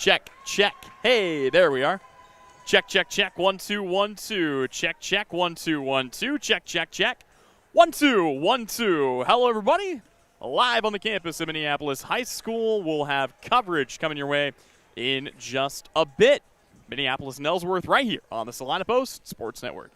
Check, check. Hey, there we are. Check, check, check. 1 2 1 2. Check, check. 1 2 1 2. Check, check, check. 1 2 1 2. Hello, everybody. Live on the campus of Minneapolis High School. We'll have coverage coming your way in just a bit. Minneapolis and Ellsworth right here on the Salina Post Sports Network.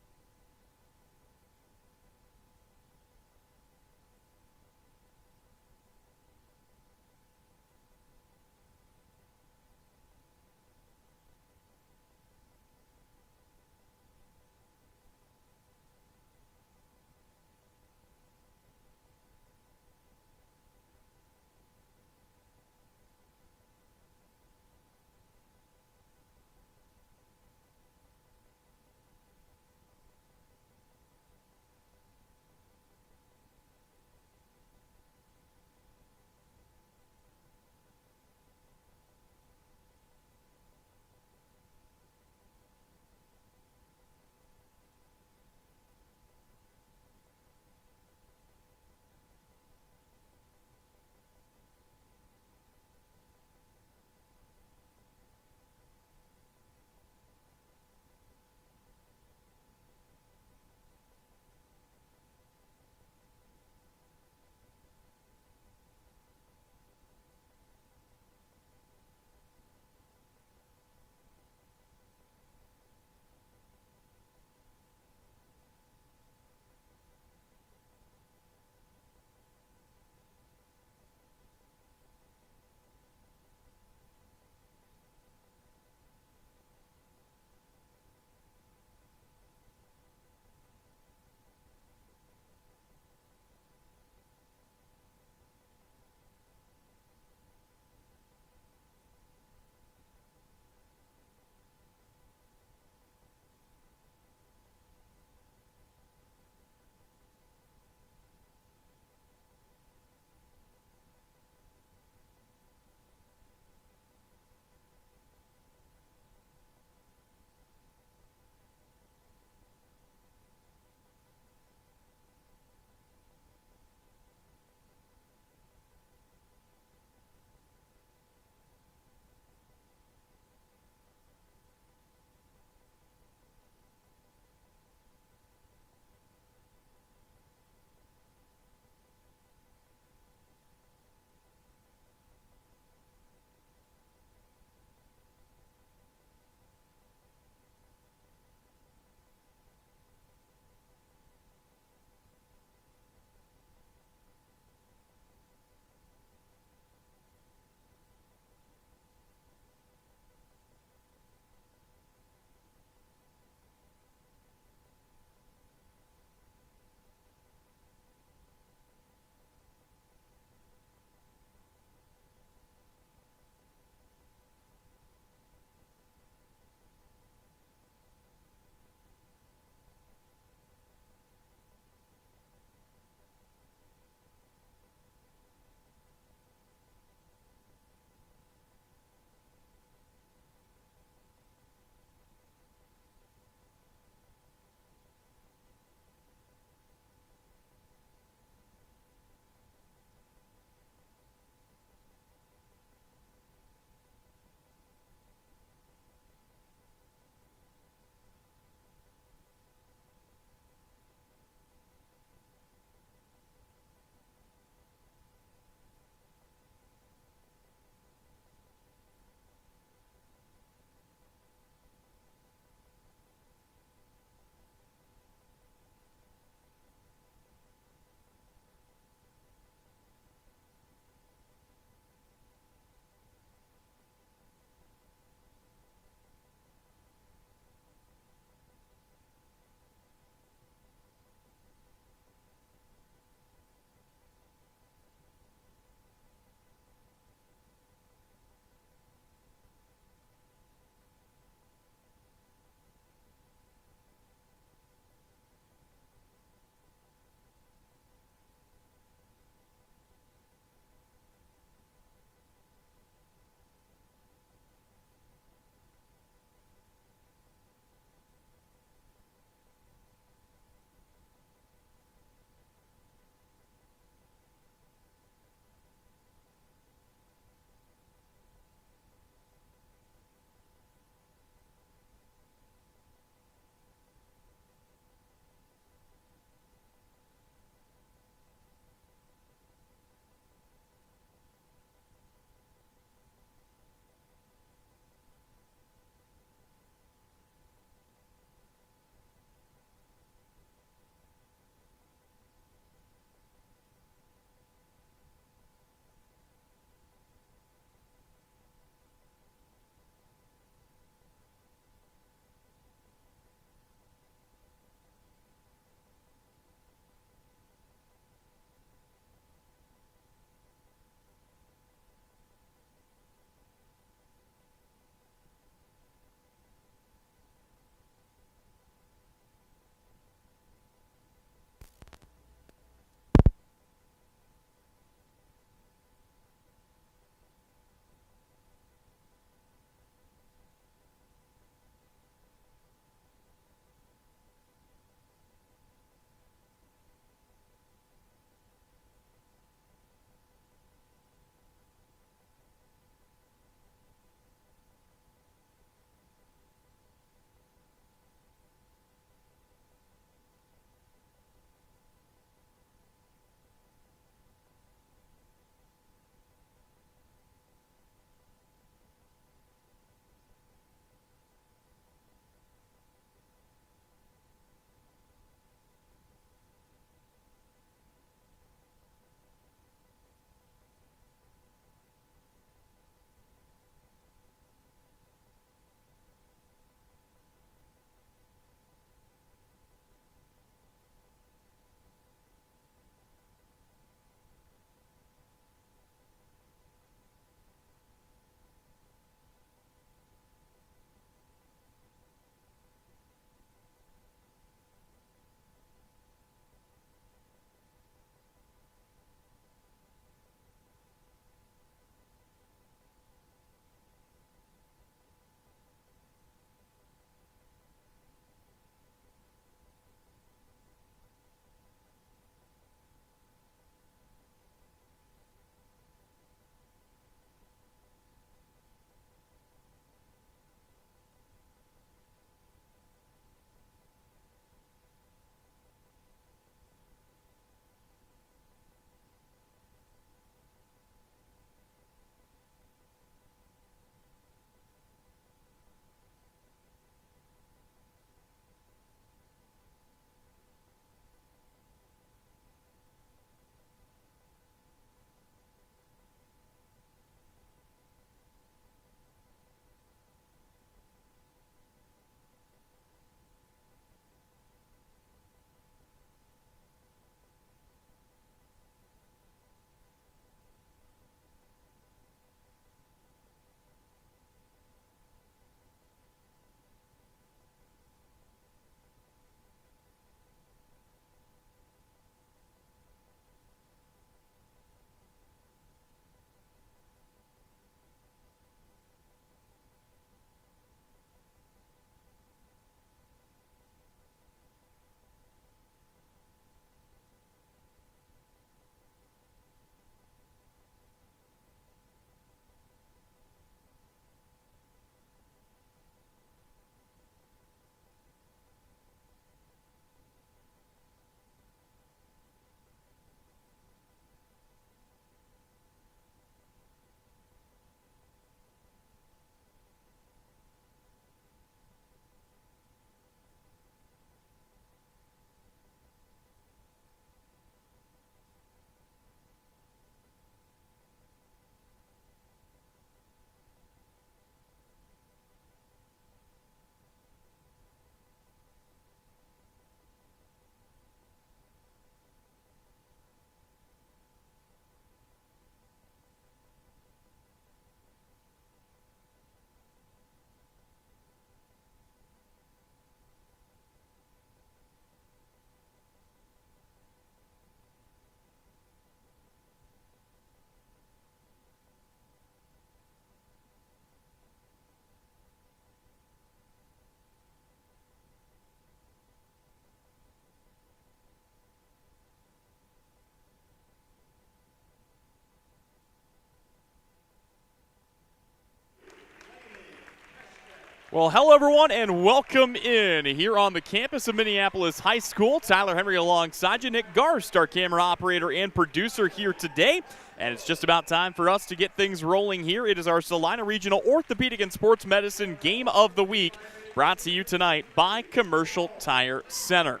Well, hello everyone and welcome in here on the campus of Minneapolis High School. Tyler Henry alongside you. Nick Garst, our camera operator and producer here today. And it's just about time for us to get things rolling here. It is our Salina Regional Orthopedic and Sports Medicine Game of the Week, brought to you tonight by Commercial Tire Center.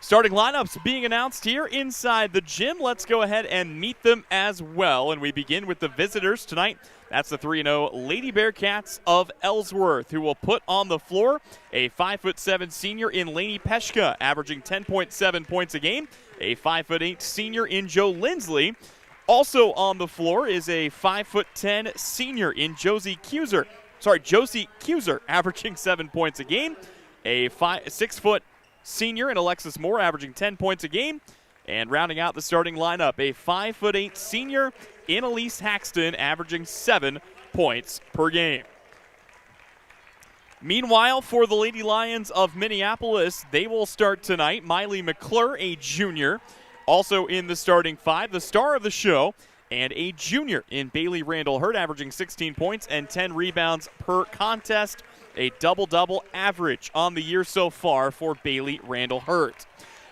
Starting lineups being announced here inside the gym. Let's go ahead and meet them as well. And we begin with the visitors tonight. That's the 3-0 Lady Bearcats of Ellsworth, who will put on the floor a 5'7" senior in Lainey Peshka, averaging 10.7 points a game. A 5'8" senior in Joe Lindsley. Also on the floor is a 5'10" senior in Josie Cuser, averaging 7 points a game. A 6' senior in Alexis Moore, averaging 10 points a game. And rounding out the starting lineup, a 5'8" senior in Elise Haxton, averaging 7 points per game. Meanwhile, for the Lady Lions of Minneapolis, they will start tonight. Miley McClure, a junior, also in the starting five, the star of the show, and a junior in Bailey Randall Hurt, averaging 16 points and 10 rebounds per contest. A double-double average on the year so far for Bailey Randall Hurt.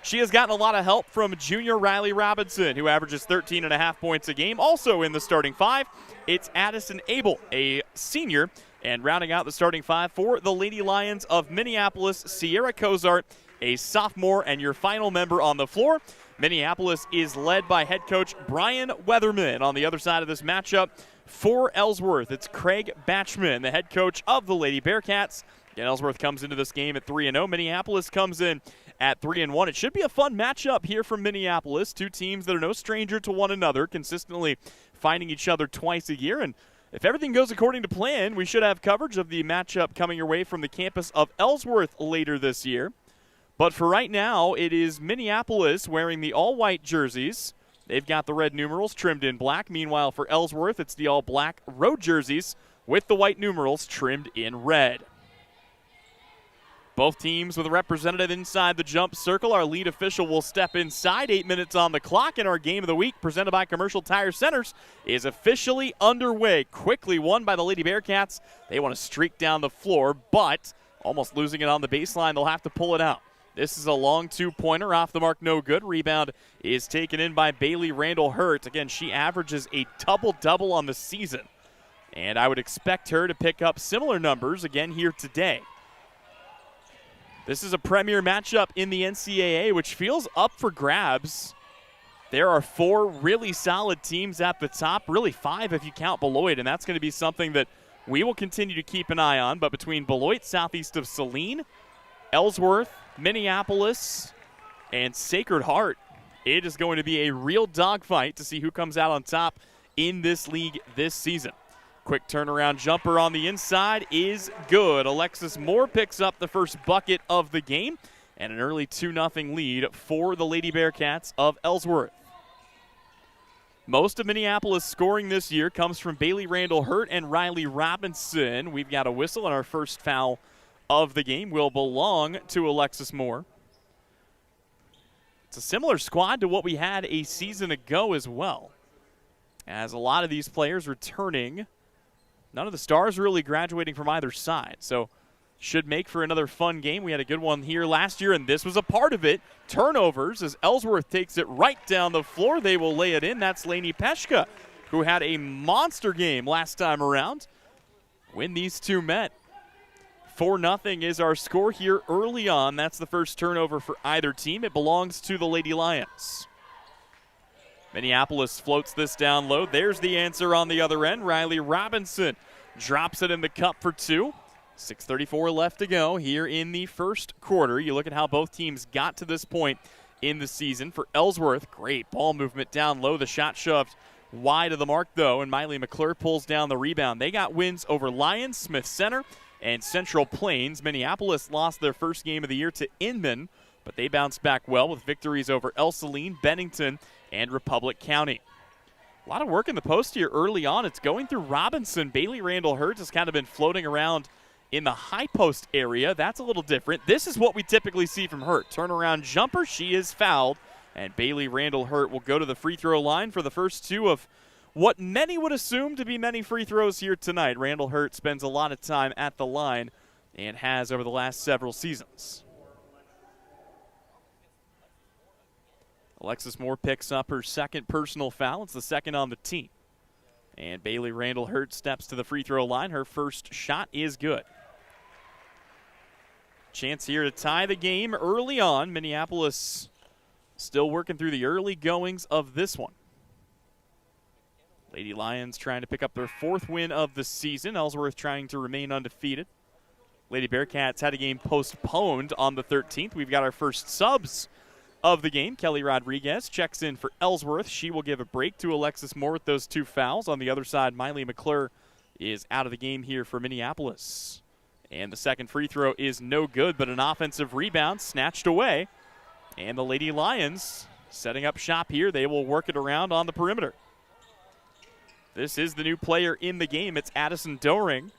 She has gotten a lot of help from junior Riley Robinson, who averages 13.5 points a game. Also in the starting five, it's Addison Abel, a senior. And rounding out the starting five for the Lady Lions of Minneapolis, Sierra Cozart, a sophomore, and your final member on the floor. Minneapolis is led by head coach Brian Weatherman. On the other side of this matchup, for Ellsworth, it's Craig Batchman, the head coach of the Lady Bearcats. And Ellsworth comes into this game at 3-0. Minneapolis comes in at 3-1. It should be a fun matchup here from Minneapolis. Two teams that are no stranger to one another, consistently finding each other twice a year. And if everything goes according to plan, we should have coverage of the matchup coming your way from the campus of Ellsworth later this year. But for right now, it is Minneapolis wearing the all-white jerseys. They've got the red numerals trimmed in black. Meanwhile, for Ellsworth, it's the all-black road jerseys with the white numerals trimmed in red. Both teams with a representative inside the jump circle. Our lead official will step inside. 8 minutes on the clock, and our game of the week, presented by Commercial Tire Centers, is officially underway. Quickly won by the Lady Bearcats. They want to streak down the floor, but almost losing it on the baseline. They'll have to pull it out. This is a long two-pointer, off the mark, no good. Rebound is taken in by Bailey Randall Hurt. Again, she averages a double-double on the season, and I would expect her to pick up similar numbers again here today. This is a premier matchup in the NCAA, which feels up for grabs. There are four really solid teams at the top, really five if you count Beloit, and that's going to be something that we will continue to keep an eye on. But between Beloit, southeast of Salina, Ellsworth, Minneapolis, and Sacred Heart, it is going to be a real dogfight to see who comes out on top in this league this season. Quick turnaround jumper on the inside is good. Alexis Moore picks up the first bucket of the game, and an early 2-0 lead for the Lady Bearcats of Ellsworth. Most of Minneapolis scoring this year comes from Bailey Randall Hurt and Riley Robinson. We've got a whistle, and our first foul of the game will belong to Alexis Moore. It's a similar squad to what we had a season ago as well, as a lot of these players returning. None of the stars really graduating from either side, so should make for another fun game. We had a good one here last year, and this was a part of it. Turnovers as Ellsworth takes it right down the floor. They will lay it in. That's Lainey Peshka, who had a monster game last time around when these two met. 4-0 is our score here early on. That's the first turnover for either team. It belongs to the Lady Lions. Minneapolis floats this down low. There's the answer on the other end. Riley Robinson drops it in the cup for two. 6:34 left to go here in the first quarter. You look at how both teams got to this point in the season. For Ellsworth, great ball movement down low. The shot shoved wide of the mark, though, and Miley McClure pulls down the rebound. They got wins over Lions, Smith Center, and Central Plains. Minneapolis lost their first game of the year to Inman, but they bounced back well with victories over El Saline, Bennington, and Republic County. A lot of work in the post here early on. It's going through Robinson. Bailey Randall Hurt has kind of been floating around in the high post area. That's a little different. This is what we typically see from Hurt. Turnaround jumper. She is fouled, and Bailey Randall Hurt will go to the free throw line for the first two of what many would assume to be many free throws here tonight. Randall Hurt spends a lot of time at the line and has over the last several seasons. Alexis Moore picks up her second personal foul. It's the second on the team. And Bailey Randall-Hurt steps to the free throw line. Her first shot is good. Chance here to tie the game early on. Minneapolis still working through the early goings of this one. Lady Lions trying to pick up their fourth win of the season. Ellsworth trying to remain undefeated. Lady Bearcats had a game postponed on the 13th. We've got our first subs of the game. Kelly Rodriguez checks in for Ellsworth. She will give a break to Alexis Moore with those two fouls. On the other side, Miley McClure is out of the game here for Minneapolis. And the second free throw is no good, but an offensive rebound snatched away. And the Lady Lions setting up shop here. They will work it around on the perimeter. This is the new player in the game. It's Addison Doring.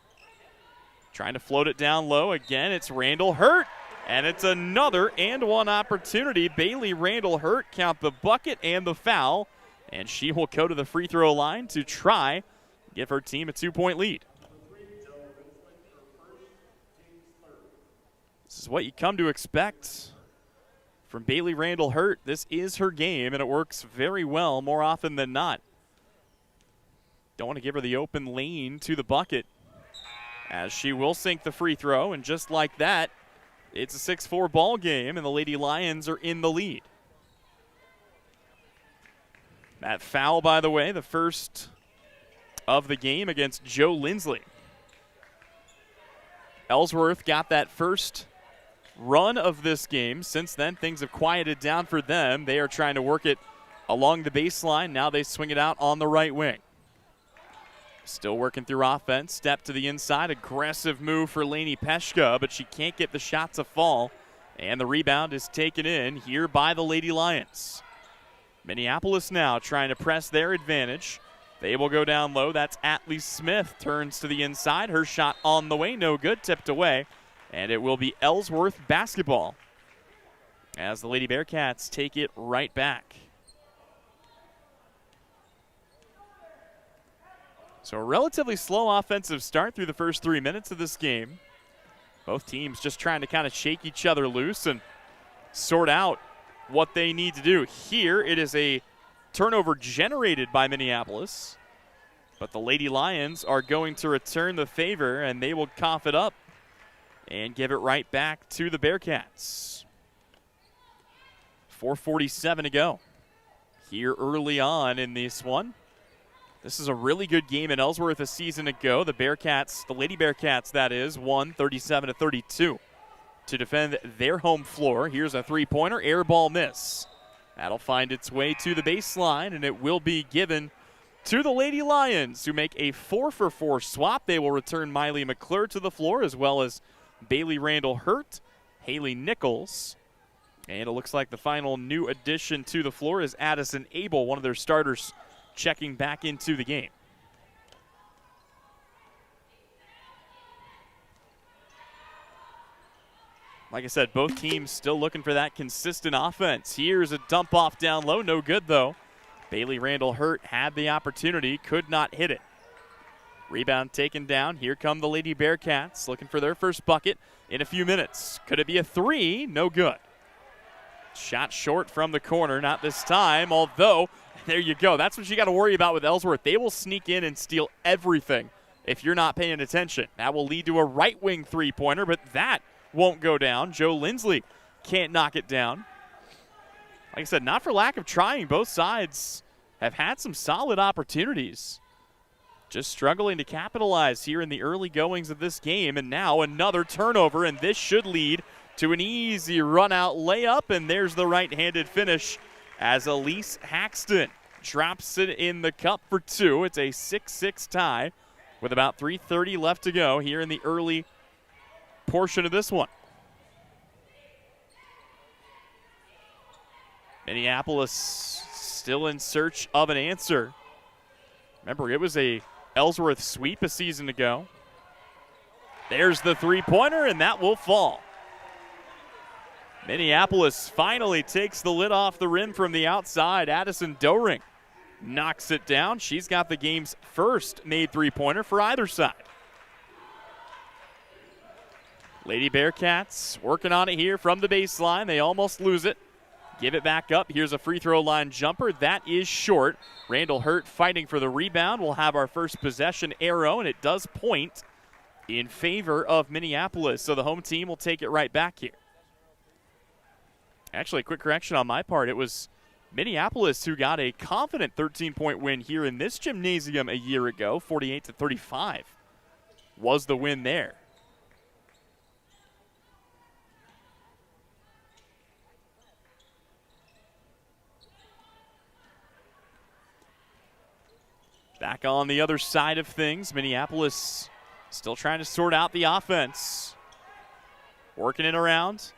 Trying to float it down low. Again, it's Randall-Hurt. And it's another and one opportunity. Bailey Randall-Hurt count the bucket and the foul. And she will go to the free throw line to try give her team a 2-point lead. This is what you come to expect from Bailey Randall-Hurt. This is her game, and it works very well more often than not. Don't want to give her the open lane to the bucket, as she will sink the free throw, and just like that, it's a 6-4 ball game, and the Lady Lions are in the lead. That foul, by the way, the first of the game against Joe Lindsley. Ellsworth got that first run of this game. Since then, things have quieted down for them. They are trying to work it along the baseline. Now they swing it out on the right wing. Still working through offense. Step to the inside. Aggressive move for Lainey Peshka, but she can't get the shot to fall. And the rebound is taken in here by the Lady Lions. Minneapolis now trying to press their advantage. They will go down low. That's Atlee Smith. Turns to the inside. Her shot on the way. No good. Tipped away. And it will be Ellsworth basketball as the Lady Bearcats take it right back. So a relatively slow offensive start through the first 3 minutes of this game. Both teams just trying to kind of shake each other loose and sort out what they need to do. Here it is a turnover generated by Minneapolis, but the Lady Lions are going to return the favor, and they will cough it up and give it right back to the Bearcats. 4:47 to go here early on in this one. This is a really good game in Ellsworth a season ago. The Bearcats, the Lady Bearcats, that is, won 37-32 to defend their home floor. Here's a three-pointer, air ball miss. That'll find its way to the baseline, and it will be given to the Lady Lions, who make a 4-for-4 swap. They will return Miley McClure to the floor, as well as Bailey Randall-Hurt, Haley Nichols. And it looks like the final new addition to the floor is Addison Abel, one of their starters, checking back into the game. Like I said, both teams still looking for that consistent offense. Here's a dump off down low. No good, though. Bailey Randall-Hurt had the opportunity, could not hit it. Rebound taken down. Here come the Lady Bearcats looking for their first bucket in a few minutes. Could it be a three? No good. Shot short from the corner, not this time, although there you go. That's what you got to worry about with Ellsworth. They will sneak in and steal everything if you're not paying attention. That will lead to a right wing three-pointer, but that won't go down. Joe Lindsley can't knock it down. Like I said, not for lack of trying. Both sides have had some solid opportunities. Just struggling to capitalize here in the early goings of this game. And now another turnover, and this should lead to an easy run-out layup. And there's the right-handed finish as Elise Haxton drops it in the cup for two. It's a 6-6 tie with about 3:30 left to go here in the early portion of this one. Minneapolis still in search of an answer. Remember, it was a Ellsworth sweep a season ago. There's the three-pointer, and that will fall. Minneapolis finally takes the lid off the rim from the outside. Addison Doring knocks it down. She's got the game's first made three-pointer for either side. Lady Bearcats working on it here from the baseline. They almost lose it. Give it back up. Here's a free throw line jumper. That is short. Randall Hurt fighting for the rebound. We'll have our first possession arrow, and it does point in favor of Minneapolis. So the home team will take it right back here. Actually, a quick correction on my part. It was Minneapolis who got a confident 13-point win here in this gymnasium a year ago. 48-35 was the win there. Back on the other side of things, Minneapolis still trying to sort out the offense. Working it around.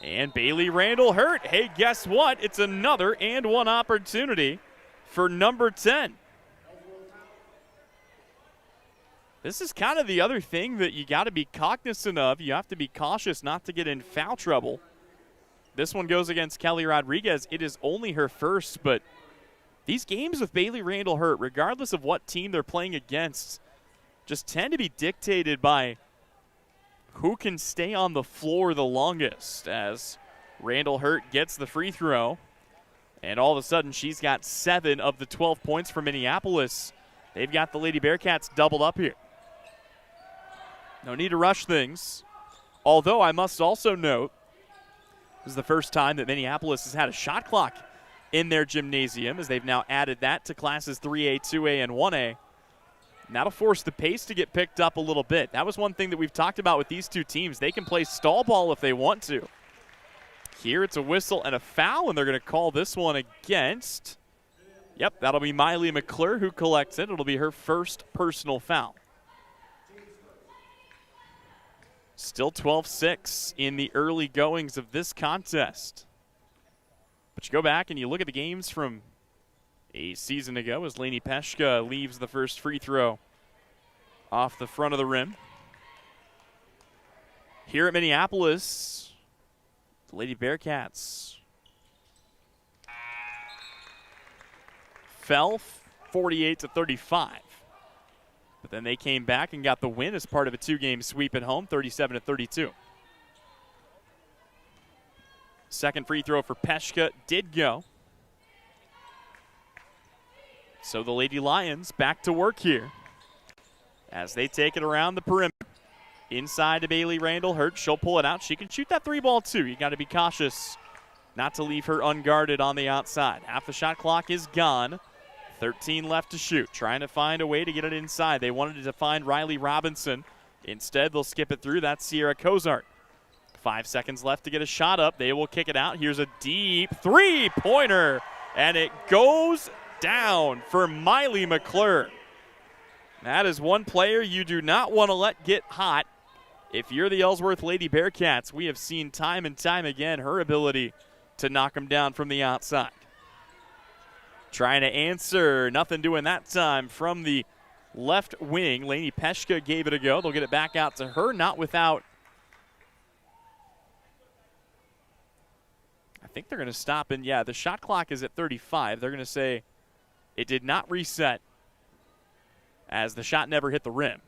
And Bailey Randall Hurt. Hey, guess what? It's another and one opportunity for number 10. This is kind of the other thing that you got to be cognizant of. You have to be cautious not to get in foul trouble. This one goes against Kelly Rodriguez. It is only her first, but these games with Bailey Randall Hurt, regardless of what team they're playing against, just tend to be dictated by who can stay on the floor the longest, as Randall Hurt gets the free throw. And all of a sudden, she's got 7 of the 12 points for Minneapolis. They've got the Lady Bearcats doubled up here. No need to rush things. Although I must also note, this is the first time that Minneapolis has had a shot clock in their gymnasium, as they've now added that to classes 3A, 2A, and 1A. And that'll force the pace to get picked up a little bit. That was one thing that we've talked about with these two teams. They can play stall ball if they want to. Here it's a whistle and a foul, and they're going to call this one against. Yep, that'll be Miley McClure who collects it. It'll be her first personal foul. Still 12-6 in the early goings of this contest. But you go back and you look at the games from a season ago as Lainey Peshka leaves the first free throw off the front of the rim. Here at Minneapolis, the Lady Bearcats fell 48-35. But then they came back and got the win as part of a 2-game sweep at home, 37-32. Second free throw for Peshka did go. So the Lady Lions back to work here as they take it around the perimeter. Inside to Bailey Randall Hurt. She'll pull it out. She can shoot that 3-ball too. You got to be cautious not to leave her unguarded on the outside. Half the shot clock is gone. 13 left to shoot. Trying to find a way to get it inside. They wanted to find Riley Robinson. Instead, they'll skip it through. That's Sierra Cozart. 5 seconds left to get a shot up. They will kick it out. Here's a deep three-pointer, and it goes down for Miley McClure. That is one player you do not want to let get hot. If you're the Ellsworth Lady Bearcats, we have seen time and time again her ability to knock them down from the outside. Trying to answer, nothing doing that time from the left wing. Lainey Peshka gave it a go. They'll get it back out to her, not without. I think they're going to stop, and yeah, the shot clock is at 35. They're going to say it did not reset as the shot never hit the rim.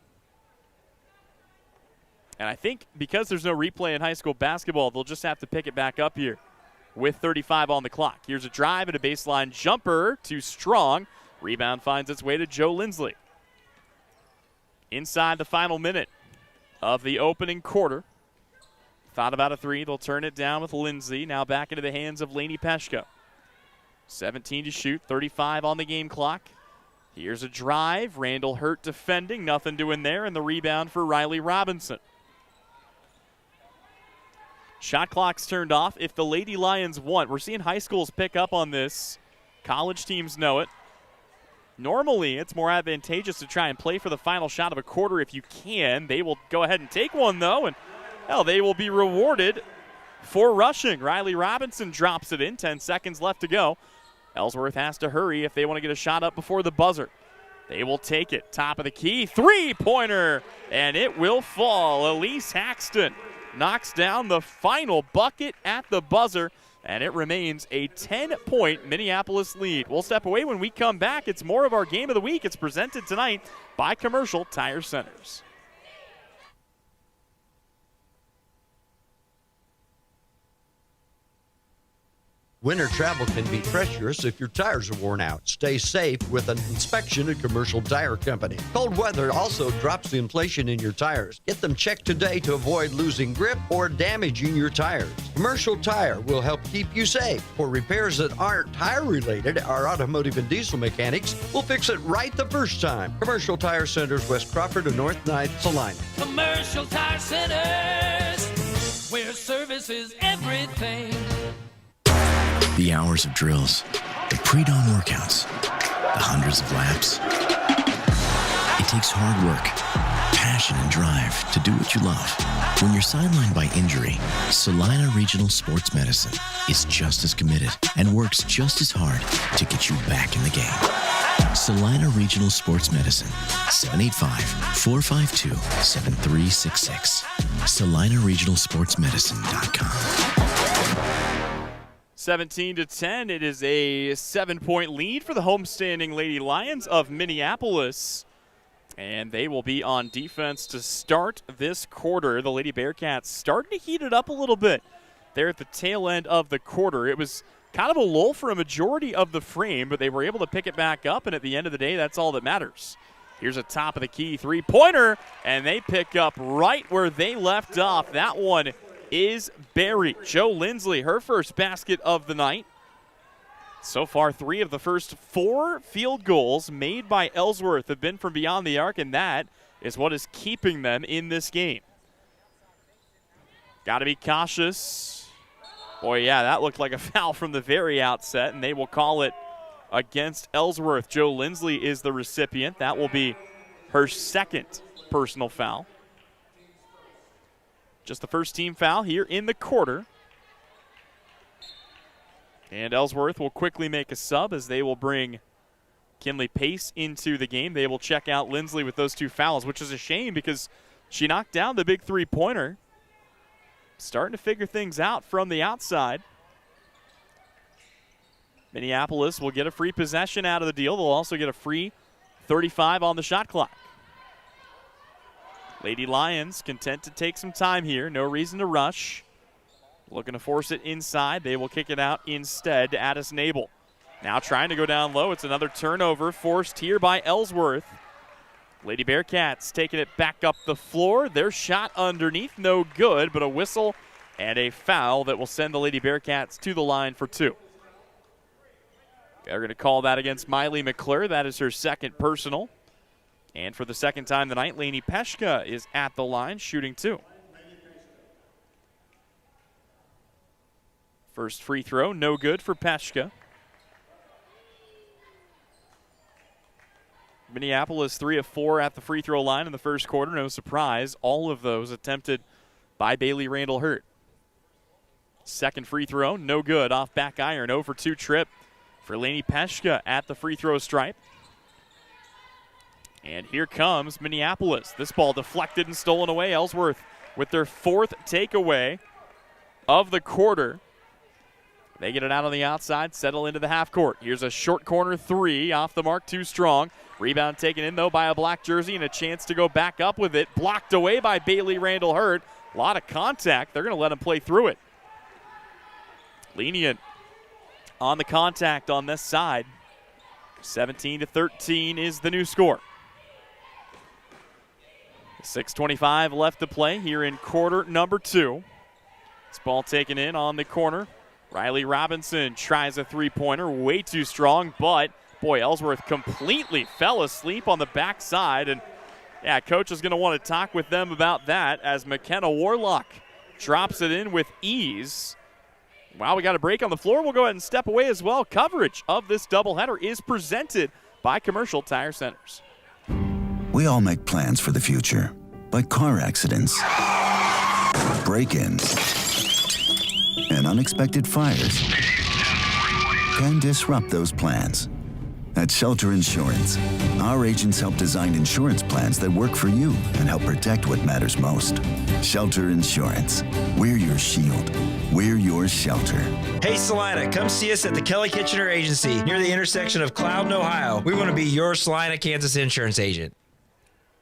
And I think because there's no replay in high school basketball, they'll just have to pick it back up here with 35 on the clock. Here's a drive and a baseline jumper, too strong. Rebound finds its way to Joe Lindsley. Inside the final minute of the opening quarter. Thought about a three. They'll turn it down with Lindsay. Now back into the hands of Lainey Peshka. 17 to shoot, 35 on the game clock. Here's a drive. Randall Hurt defending. Nothing doing there. And the rebound for Riley Robinson. Shot clock's turned off. If the Lady Lions want, we're seeing high schools pick up on this. College teams know it. Normally, it's more advantageous to try and play for the final shot of a quarter if you can. They will go ahead and take one, though, and hell, they will be rewarded for rushing. Riley Robinson drops it in. 10 seconds left to go. Ellsworth has to hurry if they want to get a shot up before the buzzer. They will take it. Top of the key. Three-pointer, and it will fall. Elise Haxton knocks down the final bucket at the buzzer, and it remains a 10-point Minneapolis lead. We'll step away. When we come back, it's more of our Game of the Week. It's presented tonight by Commercial Tire Centers. Winter travel can be treacherous if your tires are worn out. Stay safe with an inspection at Commercial Tire Company. Cold weather also drops the inflation in your tires. Get them checked today to avoid losing grip or damaging your tires. Commercial Tire will help keep you safe. For repairs that aren't tire related, our automotive and diesel mechanics will fix it right the first time. Commercial Tire Centers, West Crawford and North 9th, Salina. Commercial Tire Centers, where service is everything. The hours of drills, the pre-dawn workouts, the hundreds of laps. It takes hard work, passion, and drive to do what you love. When you're sidelined by injury, Salina Regional Sports Medicine is just as committed and works just as hard to get you back in the game. Salina Regional Sports Medicine, 785-452-7366. SalinaRegionalSportsMedicine.com. 17-10. It is a 7-point lead for the homestanding Lady Lions of Minneapolis. And they will be on defense to start this quarter. The Lady Bearcats starting to heat it up a little bit there at the tail end of the quarter. It was kind of a lull for a majority of the frame, but they were able to pick it back up, and at the end of the day, that's all that matters. Here's a top of the key three-pointer, and they pick up right where they left off. That one is buried. Joe Lindsley, her first basket of the night. So far, 3 of the first 4 field goals made by Ellsworth have been from beyond the arc, and that is what is keeping them in this game. Got to be cautious. Boy, yeah, that looked like a foul from the very outset, and they will call it against Ellsworth. Joe Lindsley is the recipient. That will be her second personal foul. Just the first team foul here in the quarter. And Ellsworth will quickly make a sub as they will bring Kinley Pace into the game. They will check out Lindsley with those 2 fouls, which is a shame because she knocked down the big three-pointer. Starting to figure things out from the outside. Minneapolis will get a free possession out of the deal. They'll also get a free 35 on the shot clock. Lady Lions content to take some time here. No reason to rush. Looking to force it inside. They will kick it out instead to Addis Nabel. Now trying to go down low. It's another turnover forced here by Ellsworth. Lady Bearcats taking it back up the floor. Their shot underneath, no good, but a whistle and a foul that will send the Lady Bearcats to the line for 2. They're going to call that against Miley McClure. That is her second personal. And for the second time tonight, Lainey Peshka is at the line shooting 2. First free throw, no good for Peshka. Minneapolis 3 of 4 at the free throw line in the first quarter. No surprise, all of those attempted by Bailey Randall Hurt. Second free throw, no good. Off back iron, 0 for 2 trip for Lainey Peshka at the free throw stripe. And here comes Minneapolis. This ball deflected and stolen away. Ellsworth with their 4th takeaway of the quarter. They get it out on the outside, settle into the half court. Here's a short corner 3, off the mark, too strong. Rebound taken in, though, by a black jersey, and a chance to go back up with it. Blocked away by Bailey Randall Hurt. A lot of contact. They're going to let him play through it. Lenient on the contact on this side. 17-13 is the new score. 6:25 left to play here in quarter number 2. This ball taken in on the corner. Riley Robinson tries a three-pointer, way too strong, but boy, Ellsworth completely fell asleep on the backside, and yeah, coach is going to want to talk with them about that as McKenna Warlock drops it in with ease. Wow, we got a break on the floor. We'll go ahead and step away as well. Coverage of this doubleheader is presented by Commercial Tire Centers. We all make plans for the future, but car accidents, break-ins, and unexpected fires can disrupt those plans. At Shelter Insurance, our agents help design insurance plans that work for you and help protect what matters most. Shelter Insurance. We're your shield. We're your shelter. Hey, Salina, come see us at the Kelly Kitchener Agency near the intersection of Cloud and Ohio. We want to be your Salina, Kansas insurance agent.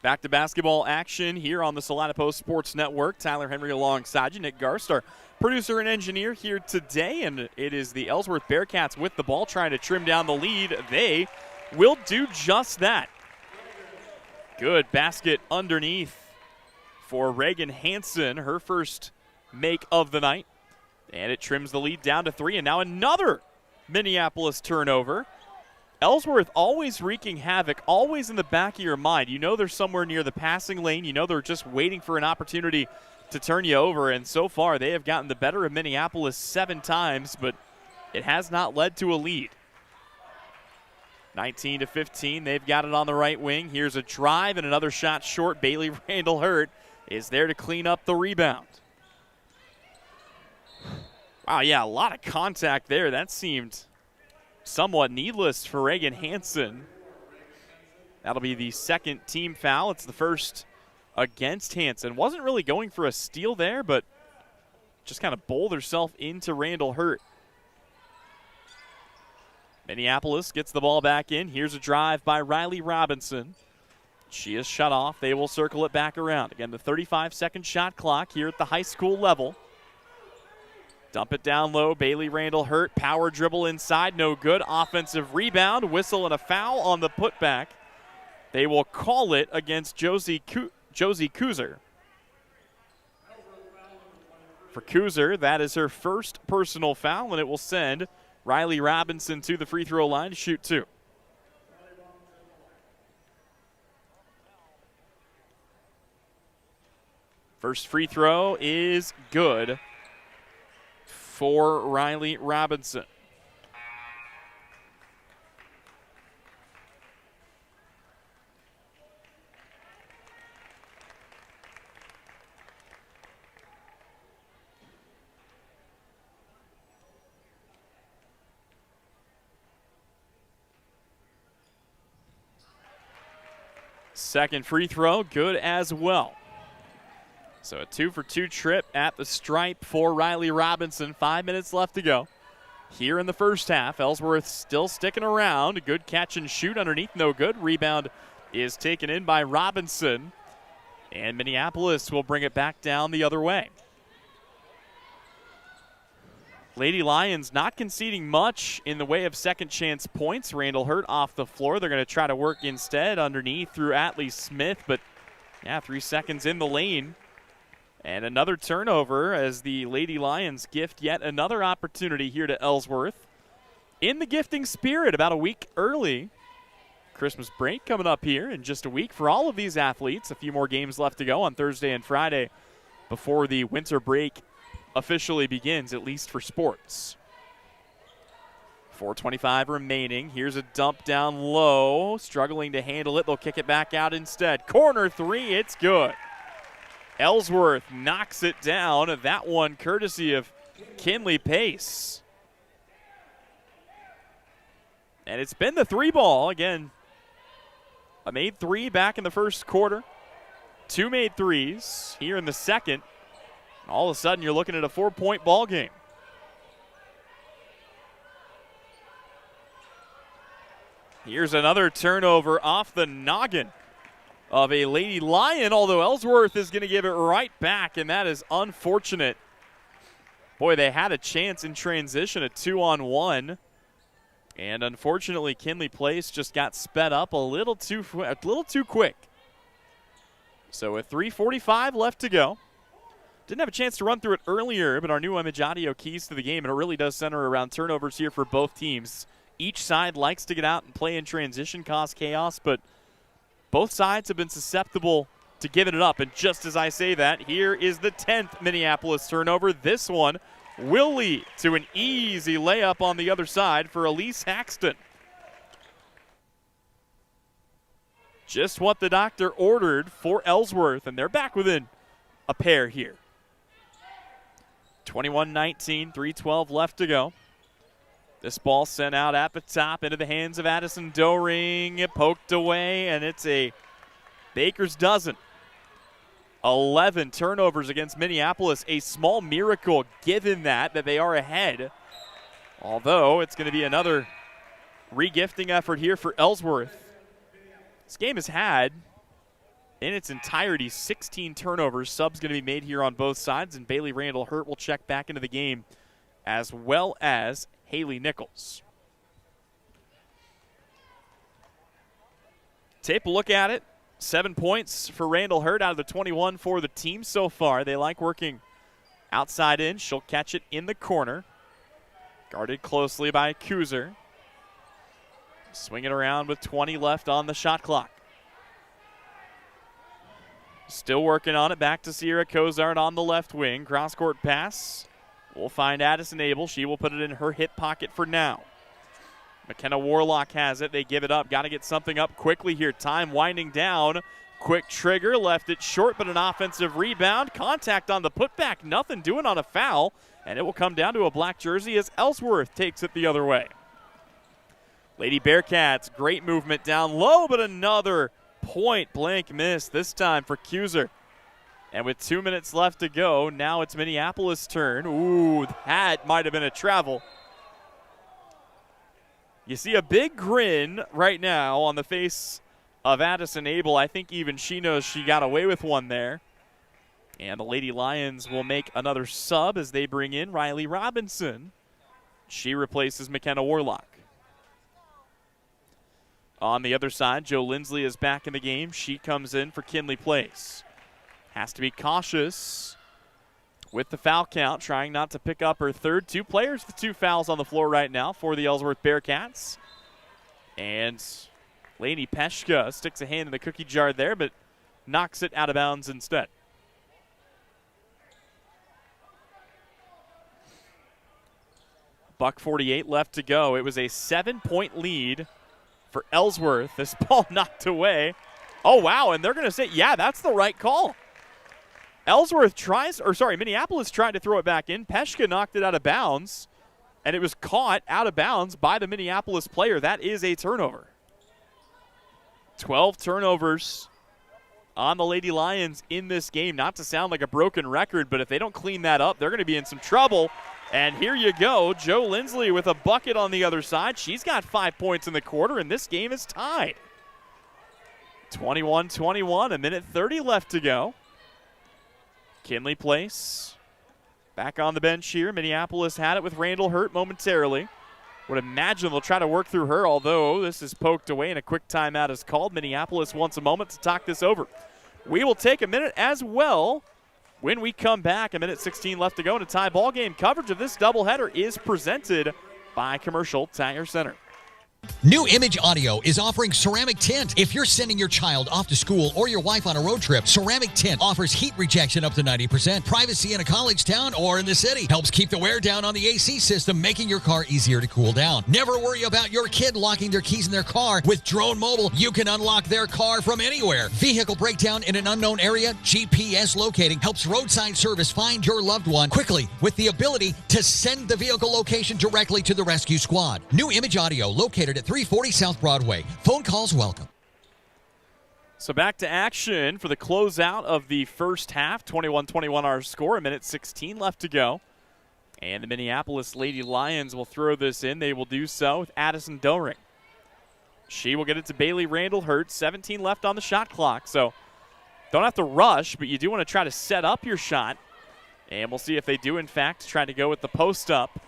Back to basketball action here on the Salina Post Sports Network. Tyler Henry alongside you. Nick Garst, our producer and engineer here today, and it is the Ellsworth Bearcats with the ball trying to trim down the lead. They will do just that. Good basket underneath for Reagan Hansen, her first make of the night. And it trims the lead down to 3, and now another Minneapolis turnover. Ellsworth always wreaking havoc, always in the back of your mind. You know they're somewhere near the passing lane. You know they're just waiting for an opportunity to turn you over, and so far they have gotten the better of Minneapolis 7 times, but it has not led to a lead. 19-15, they've got it on the right wing. Here's a drive and another shot short. Bailey Randall-Hurt is there to clean up the rebound. Wow, yeah, a lot of contact there. That seemed somewhat needless for Reagan Hansen. That'll be the second team foul. It's the first against Hansen. Wasn't really going for a steal there, but just kind of bowled herself into Randall-Hurt. Minneapolis gets the ball back in. Here's a drive by Riley Robinson. She is shut off. They will circle it back around. Again, the 35-second shot clock here at the high school level. Dump it down low. Bailey Randall-Hurt. Power dribble inside. No good. Offensive rebound. Whistle and a foul on the putback. They will call it against Josie Kuzer. For Kuzer, that is her first personal foul, and it will send Riley Robinson to the free throw line to shoot 2. First free throw is good for Riley Robinson. Second free throw, good as well. So a 2-for-2 trip at the stripe for Riley Robinson. 5 minutes left to go. Here in the first half, Ellsworth still sticking around. Good catch and shoot underneath, no good. Rebound is taken in by Robinson. And Minneapolis will bring it back down the other way. Lady Lions not conceding much in the way of second chance points. Randall-Hurt off the floor. They're going to try to work instead underneath through Atlee Smith, but yeah, 3 seconds in the lane. And another turnover as the Lady Lions gift yet another opportunity here to Ellsworth. In the gifting spirit, about a week early. Christmas break coming up here in just a week for all of these athletes. A few more games left to go on Thursday and Friday before the winter break officially begins, at least for sports. 4:25 remaining. Here's a dump down low. Struggling to handle it. They'll kick it back out instead. Corner 3, it's good. Ellsworth knocks it down. That one courtesy of Kinley Pace. And it's been the 3 ball. Again, a made 3 back in the first quarter. 2 made 3s here in the second. All of a sudden, you're looking at a 4-point ball game. Here's another turnover off the noggin of a Lady Lion, although Ellsworth is going to give it right back, and that is unfortunate. Boy, they had a chance in transition, a 2-on-1. And unfortunately, Kinley Place just got sped up a little too quick. So with 3:45 left to go. Didn't have a chance to run through it earlier, but our new image audio keys to the game, and it really does center around turnovers here for both teams. Each side likes to get out and play in transition, cause chaos, but both sides have been susceptible to giving it up. And just as I say that, here is the 10th Minneapolis turnover. This one will lead to an easy layup on the other side for Elise Haxton. Just what the doctor ordered for Ellsworth, and they're back within a pair here. 21-19, 3:12 left to go. This ball sent out at the top into the hands of Addison Doring. It poked away, and it's a baker's dozen. 11 turnovers against Minneapolis. A small miracle given that they are ahead. Although it's going to be another regifting effort here for Ellsworth. This game has had in its entirety. 16 turnovers. Subs going to be made here on both sides, and Bailey Randall Hurt will check back into the game, as well as Haley Nichols. Take a look at it. 7 points for Randall Hurt out of the 21 for the team so far. They like working outside in. She'll catch it in the corner. Guarded closely by Kuzer. Swing it around with 20 left on the shot clock. Still working on it. Back to Sierra Cozart on the left wing. Cross-court pass. We'll find Addison Abel. She will put it in her hip pocket for now. McKenna Warlock has it. They give it up. Got to get something up quickly here. Time winding down. Quick trigger. Left it short, but an offensive rebound. Contact on the putback. Nothing doing on a foul. And it will come down to a black jersey as Ellsworth takes it the other way. Lady Bearcats, great movement down low, but another point blank miss, this time for Kuzer. And with 2 minutes left to go, now it's Minneapolis' turn. Ooh, that might have been a travel. You see a big grin right now on the face of Addison Abel. I think even she knows she got away with one there. And the Lady Lions will make another sub as they bring in Riley Robinson. She replaces McKenna Warlock. On the other side, Joe Lindsley is back in the game. She comes in for Kinley Place. Has to be cautious with the foul count, trying not to pick up her third. 2 players with 2 fouls on the floor right now for the Ellsworth Bearcats. And Lainey Peshka sticks a hand in the cookie jar there, but knocks it out of bounds instead. $1:48 left to go. It was a 7-point lead for Ellsworth. This ball knocked away. Oh, wow, and they're going to say, yeah, that's the right call. Minneapolis tried to throw it back in. Peshka knocked it out of bounds, and it was caught out of bounds by the Minneapolis player. That is a turnover. 12 turnovers on the Lady Lions in this game. Not to sound like a broken record, but if they don't clean that up, they're going to be in some trouble. And here you go, Joe Lindsley with a bucket on the other side. She's got 5 points in the quarter, and this game is tied. 21-21, 1:30 left to go. Kinley Place back on the bench here. Minneapolis had it with Randall Hurt momentarily. Would imagine they'll try to work through her, although this is poked away and a quick timeout is called. Minneapolis wants a moment to talk this over. We will take a minute as well. When we come back, 1:16 left to go in a tie ball game. Coverage of this doubleheader is presented by Commercial Tire Center. New Image Audio is offering ceramic tint. If you're sending your child off to school or your wife on a road trip, ceramic tint offers heat rejection up to 90%, privacy in a college town or in the city, helps keep the wear down on the AC system, making your car easier to cool down. Never worry about your kid locking their keys in their car. With Drone Mobile, you can unlock their car from anywhere. Vehicle breakdown in an unknown area, GPS locating helps roadside service find your loved one quickly with the ability to send the vehicle location directly to the rescue squad. New Image Audio, located at 340 South Broadway. Phone calls welcome. So back to action for the closeout of the first half. 21-21 our score. 1:16 left to go. And the Minneapolis Lady Lions will throw this in. They will do so with Addison Doring. She will get it to Bailey Randall Hurt. 17 left on the shot clock. So don't have to rush, but you do want to try to set up your shot. And we'll see if they do, in fact, try to go with the post up.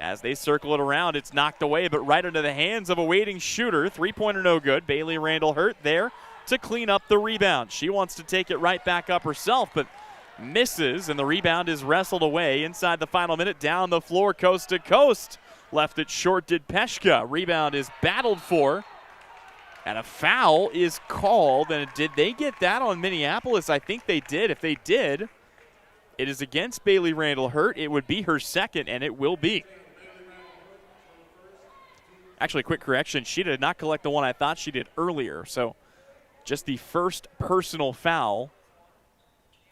As they circle it around, it's knocked away, but right into the hands of a waiting shooter. 3-pointer no good. Bailey Randall Hurt there to clean up the rebound. She wants to take it right back up herself, but misses, and the rebound is wrestled away inside the final minute. Down the floor, coast to coast. Left it short did Peshka. Rebound is battled for, and a foul is called. And did they get that on Minneapolis? I think they did. If they did, it is against Bailey Randall Hurt. It would be her second, and it will be. Actually, quick correction. She did not collect the one I thought she did earlier. So just the first personal foul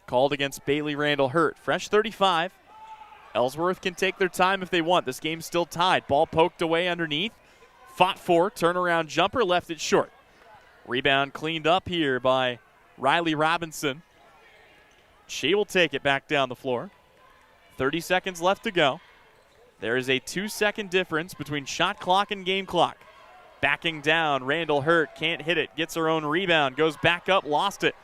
called against Bailey Randall Hurt. Fresh 35. Ellsworth can take their time if they want. This game's still tied. Ball poked away underneath. Fought for. Turnaround jumper. Left it short. Rebound cleaned up here by Riley Robinson. She will take it back down the floor. 30 seconds left to go. There is a 2-second difference between shot clock and game clock. Backing down, Randall Hurt can't hit it. Gets her own rebound. Goes back up, lost it.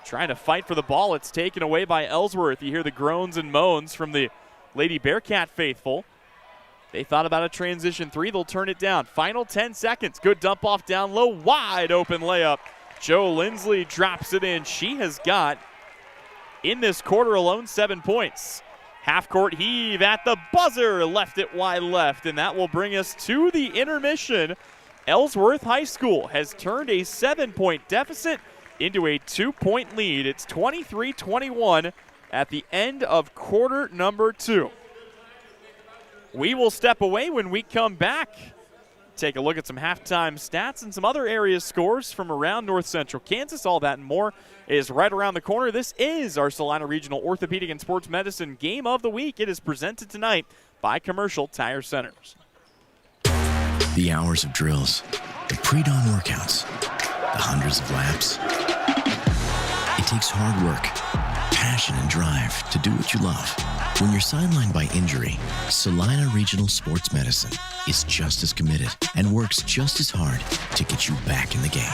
trying to fight for the ball. It's taken away by Ellsworth. You hear the groans and moans from the Lady Bearcat faithful. They thought about a transition three. They'll turn it down. Final 10 seconds. Good dump off down low. Wide open layup. Joe Lindsley drops it in. She has got, in this quarter alone, 7 points. Half-court heave at the buzzer. Left it wide left, and that will bring us to the intermission. Ellsworth High School has turned a 7-point deficit into a 2-point lead. It's 23-21 at the end of quarter number 2. We will step away. When we come back, take a look at some halftime stats and some other area scores from around North Central Kansas. All that and more is right around the corner. This is our Salina Regional Orthopedic and Sports Medicine Game of the Week. It is presented tonight by Commercial Tire Centers. The hours of drills, the pre-dawn workouts, the hundreds of laps. It takes hard work, passion, and drive to do what you love. When you're sidelined by injury, Salina Regional Sports Medicine is just as committed and works just as hard to get you back in the game.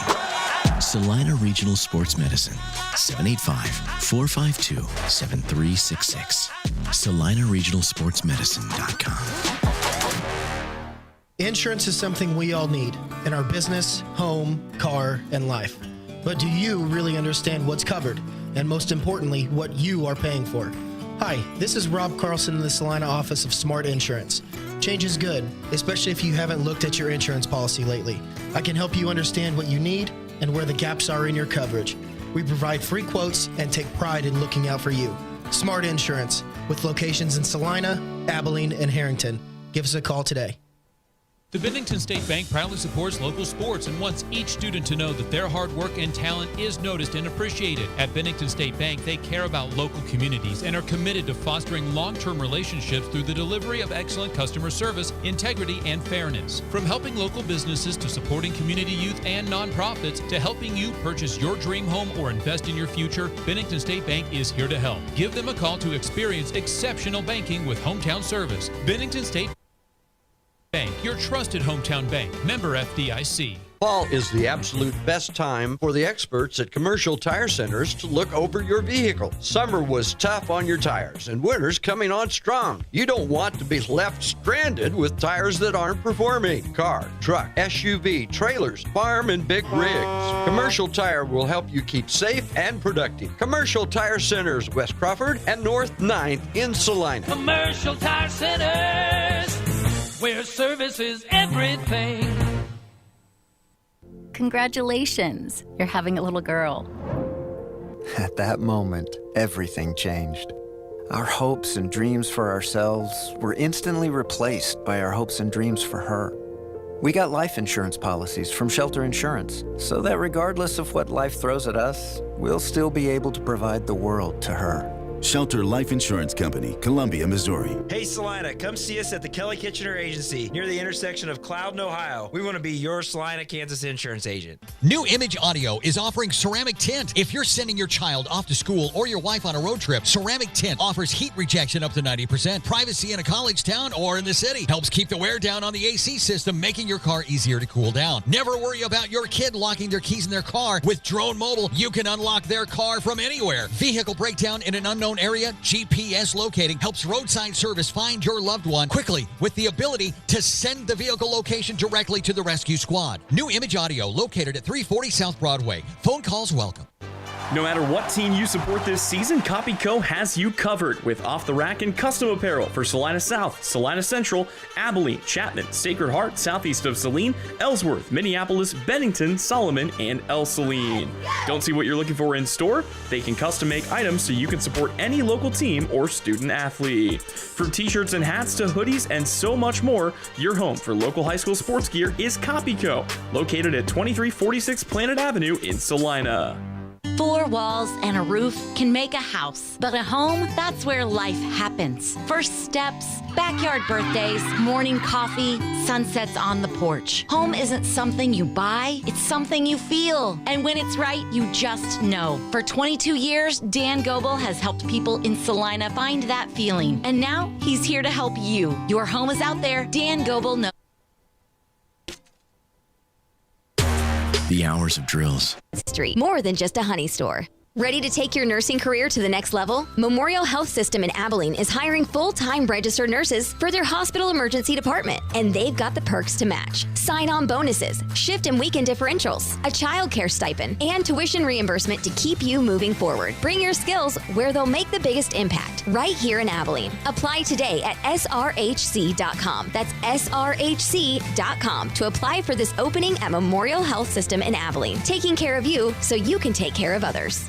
Salina Regional Sports Medicine, 785-452-7366. SalinaRegionalSportsMedicine.com. Insurance is something we all need in our business, home, car, and life. But do you really understand what's covered? And most importantly, what you are paying for? Hi, this is Rob Carlson in the Salina office of Smart Insurance. Change is good, especially if you haven't looked at your insurance policy lately. I can help you understand what you need and where the gaps are in your coverage. We provide free quotes and take pride in looking out for you. Smart Insurance, with locations in Salina, Abilene, and Harrington. Give us a call today. The Bennington State Bank proudly supports local sports and wants each student to know that their hard work and talent is noticed and appreciated. At Bennington State Bank, they care about local communities and are committed to fostering long-term relationships through the delivery of excellent customer service, integrity, and fairness. From helping local businesses to supporting community youth and nonprofits to helping you purchase your dream home or invest in your future, Bennington State Bank is here to help. Give them a call to experience exceptional banking with hometown service. Bennington State Bank, your trusted hometown bank. Member FDIC. Fall is the absolute best time for the experts at Commercial Tire Centers to look over your vehicle. Summer was tough on your tires, and winter's coming on strong. You don't want to be left stranded with tires that aren't performing. Car, truck, SUV, trailers, farm, and big rigs. Commercial Tire will help you keep safe and productive. Commercial Tire Centers, West Crawford and North 9th in Salina. Commercial Tire Centers, where service is everything. Congratulations, you're having a little girl. At that moment, everything changed. Our hopes and dreams for ourselves were instantly replaced by our hopes and dreams for her. We got life insurance policies from Shelter Insurance, so that regardless of what life throws at us, we'll still be able to provide the world to her. Shelter Life Insurance Company, Columbia, Missouri. Hey, Salina, come see us at the Kelly Kitchener Agency near the intersection of Cloud and Ohio. We want to be your Salina, Kansas insurance agent. New Image Audio is offering ceramic tint. If you're sending your child off to school or your wife on a road trip, ceramic tint offers heat rejection up to 90%, privacy in a college town or in the city, helps keep the wear down on the AC system, making your car easier to cool down. Never worry about your kid locking their keys in their car. With Drone Mobile, you can unlock their car from anywhere. Vehicle breakdown in an unknown area, GPS locating helps roadside service find your loved one quickly with the ability to send the vehicle location directly to the rescue squad. New Image Audio, located at 340 South Broadway. Phone calls welcome. No matter what team you support this season, CopyCo has you covered with off-the-rack and custom apparel for Salina South, Salina Central, Abilene, Chapman, Sacred Heart, southeast of Saline, Ellsworth, Minneapolis, Bennington, Solomon, and El Saline. Don't see what you're looking for in store? They can custom make items so you can support any local team or student athlete. From t-shirts and hats to hoodies and so much more, your home for local high school sports gear is CopyCo, located at 2346 Planet Avenue in Salina. 4 walls and a roof can make a house, but a home, that's where life happens. First steps, backyard birthdays, morning coffee, sunsets on the porch. Home isn't something you buy, it's something you feel. And when it's right, you just know. For 22 years, Dan Goebel has helped people in Salina find that feeling. And now he's here to help you. Your home is out there. Dan Goebel knows. The hours of drills. Street. More than just a honey store. Ready to take your nursing career to the next level? Memorial Health System in Abilene is hiring full-time registered nurses for their hospital emergency department, and they've got the perks to match. Sign-on bonuses, shift and weekend differentials, a child care stipend, and tuition reimbursement to keep you moving forward. Bring your skills where they'll make the biggest impact, right here in Abilene. Apply today at srhc.com. That's srhc.com to apply for this opening at Memorial Health System in Abilene, taking care of you so you can take care of others.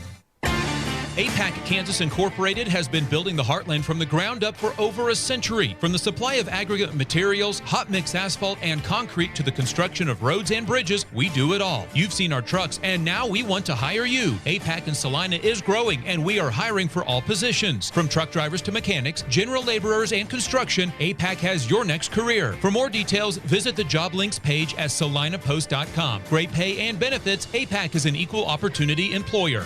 APAC Kansas Incorporated has been building the Heartland from the ground up for over a century. From the supply of aggregate materials, hot mix asphalt, and concrete to the construction of roads and bridges, we do it all. You've seen our trucks, and now we want to hire you. APAC in Salina is growing, and we are hiring for all positions. From truck drivers to mechanics, general laborers, and construction, APAC has your next career. For more details, visit the job links page at salinapost.com. Great pay and benefits, APAC is an equal opportunity employer.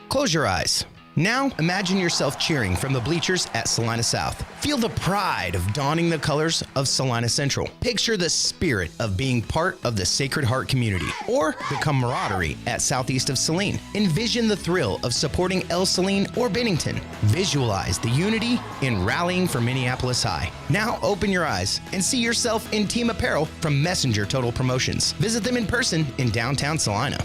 Close your eyes. Now, imagine yourself cheering from the bleachers at Salina South. Feel the pride of donning the colors of Salina Central. Picture the spirit of being part of the Sacred Heart community, or the camaraderie at Southeast of Saline. Envision the thrill of supporting El Saline or Bennington. Visualize the unity in rallying for Minneapolis High. Now, open your eyes and see yourself in team apparel from Messenger Total Promotions. Visit them in person in downtown Salina.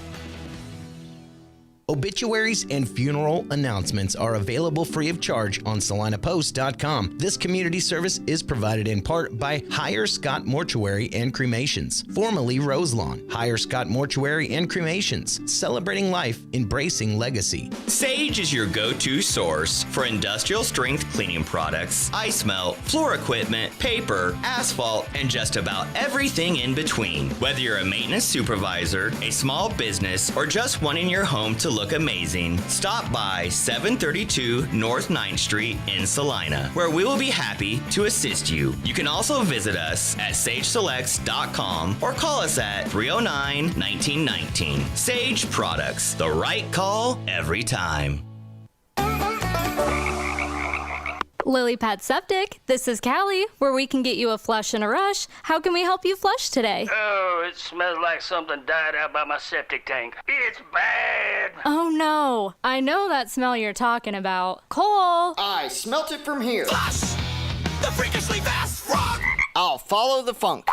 Obituaries and funeral announcements are available free of charge on salinapost.com. This community service is provided in part by Higher Scott Mortuary and Cremations, formerly Roselawn. Higher Scott Mortuary and Cremations, celebrating life, embracing legacy. Sage is your go-to source for industrial strength cleaning products, ice melt, floor equipment, paper, asphalt, and just about everything in between. Whether you're a maintenance supervisor, a small business, or just wanting your home to look amazing, stop by 732 North 9th Street in Salina, where we will be happy to assist you. You can also visit us at sageselects.com or call us at 309-1919. Sage Products, the right call every time. Lily Pad Septic, this is Callie, where we can get you a flush in a rush. How can we help you flush today? Oh, it smells like something died out by my septic tank. It's bad. Oh no, I know that smell you're talking about. Cole! I smelt it from here. Flush! The freakishly fast frog! I'll follow the funk.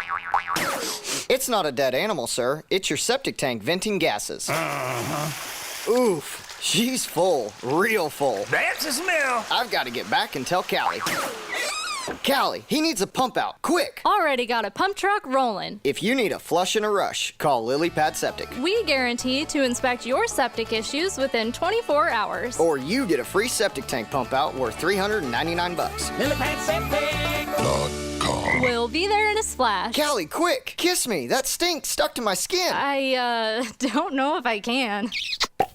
It's not a dead animal, sir. It's your septic tank venting gases. Oof. She's full, real full. That's the smell. I've got to get back and tell Callie. Callie, he needs a pump out, quick. Already got a pump truck rolling. If you need a flush in a rush, call Lily Pad Septic. We guarantee to inspect your septic issues within 24 hours. Or you get a free septic tank pump out worth $399. Lily Pad Septic. We'll be there in a splash. Callie, quick, kiss me. That stink stuck to my skin. I don't know if I can.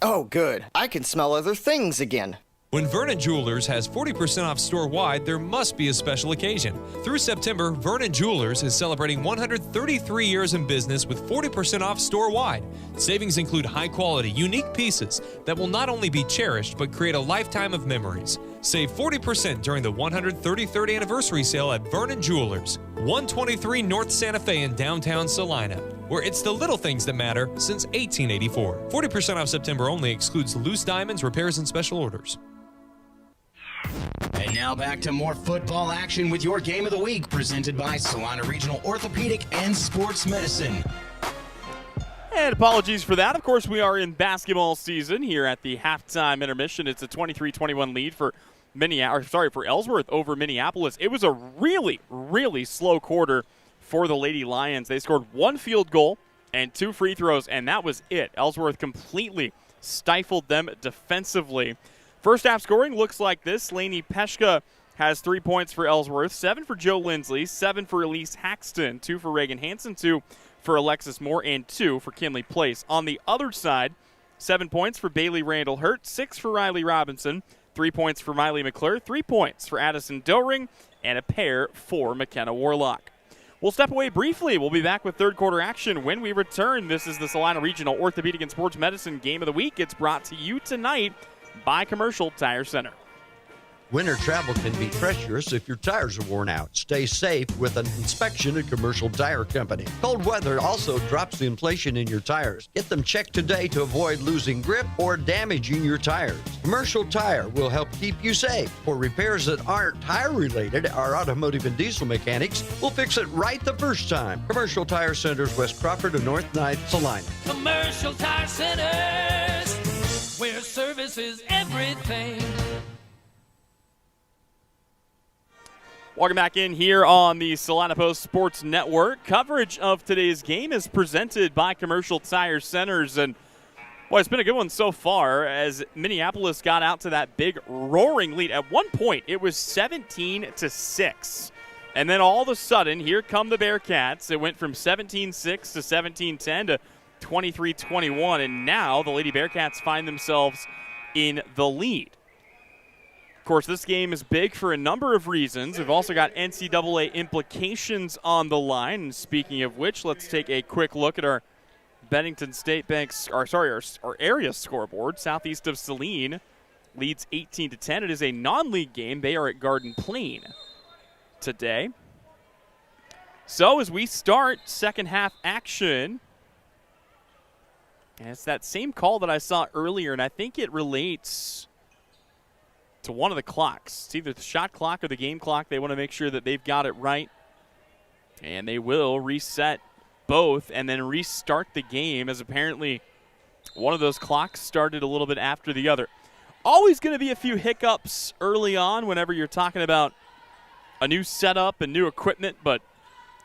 Oh, good. I can smell other things again. When Vernon Jewelers has 40% off store-wide, there must be a special occasion. Through September, Vernon Jewelers is celebrating 133 years in business with 40% off store-wide. Savings include high-quality, unique pieces that will not only be cherished, but create a lifetime of memories. Save 40% during the 133rd anniversary sale at Vernon Jewelers, 123 North Santa Fe in downtown Salina, where it's the little things that matter since 1884. 40% off September only excludes loose diamonds, repairs, and special orders. And now back to more football action with your game of the week, presented by Salina Regional Orthopedic and Sports Medicine. And apologies for that. Of course, we are in basketball season here at the halftime intermission. It's a 23-21 lead for Ellsworth over Minneapolis. It was a really, really slow quarter for the Lady Lions. They scored one field goal and two free throws, and that was it. Ellsworth completely stifled them defensively. First half scoring looks like this. Lainey Peshka has 3 points for Ellsworth, 7 for Joe Lindsley, 7 for Elise Haxton, 2 for Reagan Hansen, 2 for Alexis Moore, and 2 for Kinley Place. On the other side, 7 points for Bailey Randall Hurt, 6 for Riley Robinson, 3 points for Miley McClure, 3 points for Addison Doring, and a pair for McKenna Warlock. We'll step away briefly. We'll be back with third quarter action when we return. This is the Salina Regional Orthopedic and Sports Medicine Game of the Week. It's brought to you tonight by Commercial Tire Center. Winter travel can be treacherous if your tires are worn out. Stay safe with an inspection at Commercial Tire Company. Cold weather also drops the inflation in your tires. Get them checked today to avoid losing grip or damaging your tires. Commercial Tire will help keep you safe. For repairs that aren't tire-related, our automotive and diesel mechanics will fix it right the first time. Commercial Tire Centers, West Crawford and North 9th, Salina. Commercial Tire Centers, where service is everything. Welcome back in here on the Salina Post Sports Network. Coverage of today's game is presented by Commercial Tire Centers. And, boy, it's been a good one so far as Minneapolis got out to that big roaring lead. At one point, it was 17-6. And then all of a sudden, here come the Bearcats. It went from 17-6 to 17-10 to 23-21. And now the Lady Bearcats find themselves in the lead. Of course, this game is big for a number of reasons. We've also got NCAA implications on the line. And speaking of which, let's take a quick look at our Bennington State Bank's, our area scoreboard. Southeast of Salina leads 18-10. It is a non-league game. They are at Garden Plain today. So as we start second half action, and it's that same call that I saw earlier, and I think it relates to one of the clocks. It's either the shot clock or the game clock. They want to make sure that they've got it right. And they will reset both and then restart the game, as apparently one of those clocks started a little bit after the other. Always going to be a few hiccups early on whenever you're talking about a new setup and new equipment, but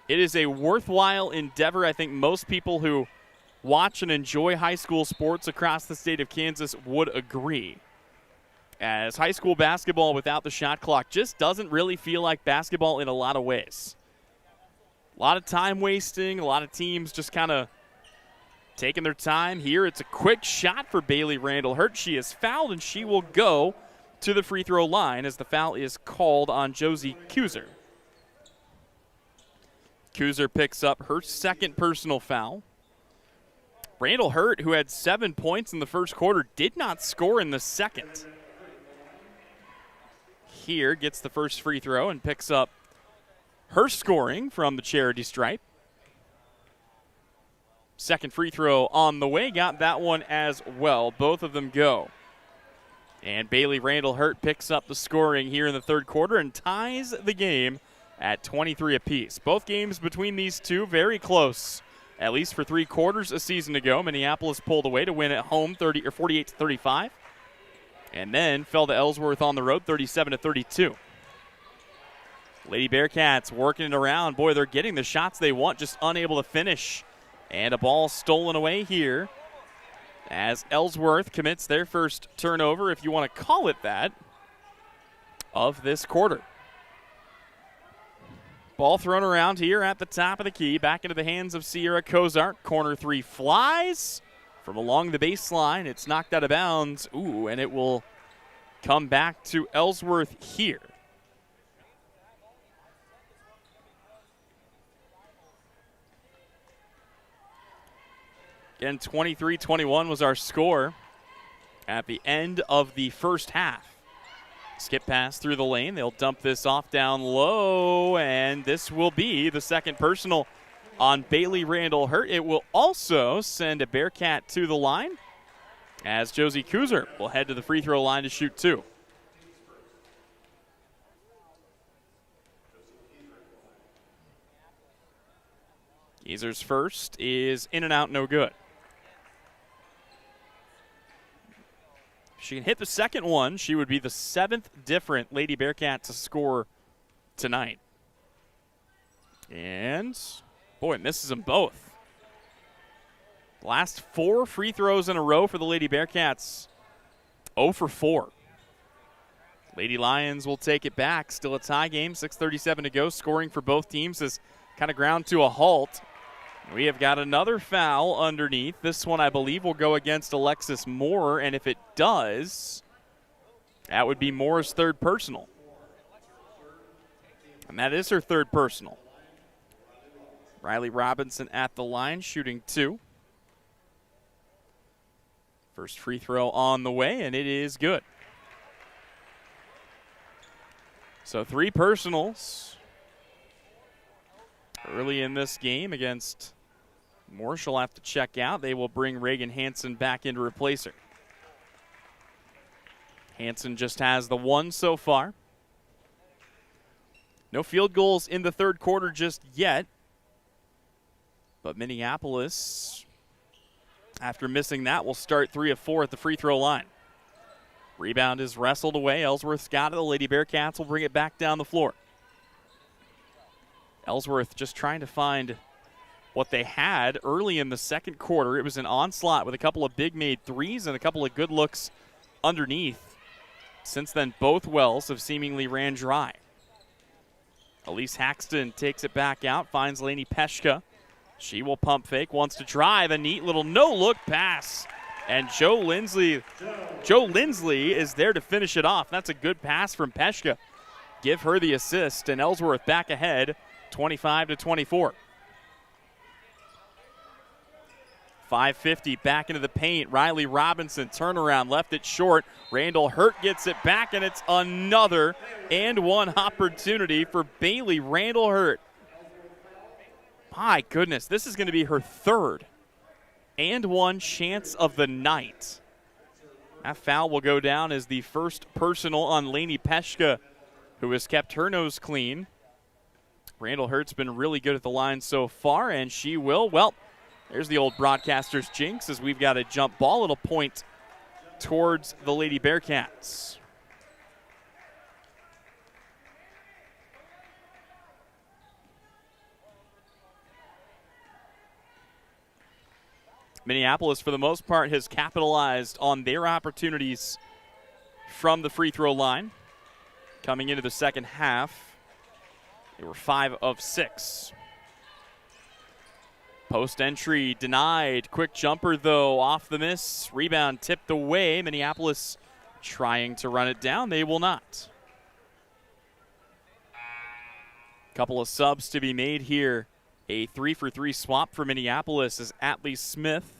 it is a worthwhile endeavor. I think most people who watch and enjoy high school sports across the state of Kansas would agree, as high school basketball without the shot clock just doesn't really feel like basketball in a lot of ways. A lot of time wasting, a lot of teams just kind of taking their time. Here it's a quick shot for Bailey Randall-Hurt. She is fouled, and she will go to the free throw line as the foul is called on Josie Kuzer. Kuzer picks up her second personal foul. Randall-Hurt, who had 7 points in the first quarter, did not score in the second. Here gets the first free throw and picks up her scoring from the charity stripe. Second free throw on the way, got that one as well. Both of them go. And Bailey Randall-Hurt picks up the scoring here in the third quarter and ties the game at 23 apiece. Both games between these two very close, at least for 3 quarters a season ago. Minneapolis pulled away to win at home 48-35. And then fell to Ellsworth on the road, 37-32. Lady Bearcats working it around. Boy, they're getting the shots they want, just unable to finish. And a ball stolen away here as Ellsworth commits their first turnover, if you want to call it that, of this quarter. Ball thrown around here at the top of the key, back into the hands of Sierra Kozart. Corner three flies from along the baseline. It's knocked out of bounds. Ooh, and it will come back to Ellsworth here. Again, 23-21 was our score at the end of the first half. Skip pass through the lane. They'll dump this off down low, and this will be the second personal on Bailey Randall-Hurt. It will also send a Bearcat to the line, as Josie Kuzer will head to the free throw line to shoot 2. Kuzer's first is in and out, no good. If she can hit the second one, she would be the 7th different Lady Bearcat to score tonight. And, boy, misses them both. Last 4 free throws in a row for the Lady Bearcats. 0 for 4. Lady Lions will take it back. Still a tie game, 6:37 to go. Scoring for both teams is kind of ground to a halt. We have got another foul underneath. This one, I believe, will go against Alexis Moore, and if it does, that would be Moore's third personal. And that is her third personal. Riley Robinson at the line, shooting 2. First free throw on the way, and it is good. So 3 personals early in this game against Marshall. Have to check out. They will bring Reagan Hansen back in to replace her. Hansen just has the 1 so far. No field goals in the third quarter just yet. But Minneapolis, after missing that, will start 3 of 4 at the free throw line. Rebound is wrestled away. Ellsworth's got it. The Lady Bearcats will bring it back down the floor. Ellsworth just trying to find what they had early in the second quarter. It was an onslaught with a couple of big made threes and a couple of good looks underneath. Since then, both wells have seemingly ran dry. Elise Haxton takes it back out, finds Lainey Peshka. She will pump fake, wants to drive. A neat little no-look pass. And Joe Lindsley is there to finish it off. That's a good pass from Peshka. Give her the assist, and Ellsworth back ahead, 25-24. 5:50 back into the paint. Riley Robinson, turnaround, left it short. Randall Hurt gets it back, and it's another and one opportunity for Bailey Randall Hurt. My goodness, this is going to be her third and one chance of the night. That foul will go down as the first personal on Lainey Peshka, who has kept her nose clean. Randall Hurt's been really good at the line so far, and she will, well, there's the old broadcaster's jinx as we've got a jump ball. It'll point towards the Lady Bearcats. Minneapolis, for the most part, has capitalized on their opportunities from the free throw line. Coming into the second half, they were 5 of 6. Post entry denied. Quick jumper, though, off the miss. Rebound tipped away. Minneapolis trying to run it down. They will not. Couple of subs to be made here. A 3-for-3 swap for Minneapolis as Atlee Smith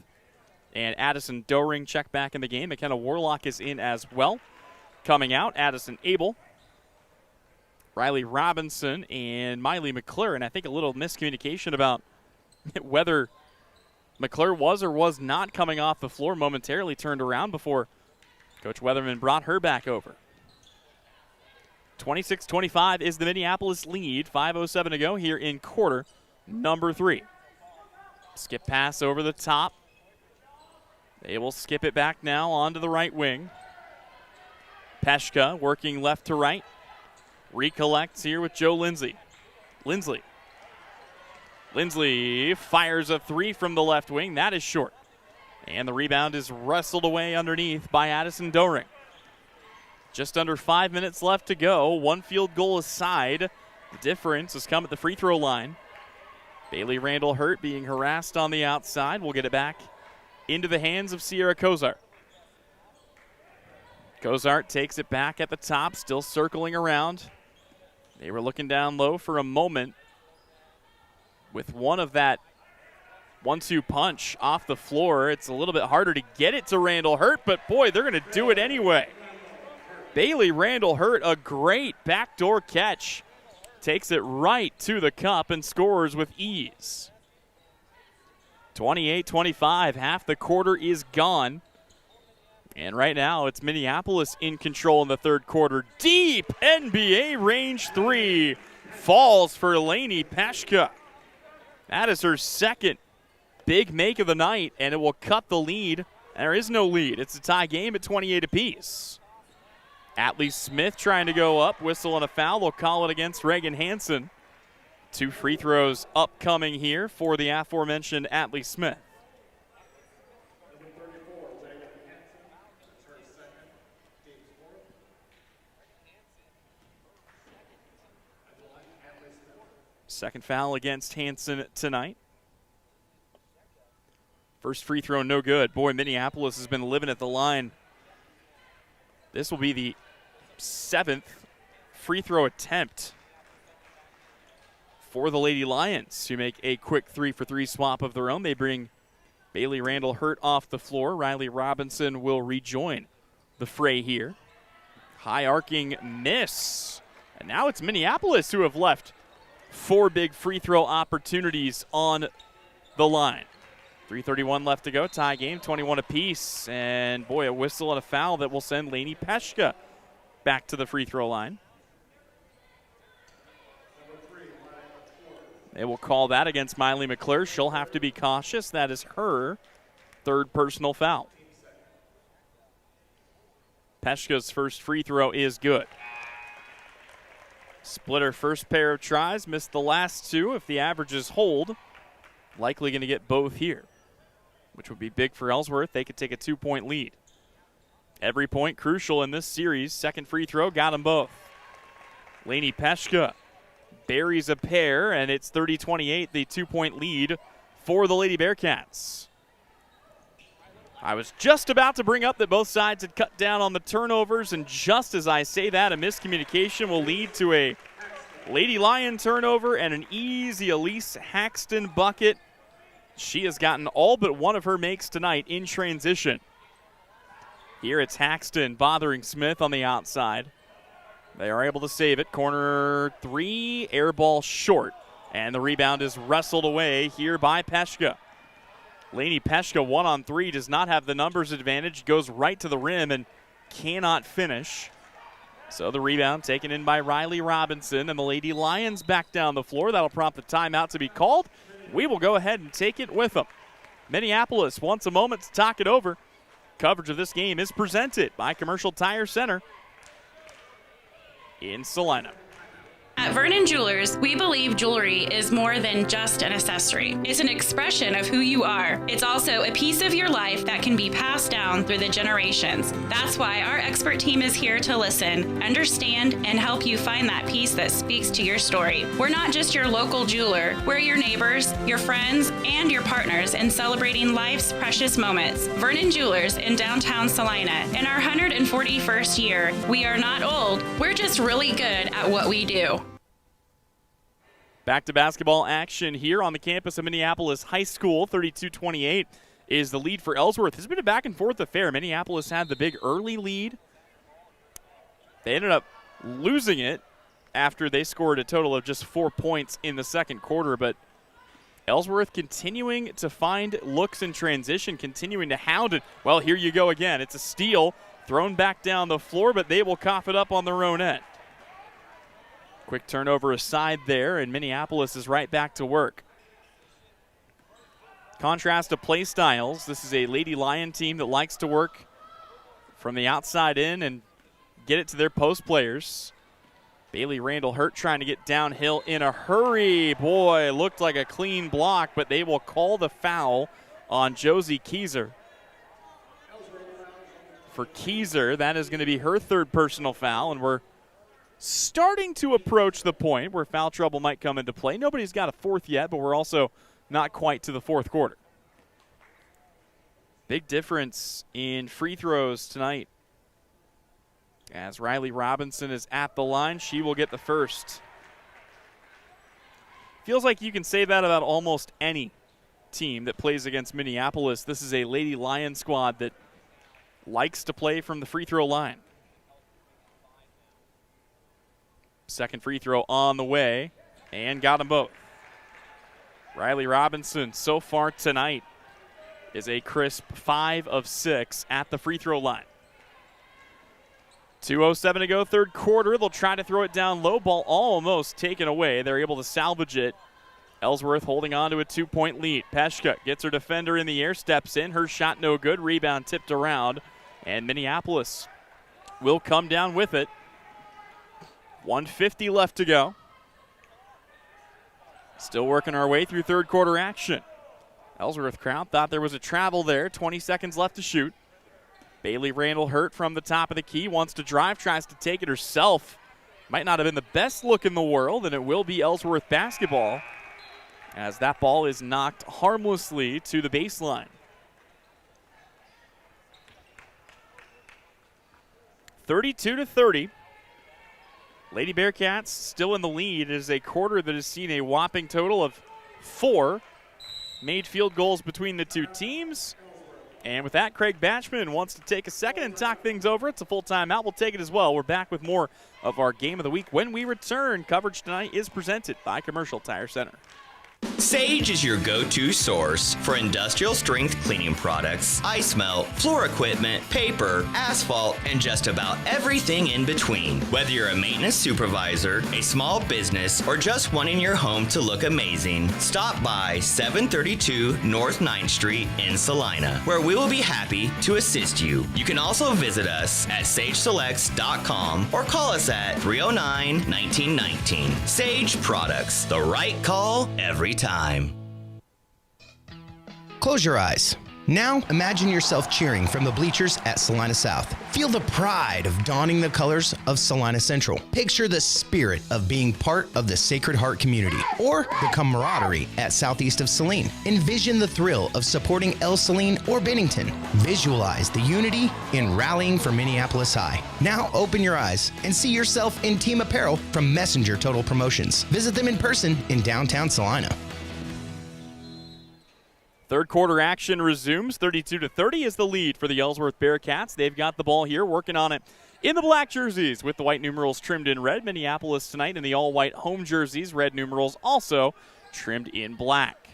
and Addison Doring check back in the game. McKenna Warlock is in as well. Coming out, Addison Abel, Riley Robinson, and Miley McClure. And I think a little miscommunication about whether McClure was or was not coming off the floor. Momentarily turned around before Coach Weatherman brought her back over. 26-25 is the Minneapolis lead. 5:07 to go here in quarter number 3. Skip pass over the top. They will skip it back now onto the right wing. Peshka working left to right. Recollects here with Joe Lindsley. Lindsley fires a 3 from the left wing. That is short. And the rebound is wrestled away underneath by Addison Doring. Just under 5 minutes left to go. 1 field goal aside. The difference has come at the free throw line. Bailey Randall Hurt being harassed on the outside. We'll get it back into the hands of Sierra Cozart. Cozart takes it back at the top, still circling around. They were looking down low for a moment with one of that 1-2 punch off the floor. It's a little bit harder to get it to Randall Hurt, but boy, they're going to do it anyway. Bailey Randall Hurt, a great backdoor catch. Takes it right to the cup and scores with ease. 28-25, half the quarter is gone. And right now it's Minneapolis in control in the third quarter. Deep NBA range 3 falls for Lainey Peshka. That is her second big make of the night, and it will cut the lead. There is no lead. It's a tie game at 28 apiece. Atlee Smith trying to go up, whistle and a foul. They'll call it against Reagan Hansen. 2 free throws upcoming here for the aforementioned Atlee Smith. Second foul against Hansen tonight. First free throw, no good. Boy, Minneapolis has been living at the line. This will be the 7th free throw attempt for the Lady Lions, who make a quick 3-for-3 swap of their own. They bring Bailey Randall Hurt off the floor. Riley Robinson will rejoin the fray here. High arcing miss And now it's Minneapolis who have left 4 big free throw opportunities on the line. 3:31 left to go, tie game, 21 apiece. And boy, a whistle and a foul that will send Lainey Peshka back to the free throw line. They will call that against Miley McClure. She'll have to be cautious. That is her 3rd personal foul. Peshka's first free throw is good. Split her first pair of tries, missed the last 2. If the averages hold, likely going to get both here, which would be big for Ellsworth. They could take a 2-point lead. Every point crucial in this series. Second free throw, got them both. Lainey Peshka buries a pair, and it's 30-28, the 2-point lead for the Lady Bearcats. I was just about to bring up that both sides had cut down on the turnovers, and just as I say that, a miscommunication will lead to a Lady Lion turnover and an easy Elise Haxton bucket. She has gotten all but one of her makes tonight in transition. Here it's Haxton bothering Smith on the outside. They are able to save it. Corner 3, air ball short. And the rebound is wrestled away here by Peshka. Lainey Peshka 1-on-3 does not have the numbers advantage. Goes right to the rim and cannot finish. So the rebound taken in by Riley Robinson, and the Lady Lions back down the floor. That'll prompt the timeout to be called. We will go ahead and take it with them. Minneapolis wants a moment to talk it over. Coverage of this game is presented by Commercial Tire Center in Salina. At Vernon Jewelers, we believe jewelry is more than just an accessory. It's an expression of who you are. It's also a piece of your life that can be passed down through the generations. That's why our expert team is here to listen, understand, and help you find that piece that speaks to your story. We're not just your local jeweler. We're your neighbors, your friends, and your partners in celebrating life's precious moments. Vernon Jewelers in downtown Salina. In our 141st year, we are not old. We're just really good at what we do. Back to basketball action here on the campus of Minneapolis High School. 32-28 is the lead for Ellsworth. It's been a back-and-forth affair. Minneapolis had the big early lead. They ended up losing it after they scored a total of just 4 points in the second quarter. But Ellsworth continuing to find looks in transition, continuing to hound it. Well, here you go again. It's a steal thrown back down the floor, but they will cough it up on their own end. Quick turnover aside there, and Minneapolis is right back to work. Contrast to play styles, this is a Lady Lion team that likes to work from the outside in and get it to their post players. Bailey Randall-Hurt trying to get downhill in a hurry. Boy, looked like a clean block, but they will call the foul on Josie Keyser. For Keyser, that is going to be her 3rd personal foul, and we're starting to approach the point where foul trouble might come into play. Nobody's got a 4th yet, but we're also not quite to the 4th quarter. Big difference in free throws tonight. As Riley Robinson is at the line, she will get the first. Feels like you can say that about almost any team that plays against Minneapolis. This is a Lady Lion squad that likes to play from the free throw line. Second free throw on the way, and got them both. Riley Robinson so far tonight is a crisp 5 of 6 at the free throw line. 2:07 to go, 3rd quarter. They'll try to throw it down low, ball almost taken away. They're able to salvage it. Ellsworth holding on to a 2-point lead. Peshka gets her defender in the air, steps in. Her shot no good. Rebound tipped around, and Minneapolis will come down with it. 1:50 left to go. Still working our way through 3rd quarter action. Ellsworth crowd thought there was a travel there. 20 seconds left to shoot. Bailey Randall-Hurt from the top of the key. Wants to drive, tries to take it herself. Might not have been the best look in the world, and it will be Ellsworth basketball as that ball is knocked harmlessly to the baseline. 32-30. Lady Bearcats still in the lead. It is a quarter that has seen a whopping total of 4 made field goals between the two teams. And with that, Craig Batchman wants to take a second and talk things over. It's a full timeout. We'll take it as well. We're back with more of our Game of the Week when we return. Coverage tonight is presented by Commercial Tire Center. Sage is your go-to source for industrial strength cleaning products, ice melt, floor equipment, paper, asphalt, and just about everything in between. Whether you're a maintenance supervisor, a small business, or just wanting your home to look amazing, stop by 732 North 9th Street in Salina, where we will be happy to assist you. You can also visit us at sageselects.com or call us at 309-1919. Sage Products, the right call every time. Close your eyes. Now, imagine yourself cheering from the bleachers at Salina South. Feel the pride of donning the colors of Salina Central. Picture the spirit of being part of the Sacred Heart community or the camaraderie at southeast of Saline. Envision the thrill of supporting El Saline or Bennington. Visualize the unity in rallying for Minneapolis High. Now, open your eyes and see yourself in team apparel from Messenger Total Promotions. Visit them in person in downtown Salina. Third quarter action resumes. 32-30 is the lead for the Ellsworth Bearcats. They've got the ball here, working on it in the black jerseys with the white numerals trimmed in red. Minneapolis tonight in the all-white home jerseys. Red numerals also trimmed in black.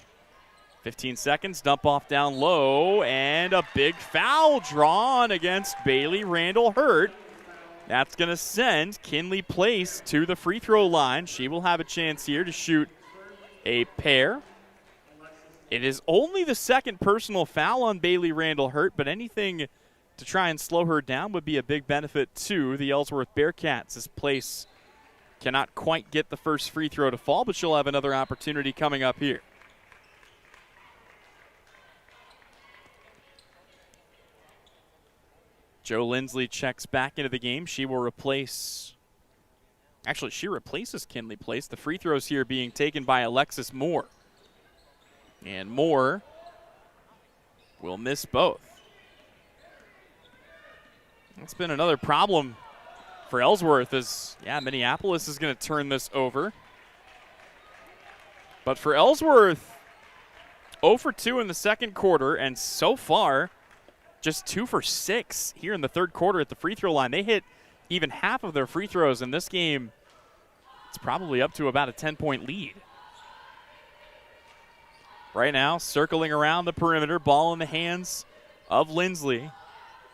15 seconds, dump off down low, and a big foul drawn against Bailey Randall Hurt. That's going to send Kinley Place to the free throw line. She will have a chance here to shoot a pair. It is only the second personal foul on Bailey Randall Hurt, but anything to try and slow her down would be a big benefit to the Ellsworth Bearcats. This Place cannot quite get the first free throw to fall, but she'll have another opportunity coming up here. Joe Lindsley checks back into the game. She will replace... Actually, she replaces Kinley Place. The free throws here being taken by Alexis Moore. And Moore will miss both. That's been another problem for Ellsworth as, Minneapolis is going to turn this over. But for Ellsworth, 0 for 2 in the second quarter, and so far, just 2 for 6 here in the third quarter at the free throw line. They hit even half of their free throws in this game. It's probably up to about a 10-point lead. Right now, circling around the perimeter, ball in the hands of Lindsley.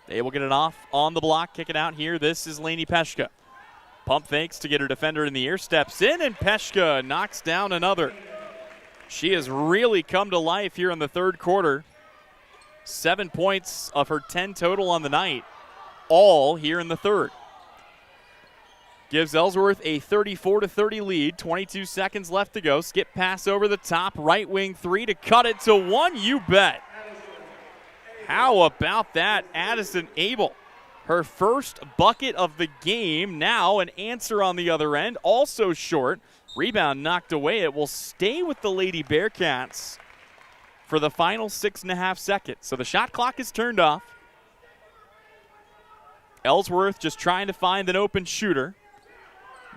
They will get it off on the block, kick it out here. This is Lainey Peshka. Pump fakes to get her defender in the air, steps in, and Peshka knocks down another. She has really come to life here in the third quarter. 7 points of her 10 total on the night, all here in the third. Gives Ellsworth a 34-30 lead. 22 seconds left to go. Skip pass over the top. Right wing three to cut it to one. You bet. How about that, Addison Abel? Her first bucket of the game. Now an answer on the other end. Also short. Rebound knocked away. It will stay with the Lady Bearcats for the final 6.5 seconds. So the shot clock is turned off. Ellsworth just trying to find an open shooter.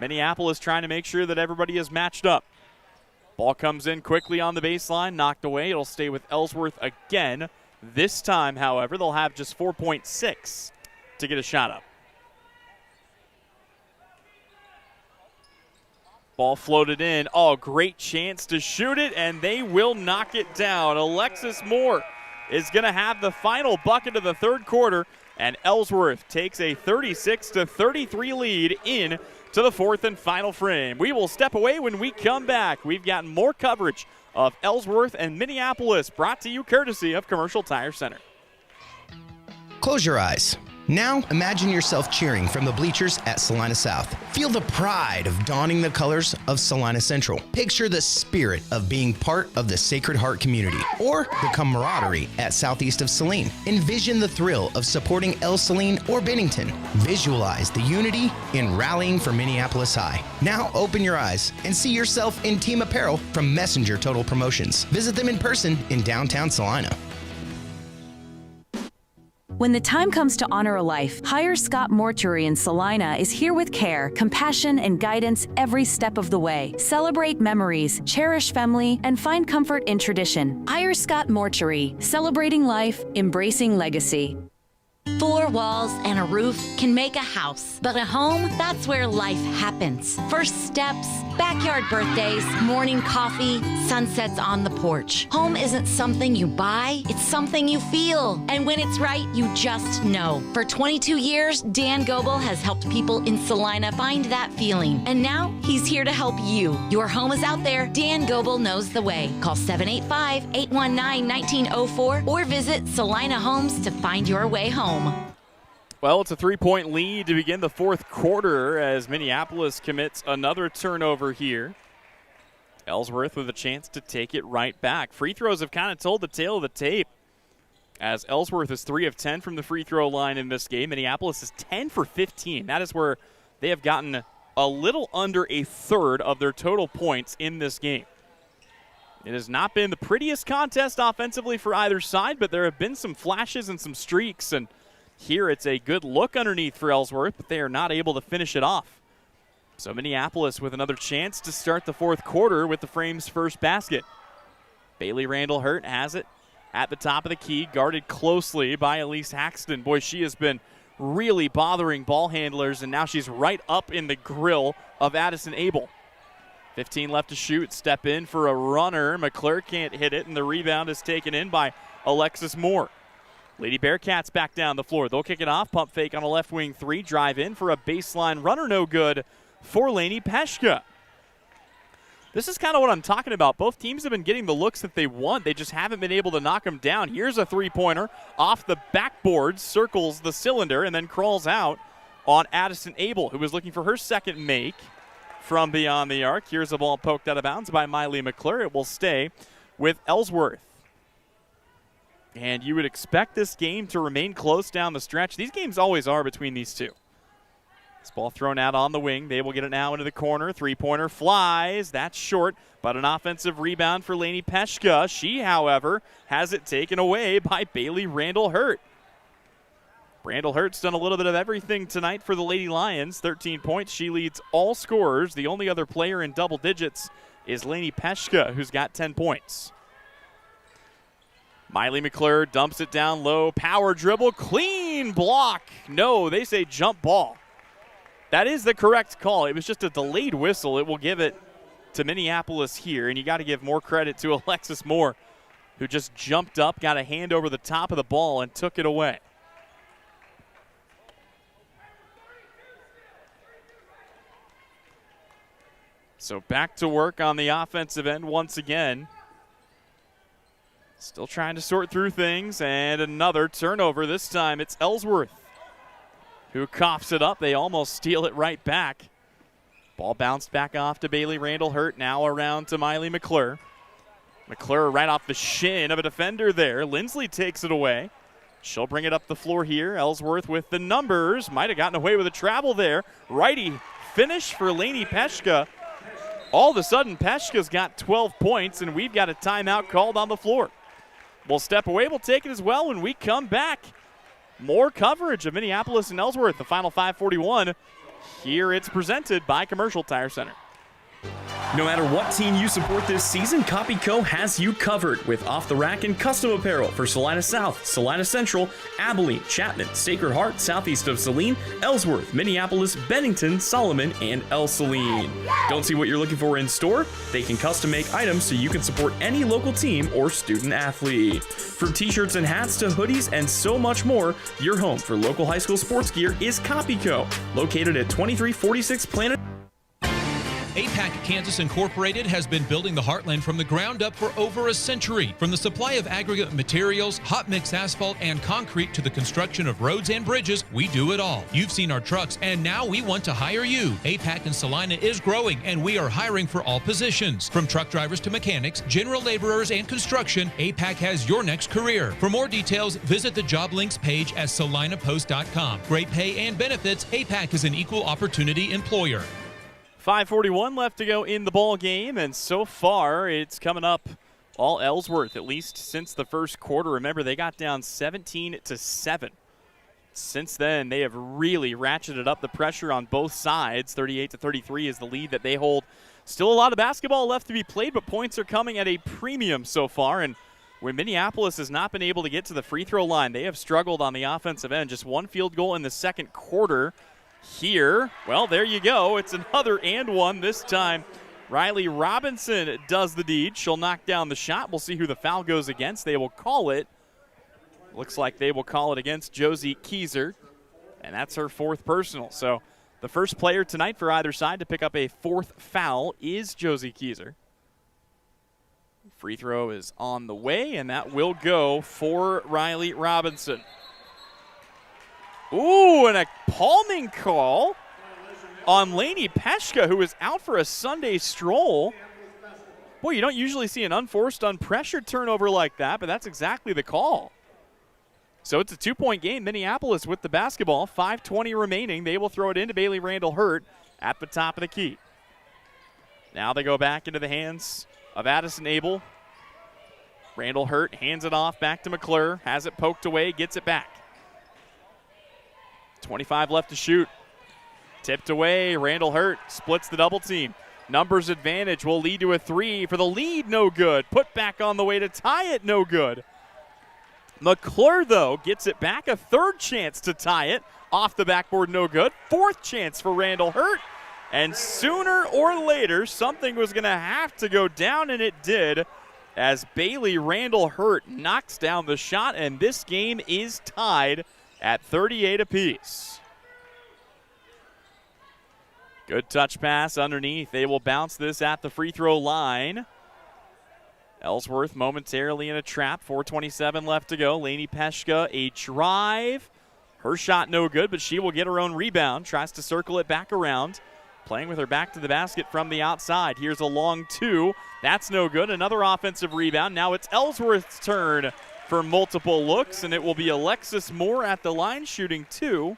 Minneapolis trying to make sure that everybody is matched up. Ball comes in quickly on the baseline, knocked away. It'll stay with Ellsworth again. This time, however, they'll have just 4.6 to get a shot up. Ball floated in. Oh, great chance to shoot it, and they will knock it down. Alexis Moore is going to have the final bucket of the third quarter, and Ellsworth takes a 36-33 lead in to the fourth and final frame. We will step away when we come back. We've got more coverage of Ellsworth and Minneapolis brought to you courtesy of Commercial Tire Center. Close your eyes. Now, imagine yourself cheering from the bleachers at Salina South. Feel the pride of donning the colors of Salina Central. Picture the spirit of being part of the Sacred Heart community or the camaraderie at southeast of Saline. Envision the thrill of supporting El Saline or Bennington. Visualize the unity in rallying for Minneapolis High. Now, open your eyes and see yourself in team apparel from Messenger Total Promotions. Visit them in person in downtown Salina. When the time comes to honor a life, Hire Scott Mortuary in Salina is here with care, compassion, and guidance every step of the way. Celebrate memories, cherish family, and find comfort in tradition. Hire Scott Mortuary, celebrating life, embracing legacy. 4 walls and a roof can make a house, but a home, that's where life happens. First steps, backyard birthdays, morning coffee, sunsets on the porch. Home isn't something you buy, it's something you feel. And when it's right, you just know. For 22 years, Dan Goebel has helped people in Salina find that feeling. And now, he's here to help you. Your home is out there, Dan Goebel knows the way. Call 785-819-1904 or visit Salina Homes to find your way home. Well, it's a 3-point lead to begin the fourth quarter as Minneapolis commits another turnover here. Ellsworth with a chance to take it right back. Free throws have kind of told the tale of the tape as Ellsworth is 3 of 10 from the free throw line in this game. Minneapolis is 10 for 15. That is where they have gotten a little under a third of their total points in this game. It has not been the prettiest contest offensively for either side, but there have been some flashes and some streaks, and here it's a good look underneath for Ellsworth, but they are not able to finish it off. So Minneapolis with another chance to start the fourth quarter with the Frames' first basket. Bailey Randall-Hurt has it at the top of the key, guarded closely by Elise Haxton. Boy, she has been really bothering ball handlers, and now she's right up in the grill of Addison Abel. 15 left to shoot. Step in for a runner. McClure can't hit it, and the rebound is taken in by Alexis Moore. Lady Bearcats back down the floor. They'll kick it off. Pump fake on a left wing 3. Drive in for a baseline runner. No good for Lainey Peshka. This is kind of what I'm talking about. Both teams have been getting the looks that they want. They just haven't been able to knock them down. Here's a three-pointer off the backboard, circles the cylinder, and then crawls out on Addison Abel, who was looking for her second make from beyond the arc. Here's a ball poked out of bounds by Miley McClure. It will stay with Ellsworth. And you would expect this game to remain close down the stretch. These games always are between these two. This ball thrown out on the wing. They will get it now into the corner. Three-pointer flies. That's short, but an offensive rebound for Lainey Peshka. She, however, has it taken away by Bailey Randall-Hurt. Randall-Hurt's done a little bit of everything tonight for the Lady Lions. 13 points. She leads all scorers. The only other player in double digits is Lainey Peshka, who's got 10 points. Miley McClure dumps it down low. Power dribble. Clean block. No, they say jump ball. That is the correct call. It was just a delayed whistle. It will give it to Minneapolis here. And you got to give more credit to Alexis Moore, who just jumped up, got a hand over the top of the ball, and took it away. So back to work on the offensive end once again. Still trying to sort through things, and another turnover. This time it's Ellsworth who coughs it up. They almost steal it right back. Ball bounced back off to Bailey Randall-Hurt, now around to Miley McClure. McClure right off the shin of a defender there. Lindsley takes it away. She'll bring it up the floor here. Ellsworth with the numbers. Might have gotten away with a travel there. Righty finish for Lainey Peshka. All of a sudden, Peshka's got 12 points, and we've got a timeout called on the floor. We'll step away. We'll take it as well when we come back. More coverage of Minneapolis and Ellsworth, the final 5:41. Here it's presented by Commercial Tire Center. No matter what team you support this season, Copyco has you covered with off-the-rack and custom apparel for Salina South, Salina Central, Abilene, Chapman, Sacred Heart, southeast of Saline, Ellsworth, Minneapolis, Bennington, Solomon, and El Saline. Don't see what you're looking for in store? They can custom make items so you can support any local team or student athlete. From t-shirts and hats to hoodies and so much more, your home for local high school sports gear is Copyco, located at 2346 Planet. APAC Kansas Incorporated has been building the Heartland from the ground up for over a century. From the supply of aggregate materials, hot mix asphalt, and concrete to the construction of roads and bridges, we do it all. You've seen our trucks, and now we want to hire you. APAC in Salina is growing, and we are hiring for all positions. From truck drivers to mechanics, general laborers, and construction, APAC has your next career. For more details, visit the job links page at salinapost.com. Great pay and benefits, APAC is an equal opportunity employer. 5:41 left to go in the ball game, and so far it's coming up all Ellsworth, at least since the first quarter. Remember, they got down 17-7 Since then, they have really ratcheted up the pressure on both sides. 38-33 is the lead that they hold. Still a lot of basketball left to be played, but points are coming at a premium so far. And where Minneapolis has not been able to get to the free throw line, they have struggled on the offensive end. Just one field goal in the second quarter here. Well, there you go. It's another and one this time. Riley Robinson does the deed. She'll knock down the shot. We'll see who the foul goes against. They will call it. Looks like they will call it against Josie Keyser, and that's her fourth personal. So the first player tonight for either side to pick up a fourth foul is Josie Keyser. Free throw is on the way, and that will go for Riley Robinson. Ooh, and a palming call on Lainey Peshka, who is out for a Sunday stroll. Boy, you don't usually see an unforced, unpressured turnover like that, but that's exactly the call. So it's a 2-point game. Minneapolis with the basketball. 5:20 remaining. They will throw it into Bailey Randall-Hurt at the top of the key. Now they go back into the hands of Addison Abel. Randall-Hurt hands it off back to McClure. Has it poked away, gets it back. 25 left to shoot. Tipped away. Randall-Hurt splits the double team. Numbers advantage will lead to a three. For the lead, no good. Put back on the way to tie it, no good. McClure, though, gets it back. A third chance to tie it. Off the backboard, no good. Fourth chance for Randall-Hurt. And sooner or later, something was going to have to go down, and it did, as Bailey Randall-Hurt knocks down the shot, and this game is tied at 38 apiece. Good touch pass underneath. They will bounce this at the free throw line. Ellsworth momentarily in a trap. 4:27 left to go. Lainey Peshka, a drive. Her shot no good, but she will get her own rebound. Tries to circle it back around. Playing with her back to the basket from the outside. Here's a long two. That's no good. Another offensive rebound. Now it's Ellsworth's turn for multiple looks, and it will be Alexis Moore at the line shooting two.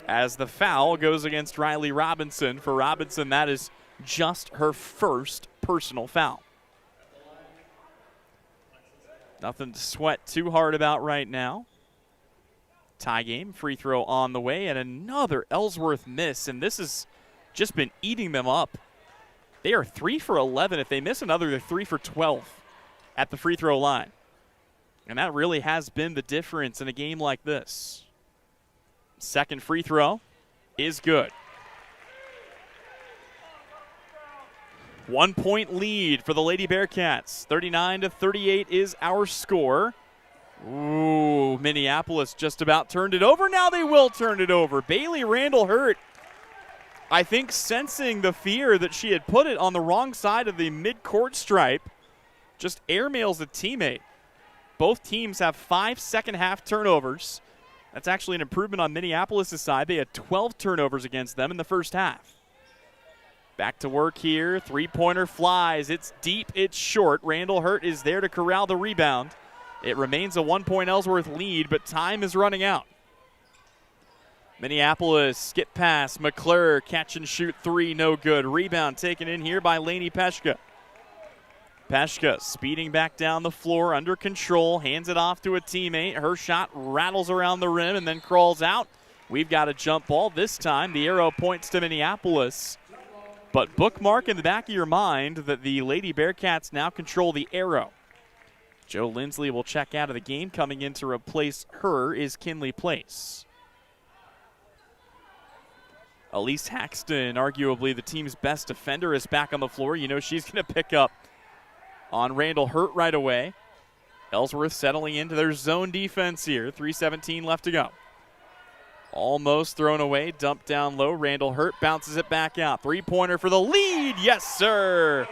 As the foul goes against Riley Robinson. For Robinson, that is just her first personal foul. Nothing to sweat too hard about right now. Tie game, free throw on the way, and another Ellsworth miss, and this has just been eating them up. They are 3 for 11. If they miss another, they're 3 for 12 at the free throw line. And that really has been the difference in a game like this. Second free throw is good. 1 point lead for the Lady Bearcats. 39-38 is our score. Ooh, Minneapolis just about turned it over. Now they will turn it over. Bailey Randall-Hurt, I think sensing the fear that she had put it on the wrong side of the mid-court stripe, just airmails a teammate. Both teams have 5 second-half turnovers. That's actually an improvement on Minneapolis' side. They had 12 turnovers against them in the first half. Back to work here. Three-pointer flies. It's deep. It's short. Randall-Hurt is there to corral the rebound. It remains a 1-point Ellsworth lead, but time is running out. Minneapolis, skip pass. McClure, catch and shoot three, no good. Rebound taken in here by Lainey Peshka. Peshka speeding back down the floor, under control, hands it off to a teammate. Her shot rattles around the rim and then crawls out. We've got a jump ball. This time the arrow points to Minneapolis. But bookmark in the back of your mind that the Lady Bearcats now control the arrow. Joe Lindsley will check out of the game. Coming in to replace her is Kinley Place. Elise Haxton, arguably the team's best defender, is back on the floor. You know she's going to pick up on Randall-Hurt right away. Ellsworth settling into their zone defense here. 3:17 left to go. Almost thrown away, dumped down low. Randall-Hurt bounces it back out. Three-pointer for the lead. Yes, sir.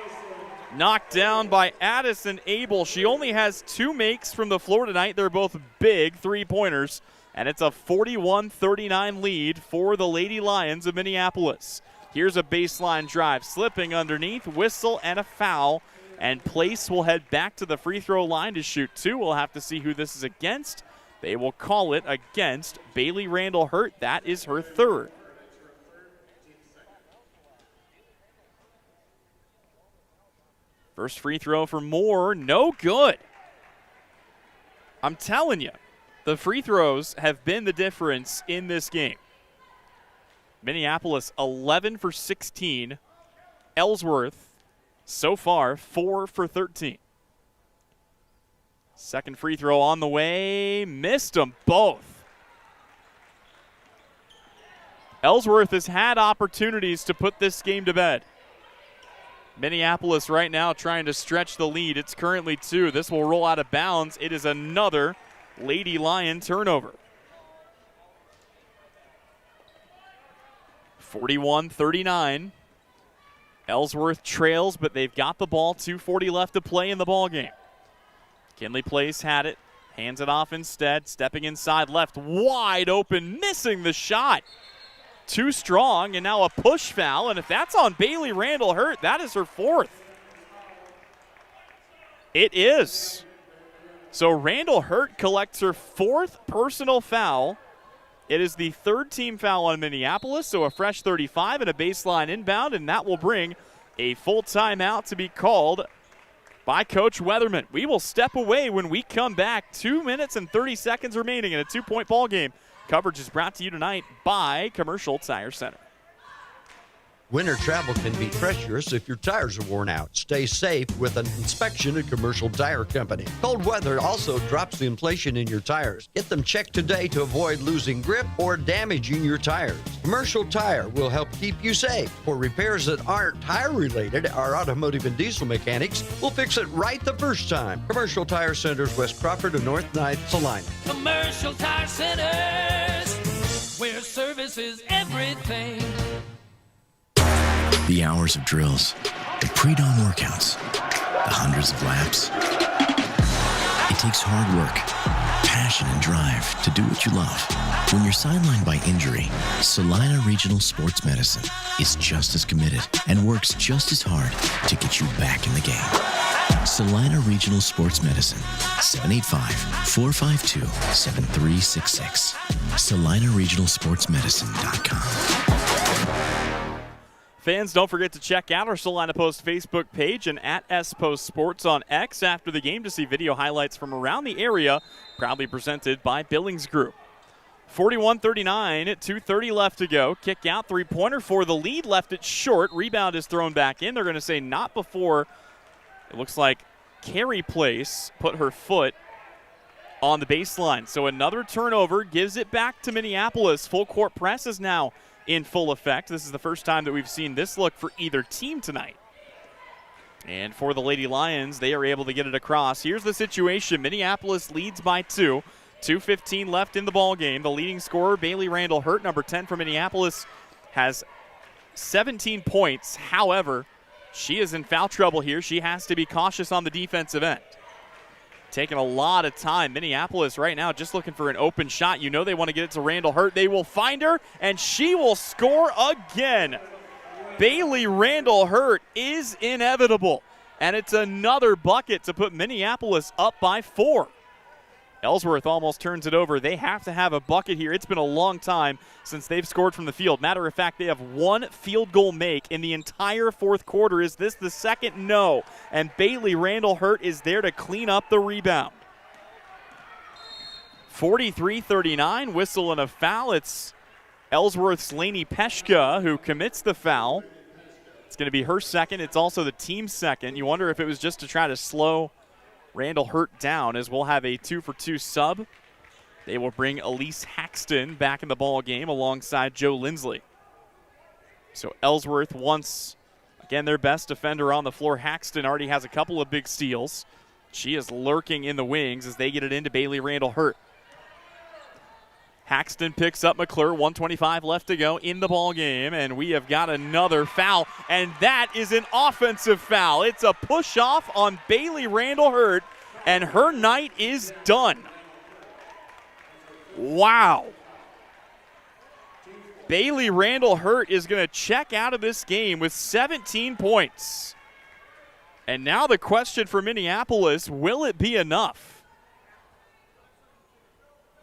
Knocked down by Addison Abel. She only has 2 makes from the floor tonight. They're both big three-pointers. And it's a 41-39 lead for the Lady Lions of Minneapolis. Here's a baseline drive. Slipping underneath, whistle, and a foul. And Place will head back to the free throw line to shoot 2. We'll have to see who this is against. They will call it against Bailey Randall-Hurt. That is her third. First free throw for Moore, no good. I'm telling you, The free throws have been the difference in this game. Minneapolis 11 for 16. Ellsworth so far 4 for 13. Second free throw on the way. Missed them both. Ellsworth has had opportunities to put this game to bed. Minneapolis right now trying to stretch the lead. It's currently 2. This will roll out of bounds. It is another Lady Lion turnover. 41-39. Ellsworth trails, but they've got the ball. 2:40 left to play in the ball game. Kinley Place had it. Hands it off instead. Stepping inside left. Wide open. Missing the shot. Too strong, and now a push foul. And if that's on Bailey Randall Hurt, that is her 4th. It is. So Randall Hurt collects her 4th personal foul. It is the 3rd team foul on Minneapolis, so a fresh 35 and a baseline inbound, and that will bring a full timeout to be called by Coach Weatherman. We will step away when we come back. 2 minutes and 30 seconds remaining in a 2-point ball game. Coverage is brought to you tonight by Commercial Tire Center. Winter travel can be treacherous if your tires are worn out. Stay safe with an inspection at Commercial Tire Company. Cold weather also drops the inflation in your tires. Get them checked today to avoid losing grip or damaging your tires. Commercial Tire will help keep you safe. For repairs that aren't tire-related, our automotive and diesel mechanics will fix it right the first time. Commercial Tire Centers, West Crawford and North 9th, Salina. Commercial Tire Centers, where service is everything. The hours of drills, the pre-dawn workouts, the hundreds of laps. It takes hard work, passion, and drive to do what you love. When you're sidelined by injury, Salina Regional Sports Medicine is just as committed and works just as hard to get you back in the game. Salina Regional Sports Medicine, 785-452-7366. SalinaRegionalSportsMedicine.com. Fans, don't forget to check out our Salina Post Facebook page and at S-Post Sports on X after the game to see video highlights from around the area, proudly presented by Billings Group. 41-39, 2:30 left to go. Kick out, three-pointer for the lead, left it short. Rebound is thrown back in. They're going to say not before. It looks like Carey Place put her foot on the baseline. So another turnover gives it back to Minneapolis. Full court press is now in full effect. This is the first time that we've seen this look for either team tonight. And for the Lady Lions, they are able to get it across. Here's the situation. Minneapolis leads by 2. 2:15 left in the ball game. The leading scorer, Bailey Randall Hurt, number 10 for Minneapolis, has 17 points. However, she is in foul trouble here. She has to be cautious on the defensive end. Taking a lot of time. Minneapolis right now just looking for an open shot. You know they want to get it to Randall Hurt. They will find her, and she will score again. Bailey Randall Hurt is inevitable, and it's another bucket to put Minneapolis up by 4. Ellsworth almost turns it over. They have to have a bucket here. It's been a long time since they've scored from the field. Matter of fact, they have one field goal make in the entire fourth quarter. Is this the second? No. And Bailey Randall Hurt is there to clean up the rebound. 43-39, whistle and a foul. It's Ellsworth's Lainey Peshka who commits the foul. It's going to be her second. It's also the team's second. You wonder if it was just to try to slow Randall Hurt down, as we'll have a 2-for-2 sub. They will bring Elise Haxton back in the ball game alongside Joe Lindsley. So Ellsworth wants, again, their best defender on the floor. Haxton already has a couple of big steals. She is lurking in the wings as they get it into Bailey Randall Hurt. Haxton picks up McClure, 1:25 left to go in the ball game, and we have got another foul, and that is an offensive foul. It's a push-off on Bailey Randall Hurt, and her night is done. Wow. Bailey Randall Hurt is going to check out of this game with 17 points. And now the question for Minneapolis, will it be enough?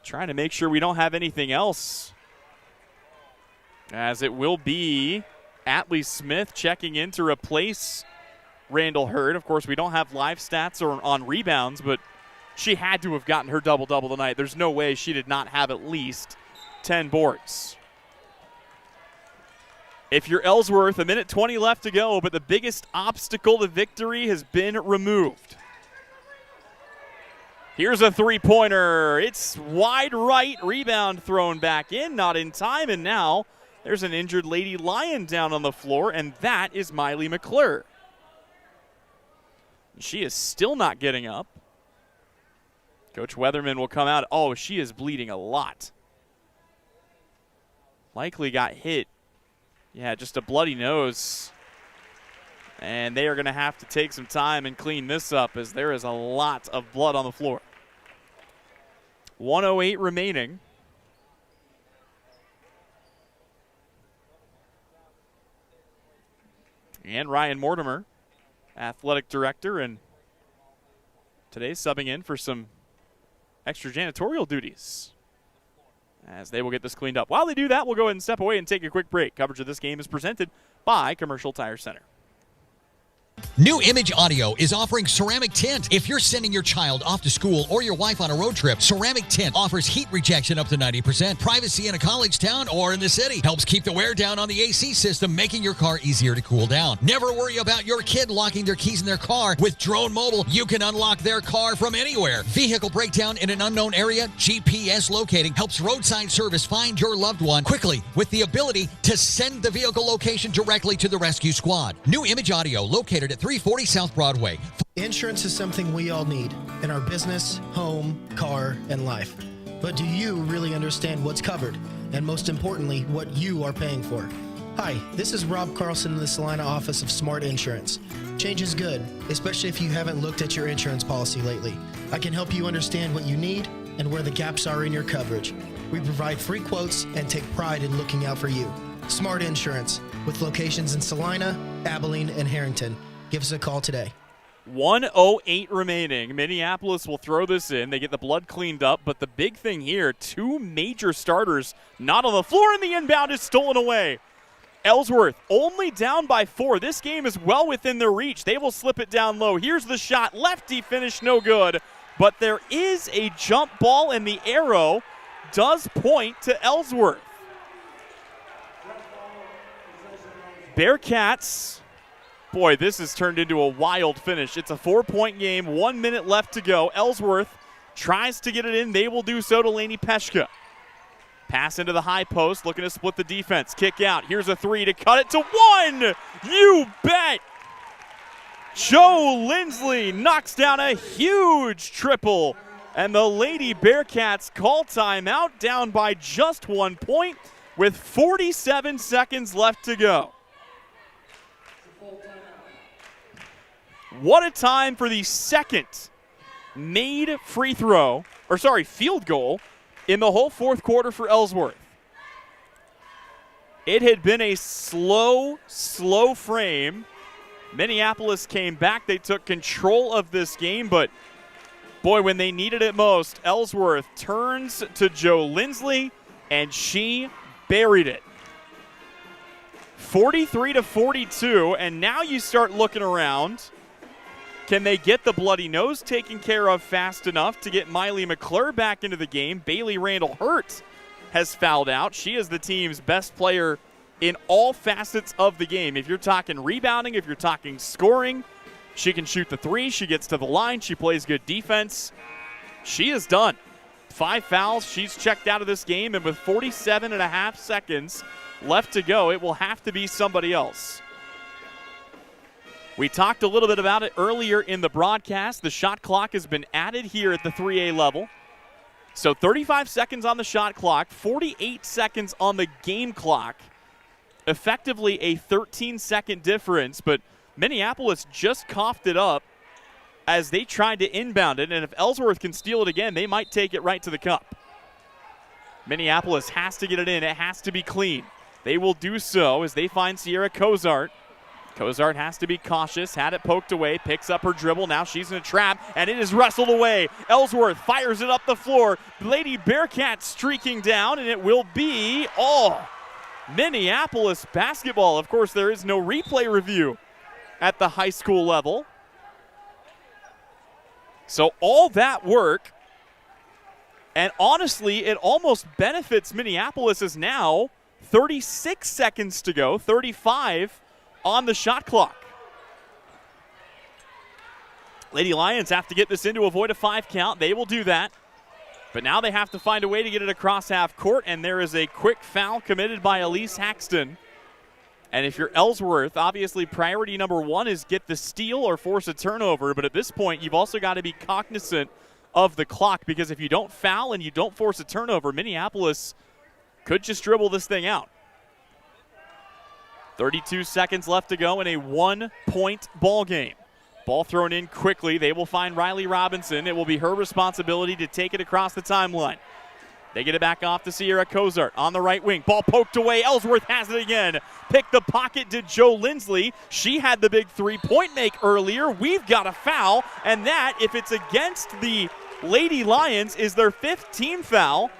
Trying to make sure we don't have anything else, as it will be Atlee Smith checking in to replace Randall Hurt. Of course, we don't have live stats or on rebounds, but She had to have gotten her double-double tonight. There's no way she did not have at least 10 boards. If you're Ellsworth, 1:20 left to go, but the biggest obstacle to victory has been removed. Here's a three-pointer. It's wide right. Rebound thrown back in, not in time, and now there's an injured Lady Lion down on the floor, and that is Miley McClure. She is still not getting up. Coach Weatherman will come out. Oh, she is bleeding a lot. Likely got hit. Yeah, just a bloody nose. And they are going to have to take some time and clean this up as there is a lot of blood on the floor. 1:08 remaining. And Ryan Mortimer, athletic director, and today subbing in for some extra janitorial duties as they will get this cleaned up. While they do that, we'll go ahead and step away and take a quick break. Coverage of this game is presented by Commercial Tire Center. New Image Audio is offering ceramic tint. If you're sending your child off to school or your wife on a road trip, ceramic tint offers heat rejection up to 90%, privacy in a college town or in the city, helps keep the wear down on the AC system, making your car easier to cool down. Never worry about your kid locking their keys in their car. With Drone Mobile, you can unlock their car from anywhere. Vehicle breakdown in an unknown area, GPS locating helps roadside service find your loved one quickly with the ability to send the vehicle location directly to the rescue squad. New Image Audio, located at 340 South Broadway. Insurance is something we all need in our business, home, car, and life. But do you really understand what's covered? And most importantly, what you are paying for? Hi, this is Rob Carlson in the Salina office of Smart Insurance. Change is good, especially if you haven't looked at your insurance policy lately. I can help you understand what you need and where the gaps are in your coverage. We provide free quotes and take pride in looking out for you. Smart Insurance, with locations in Salina, Abilene, and Harrington. Give us a call today. 1:08 remaining. Minneapolis will throw this in. They get the blood cleaned up, but the big thing here, two major starters not on the floor, and the inbound is stolen away. Ellsworth only down by 4. This game is well within their reach. They will slip it down low. Here's the shot. Lefty finish, no good. But there is a jump ball, and the arrow does point to Ellsworth. Bearcats. Boy, this has turned into a wild finish. It's a 4-point game, 1 minute left to go. Ellsworth tries to get it in. They will do so to Lainey Peshka. Pass into the high post, looking to split the defense. Kick out. Here's a three to cut it to 1. You bet. Joe Lindsley knocks down a huge triple. And the Lady Bearcats call timeout, down by just 1 point with 47 seconds left to go. What a time for the second made field goal in the whole fourth quarter for Ellsworth. It had been a slow frame. Minneapolis came back. They took control of this game, but boy, when they needed it most, Ellsworth turns to Joe Lindsley, and she buried it. 43-42, and now you start looking around. Can they get the bloody nose taken care of fast enough to get Miley McClure back into the game? Bailey Randall-Hurt has fouled out. She is the team's best player in all facets of the game. If you're talking rebounding, if you're talking scoring, she can shoot the three. She gets to the line. She plays good defense. She is done. 5 fouls. She's checked out of this game, and with 47.5 seconds left to go, it will have to be somebody else. We talked a little bit about it earlier in the broadcast. The shot clock has been added here at the 3A level. So 35 seconds on the shot clock, 48 seconds on the game clock. Effectively a 13-second difference, but Minneapolis just coughed it up as they tried to inbound it, and if Ellsworth can steal it again, they might take it right to the cup. Minneapolis has to get it in. It has to be clean. They will do so as they find Sierra Cozart. Cozart has to be cautious, had it poked away, picks up her dribble. Now she's in a trap, and it is wrestled away. Ellsworth fires it up the floor. Lady Bearcats streaking down, and it will be Minneapolis basketball. Of course, there is no replay review at the high school level. So all that work, and honestly, it almost benefits Minneapolis as now 36 seconds to go, 35 on the shot clock. Lady Lions have to get this in to avoid a 5 count. They will do that. But now they have to find a way to get it across half court, and there is a quick foul committed by Elise Haxton. And if you're Ellsworth, obviously priority number 1 is get the steal or force a turnover. But at this point, you've also got to be cognizant of the clock, because if you don't foul and you don't force a turnover, Minneapolis could just dribble this thing out. 32 seconds left to go in a 1-point ball game. Ball thrown in quickly. They will find Riley Robinson. It will be her responsibility to take it across the timeline. They get it back off to Sierra Cozart on the right wing. Ball poked away. Ellsworth has it again. Pick the pocket to Joe Lindsley. She had the big three-point make earlier. We've got a foul, and that, if it's against the Lady Lions, is their 5th team foul,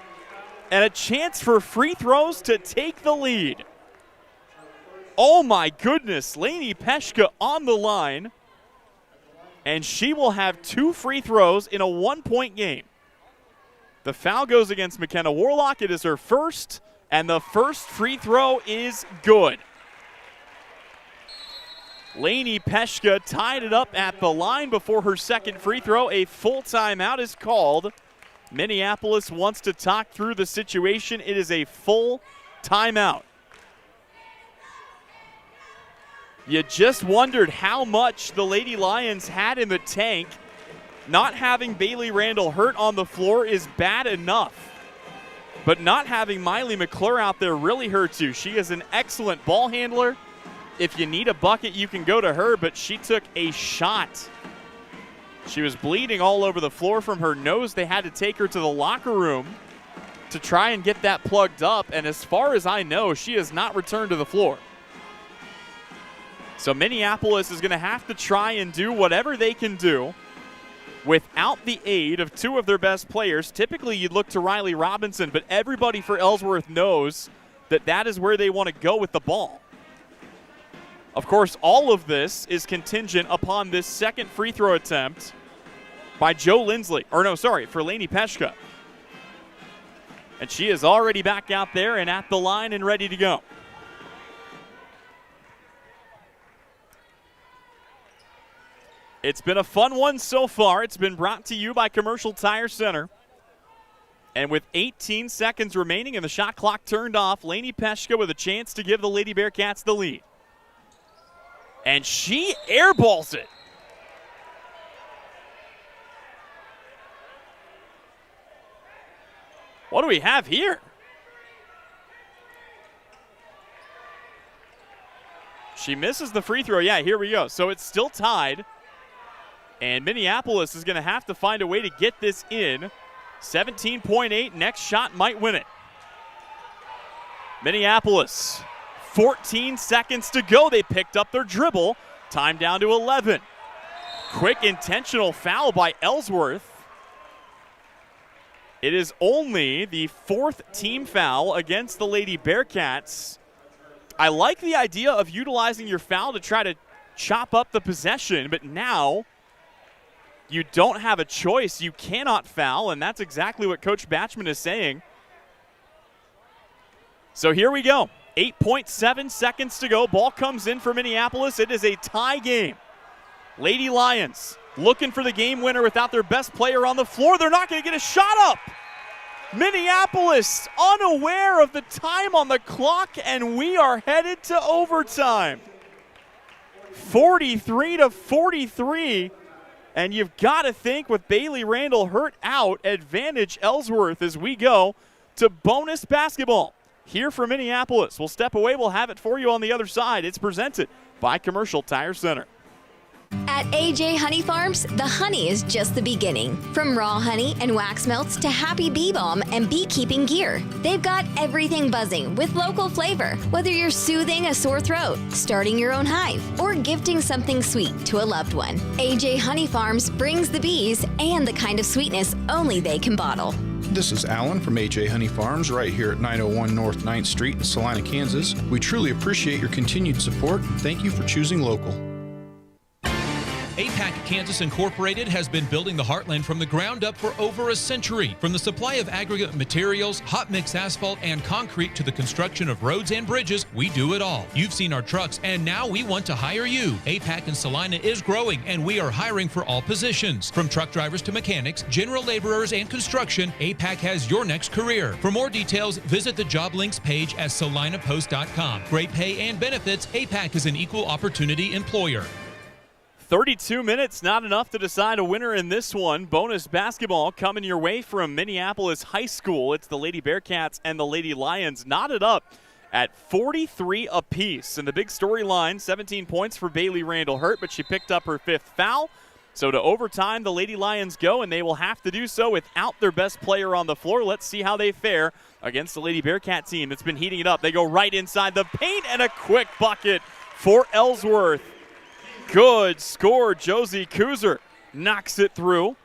and a chance for free throws to take the lead. Oh my goodness, Lainey Peshka on the line, and she will have 2 free throws in a 1-point game. The foul goes against McKenna Warlock. It is her first, and the first free throw is good. Lainey Peshka tied it up at the line before her second free throw. A full timeout is called. Minneapolis wants to talk through the situation. It is a full timeout. You just wondered how much the Lady Lions had in the tank. Not having Bailey Randall hurt on the floor is bad enough. But not having Miley McClure out there really hurts you. She is an excellent ball handler. If you need a bucket, you can go to her, but she took a shot. She was bleeding all over the floor from her nose. They had to take her to the locker room to try and get that plugged up, and as far as I know, she has not returned to the floor. So Minneapolis is going to have to try and do whatever they can do without the aid of 2 of their best players. Typically, you'd look to Riley Robinson, but everybody for Ellsworth knows that that is where they want to go with the ball. Of course, all of this is contingent upon this second free throw attempt by Joe Lindsley. For Lainey Peshka. And she is already back out there and at the line and ready to go. It's been a fun one so far. It's been brought to you by Commercial Tire Center. And with 18 seconds remaining and the shot clock turned off, Lainey Peshka with a chance to give the Lady Bearcats the lead. And she airballs it. What do we have here? She misses the free throw. Yeah, here we go. So it's still tied. And Minneapolis is going to have to find a way to get this in. 17.8. Next shot might win it. Minneapolis, 14 seconds to go. They picked up their dribble. Time down to 11. Quick intentional foul by Ellsworth. It is only the 4th team foul against the Lady Bearcats. I like the idea of utilizing your foul to try to chop up the possession, but now you don't have a choice. You cannot foul, and that's exactly what Coach Batchman is saying. So here we go. 8.7 seconds to go. Ball comes in for Minneapolis. It is a tie game. Lady Lions looking for the game winner without their best player on the floor. They're not going to get a shot up. Minneapolis unaware of the time on the clock, and we are headed to overtime. 43-43. And you've got to think with Bailey Randall hurt out, advantage Ellsworth as we go to bonus basketball. Here for Minneapolis. We'll step away. We'll have it for you on the other side. It's presented by Commercial Tire Center. At AJ Honey Farms, the honey is just the beginning. From raw honey and wax melts to happy bee balm and beekeeping gear, they've got everything buzzing with local flavor. Whether you're soothing a sore throat, starting your own hive, or gifting something sweet to a loved one, AJ Honey Farms brings the bees and the kind of sweetness only they can bottle. This is Alan from AJ Honey Farms right here at 901 North 9th Street in Salina, Kansas. We truly appreciate your continued support and thank you for choosing local. APAC APAC Kansas Incorporated has been building the heartland from the ground up for over a century. From the supply of aggregate materials, hot mix asphalt, and concrete to the construction of roads and bridges, we do it all. You've seen our trucks, and now we want to hire you. APAC in Salina is growing, and we are hiring for all positions. From truck drivers to mechanics, general laborers, and construction, APAC has your next career. For more details, visit the job links page at salinapost.com. Great pay and benefits, APAC is an equal opportunity employer. 32 minutes, not enough to decide a winner in this one. Bonus basketball coming your way from Minneapolis High School. It's the Lady Bearcats and the Lady Lions knotted up at 43 apiece. And the big storyline, 17 points for Bailey Randall Hurt, but she picked up her 5th foul. So to overtime, the Lady Lions go, and they will have to do so without their best player on the floor. Let's see how they fare against the Lady Bearcat team that's been heating it up. They go right inside the paint, and a quick bucket for Ellsworth. Good score. Josie Kuzer knocks it through.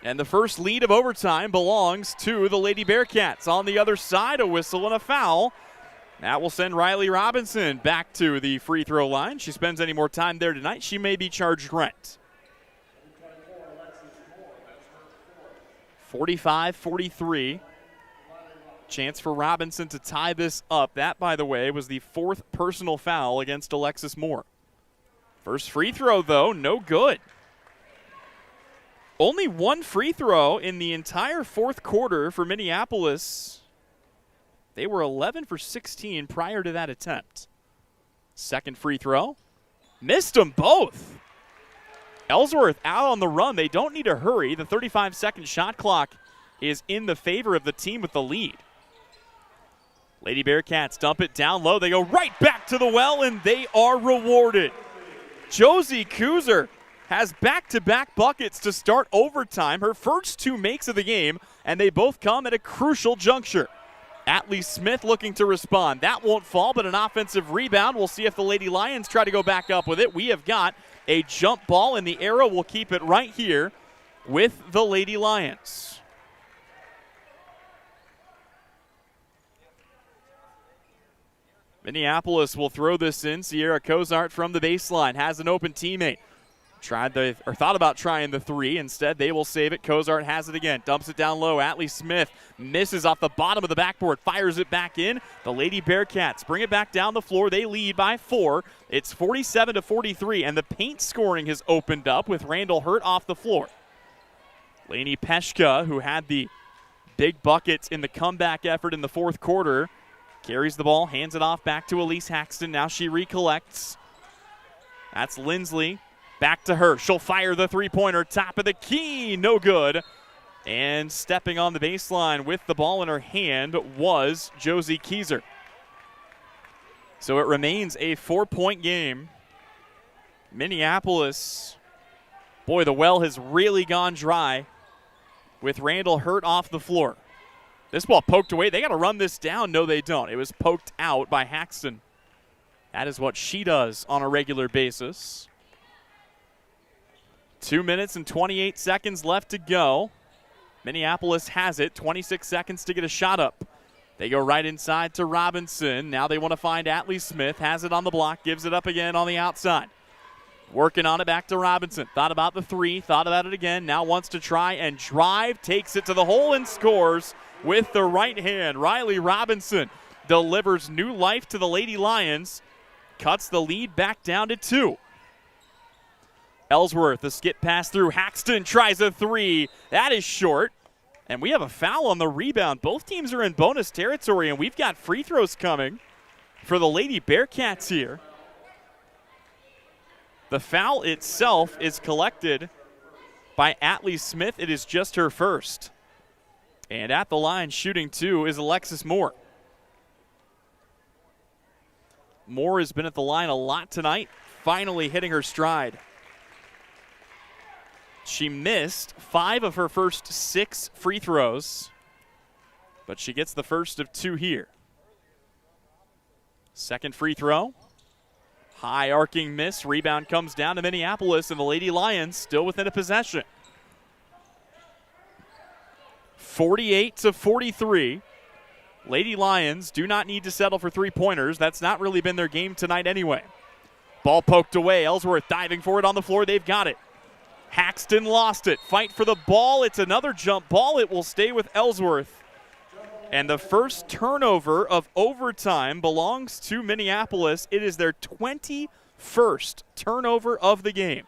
And the first lead of overtime belongs to the Lady Bearcats. On the other side, a whistle and a foul. That will send Riley Robinson back to the free throw line. She spends any more time there tonight, she may be charged rent. 45-43. Chance for Robinson to tie this up. That, by the way, was the 4th personal foul against Alexis Moore. First free throw, though, no good. Only one free throw in the entire 4th quarter for Minneapolis. They were 11 for 16 prior to that attempt. Second free throw. Missed them both. Ellsworth out on the run. They don't need to hurry. The 35-second shot clock is in the favor of the team with the lead. Lady Bearcats dump it down low. They go right back to the well, and they are rewarded. Josie Kuzer has back-to-back buckets to start overtime. Her first 2 makes of the game, and they both come at a crucial juncture. Atlee Smith looking to respond. That won't fall, but an offensive rebound. We'll see if the Lady Lions try to go back up with it. We have got a jump ball, and the arrow will keep it right here with the Lady Lions. Minneapolis will throw this in. Sierra Cozart from the baseline has an open teammate. Thought about trying the 3. Instead, they will save it. Cozart has it again. Dumps it down low. Atlee Smith misses off the bottom of the backboard. Fires it back in. The Lady Bearcats bring it back down the floor. They lead by 4. It's 47-43, and the paint scoring has opened up with Randall Hurt off the floor. Lainey Peshka, who had the big buckets in the comeback effort in the 4th quarter, carries the ball, hands it off back to Elise Haxton. Now she recollects. That's Lindsley. Back to her. She'll fire the 3-pointer. Top of the key. No good. And stepping on the baseline with the ball in her hand was Josie Kuzer. So it remains a 4-point game. Minneapolis, boy, the well has really gone dry with Randall Hurt off the floor. This ball poked away. They got to run this down. No, they don't. It was poked out by Haxton. That is what she does on a regular basis. 2 minutes and 28 seconds left to go. Minneapolis has it. 26 seconds to get a shot up. They go right inside to Robinson. Now they want to find Atlee Smith. Has it on the block. Gives it up again on the outside. Working on it back to Robinson. Thought about the 3. Thought about it again. Now wants to try and drive. Takes it to the hole and scores with the right hand. Riley Robinson delivers new life to the Lady Lions. Cuts the lead back down to 2. Ellsworth, the skip pass through. Haxton tries a 3. That is short. And we have a foul on the rebound. Both teams are in bonus territory, and we've got free throws coming for the Lady Bearcats here. The foul itself is collected by Atlee Smith. It is just her first. And at the line shooting 2 is Alexis Moore. Moore has been at the line a lot tonight, finally hitting her stride. She missed 5 of her first 6 free throws, but she gets the first of 2 here. Second free throw. High arcing miss. Rebound comes down to Minneapolis, and the Lady Lions still within a possession. 48-43. Lady Lions do not need to settle for 3-pointers. That's not really been their game tonight anyway. Ball poked away. Ellsworth diving for it on the floor. They've got it. Haxton lost it. Fight for the ball. It's another jump ball. It will stay with Ellsworth. And the first turnover of overtime belongs to Minneapolis. It is their 21st turnover of the game.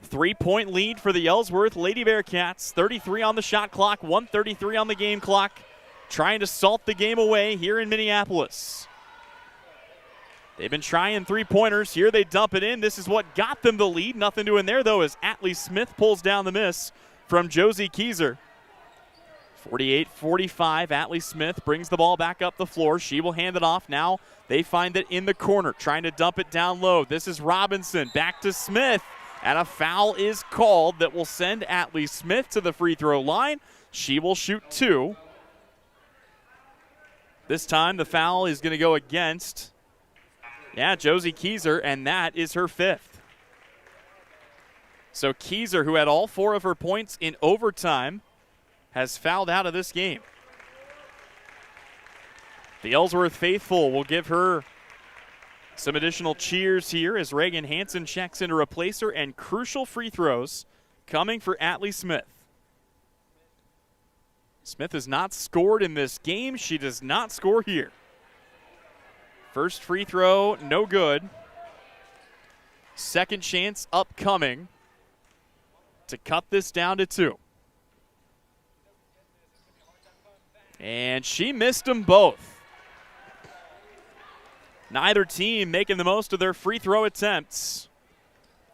3-point lead for the Ellsworth Lady Bearcats. 33 on the shot clock, 1:33 on the game clock. Trying to salt the game away here in Minneapolis. They've been trying three-pointers. Here they dump it in. This is what got them the lead. Nothing doing there, though, as Atlee Smith pulls down the miss from Josie Keyser. 48-45, Atlee Smith brings the ball back up the floor. She will hand it off. Now they find it in the corner, trying to dump it down low. This is Robinson, back to Smith, and a foul is called that will send Atlee Smith to the free throw line. She will shoot 2. This time the foul is going to go against, Josie Keyser, and that is her 5th. So Keyser, who had all 4 of her points in overtime, has fouled out of this game. The Ellsworth faithful will give her some additional cheers here as Reagan Hansen checks in to replace her, and crucial free throws coming for Atlee Smith. Smith has not scored in this game. She does not score here. First free throw, no good. Second chance upcoming to cut this down to 2. And she missed them both. Neither team making the most of their free throw attempts.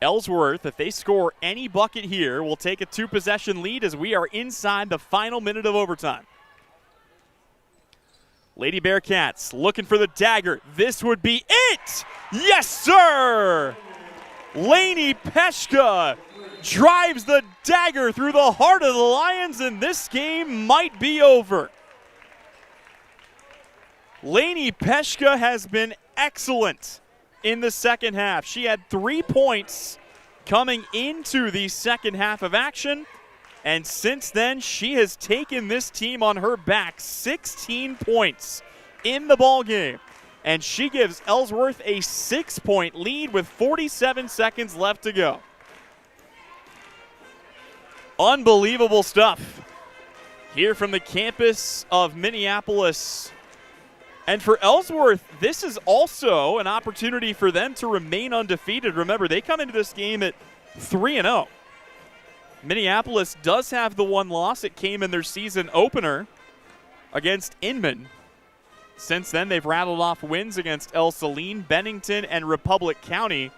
Ellsworth, if they score any bucket here, will take a 2-possession lead as we are inside the final minute of overtime. Lady Bearcats looking for the dagger. This would be it! Yes, sir! Lainey Peshka drives the dagger through the heart of the Lions, and this game might be over. Lainey Peshka has been excellent in the second half. She had 3 points coming into the second half of action, and since then she has taken this team on her back. 16 points in the ball game, and she gives Ellsworth a 6-point lead with 47 seconds left to go. Unbelievable stuff here from the campus of Minneapolis. And for Ellsworth, this is also an opportunity for them to remain undefeated. Remember, they come into this game at 3-0. Minneapolis does have the one loss. It came in their season opener against Inman. Since then, they've rattled off wins against El Saline, Bennington, and Republic County.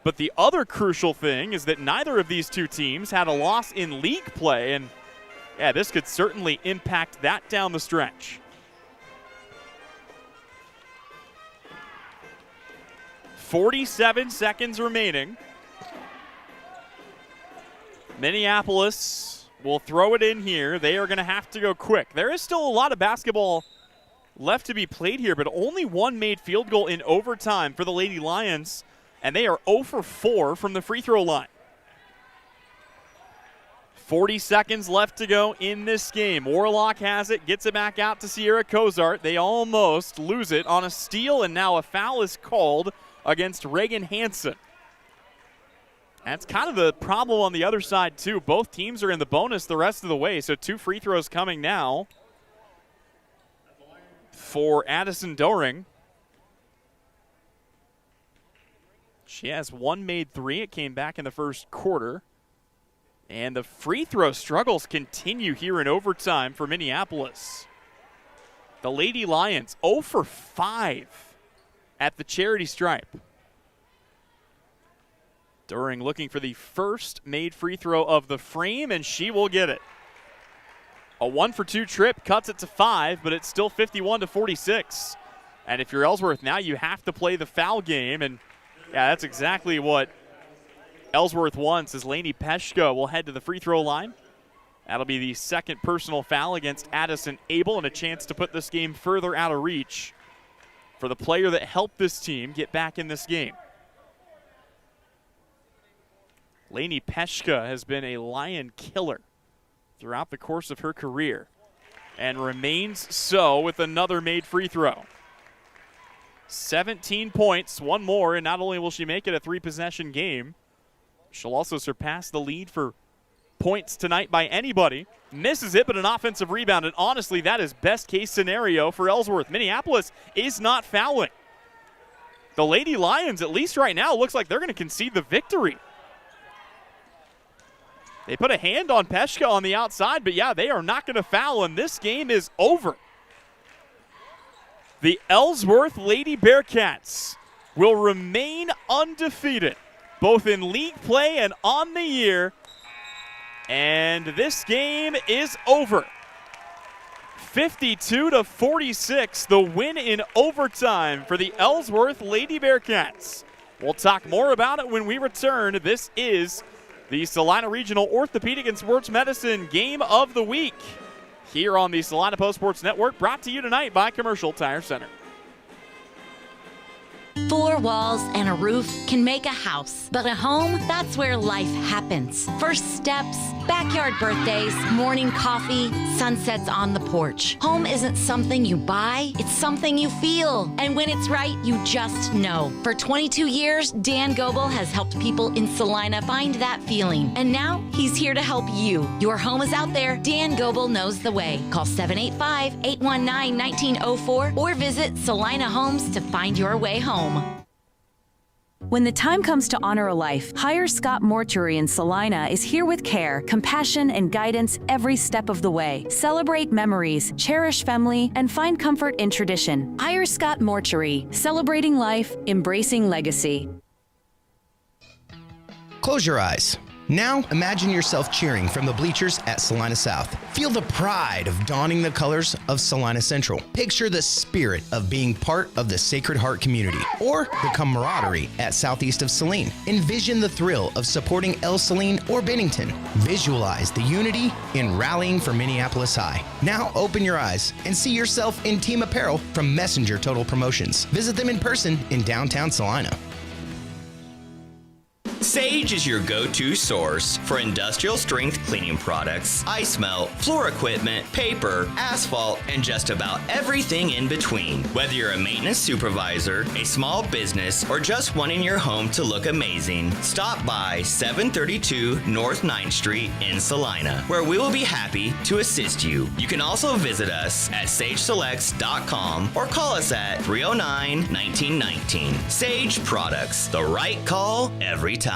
But the other crucial thing is that neither of these two teams had a loss in league play. And, this could certainly impact that down the stretch. 47 seconds remaining. Minneapolis will throw it in here. They are going to have to go quick. There is still a lot of basketball left to be played here, but only one made field goal in overtime for the Lady Lions, and they are 0 for 4 from the free throw line. 40 seconds left to go in this game. Warlock has it, gets it back out to Sierra Cozart. They almost lose it on a steal, and now a foul is called against Reagan Hansen. That's kind of the problem on the other side, too. Both teams are in the bonus the rest of the way, so 2 free throws coming now for Addison Doring. She has 1 made 3. It came back in the first quarter. And the free throw struggles continue here in overtime for Minneapolis. The Lady Lions 0 for 5 at the charity stripe. Doring looking for the first made free throw of the frame, and she will get it. A 1 for 2 trip cuts it to 5, but it's still 51-46. And if you're Ellsworth now, you have to play the foul game, and that's exactly what Ellsworth wants, as Lainey Peshka will head to the free throw line. That'll be the second personal foul against Addison Abel, and a chance to put this game further out of reach for the player that helped this team get back in this game. Lainey Peshka has been a Lion killer throughout the course of her career and remains so with another made free throw. 17 points, one more, and not only will she make it a 3-possession game, she'll also surpass the lead for points tonight by anybody. Misses it, but an offensive rebound, and honestly, that is best-case scenario for Ellsworth. Minneapolis is not fouling. The Lady Lions, at least right now, looks like they're going to concede the victory. They put a hand on Peshka on the outside, but yeah, they are not going to foul, and this game is over. The Ellsworth Lady Bearcats will remain undefeated, both in league play and on the year, and this game is over. 52-46, the win in overtime for the Ellsworth Lady Bearcats. We'll talk more about it when we return. This is the Salina Regional Orthopedic and Sports Medicine Game of the Week here on the Salina Post Sports Network, brought to you tonight by Commercial Tire Center. 4 walls and a roof can make a house, but a home, that's where life happens. First steps, backyard birthdays, morning coffee, sunsets on the porch. Home isn't something you buy, it's something you feel. And when it's right, you just know. For 22 years, Dan Goebel has helped people in Salina find that feeling. And now, he's here to help you. Your home is out there. Dan Goebel knows the way. Call 785-819-1904 or visit Salina Homes to find your way home. When the time comes to honor a life, Hire Scott Mortuary in Salina is here with care, compassion, and guidance every step of the way. Celebrate memories, cherish family, and find comfort in tradition. Hire Scott Mortuary, celebrating life, embracing legacy. Close your eyes. Now, imagine yourself cheering from the bleachers at Salina South. Feel the pride of donning the colors of Salina Central. Picture the spirit of being part of the Sacred Heart community, or the camaraderie at southeast of Saline. Envision the thrill of supporting El Saline or Bennington. Visualize the unity in rallying for Minneapolis High. Now, open your eyes and see yourself in team apparel from Messenger Total Promotions. Visit them in person in downtown Salina. Sage is your go-to source for industrial strength cleaning products, ice melt, floor equipment, paper, asphalt, and just about everything in between. Whether you're a maintenance supervisor, a small business, or just wanting your home to look amazing, stop by 732 North 9th Street in Salina, where we will be happy to assist you. You can also visit us at sageselects.com or call us at 309-1919. Sage Products, the right call every time.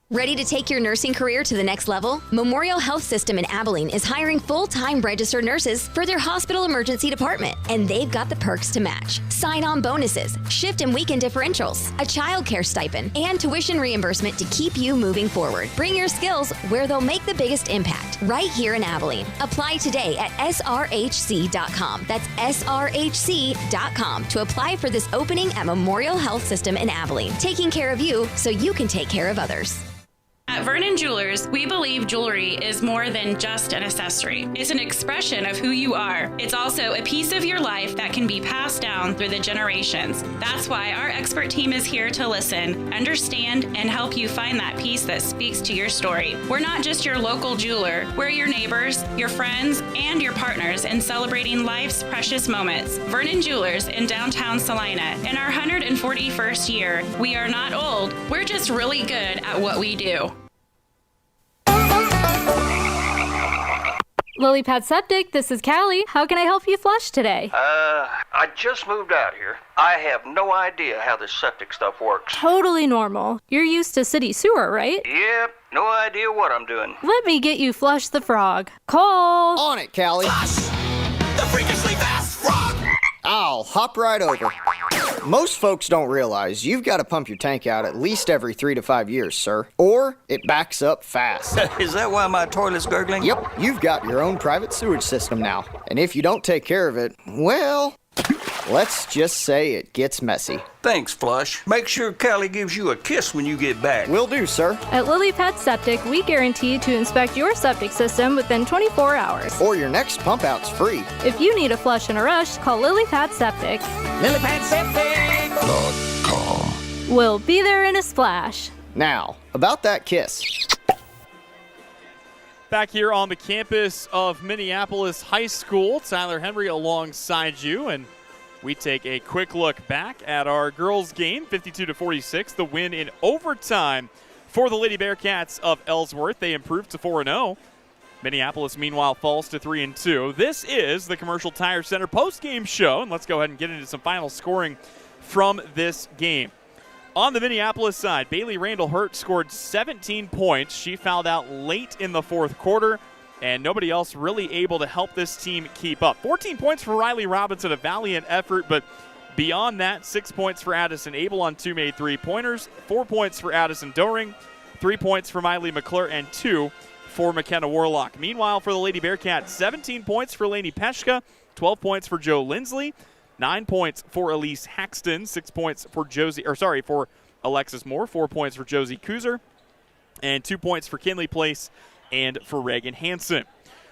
Ready to take your nursing career to the next level? Memorial Health System in Abilene is hiring full-time registered nurses for their hospital emergency department, and they've got the perks to match. Sign-on bonuses, shift and weekend differentials, a childcare stipend, and tuition reimbursement to keep you moving forward. Bring your skills where they'll make the biggest impact, right here in Abilene. Apply today at srhc.com. That's srhc.com to apply for this opening at Memorial Health System in Abilene, taking care of you so you can take care of others. At Vernon Jewelers, we believe jewelry is more than just an accessory. It's an expression of who you are. It's also a piece of your life that can be passed down through the generations. That's why our expert team is here to listen, understand, and help you find that piece that speaks to your story. We're not just your local jeweler. We're your neighbors, your friends, and your partners in celebrating life's precious moments. Vernon Jewelers in downtown Salina. In our 141st year, we are not old. We're just really good at what we do. Lily Pad Septic, this is Callie. How can I help you flush today? I just moved out here. I have no idea how this septic stuff works. Totally normal. You're used to city sewer, right? Yep, no idea what I'm doing. Let me get you Flush the Frog. Call! On it, Callie. The freakishly fast frog! I'll hop right over. Most folks don't realize you've got to pump your tank out at least every 3 to 5 years, sir. Or it backs up fast. Is that why my toilet's gurgling? Yep, you've got your own private sewage system now. And if you don't take care of it, well, let's just say it gets messy. Thanks, Flush. Make sure Callie gives you a kiss when you get back. Will do, sir. At Lily Pad Septic, we guarantee to inspect your septic system within 24 hours. Or your next pump out's free. If you need a flush in a rush, call Lily Pad Septic. Lily Pad Septic.com. We'll be there in a splash. Now, about that kiss. Back here on the campus of Minneapolis High School, Tyler Henry alongside you, and we take a quick look back at our girls' game, 52-46, the win in overtime for the Lady Bearcats of Ellsworth. They improved to 4-0. Minneapolis, meanwhile, falls to 3-2. This is the Commercial Tire Center post-game show, and let's go ahead and get into some final scoring from this game. On the Minneapolis side, Bailey Randall-Hurt scored 17 points. She fouled out late in the fourth quarter, and nobody else really able to help this team keep up. 14 points for Riley Robinson, a valiant effort, but beyond that, 6 points for Addison Abel on 2 made three-pointers, 4 points for Addison Doring, 3 points for Miley McClure, and 2 for McKenna Warlock. Meanwhile, for the Lady Bearcats, 17 points for Lainey Peshka, 12 points for Joe Lindsley, 9 points for Elise Haxton, 6 points for for Alexis Moore, 4 points for Josie Kuzer, and 2 points for Kinley Place and for Reagan Hansen.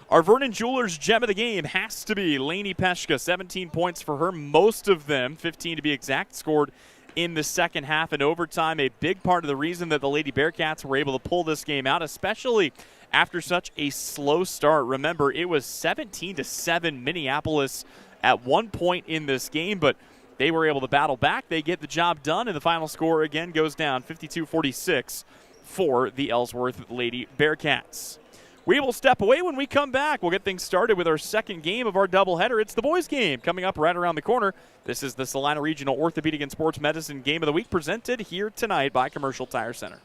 Our Vernon Jewelers gem of the game has to be Lainey Peshka, 17 points for her, most of them, 15 to be exact, scored in the second half and overtime. A big part of the reason that the Lady Bearcats were able to pull this game out, especially after such a slow start. Remember, it was 17-7 Minneapolis at one point in this game, but they were able to battle back. They get the job done, and the final score again goes down 52-46 for the Ellsworth Lady Bearcats. We will step away. When we come back, we'll get things started with our second game of our doubleheader. It's the boys' game coming up right around the corner. This is the Salina Regional Orthopedic and Sports Medicine Game of the Week, presented here tonight by Commercial Tire Center.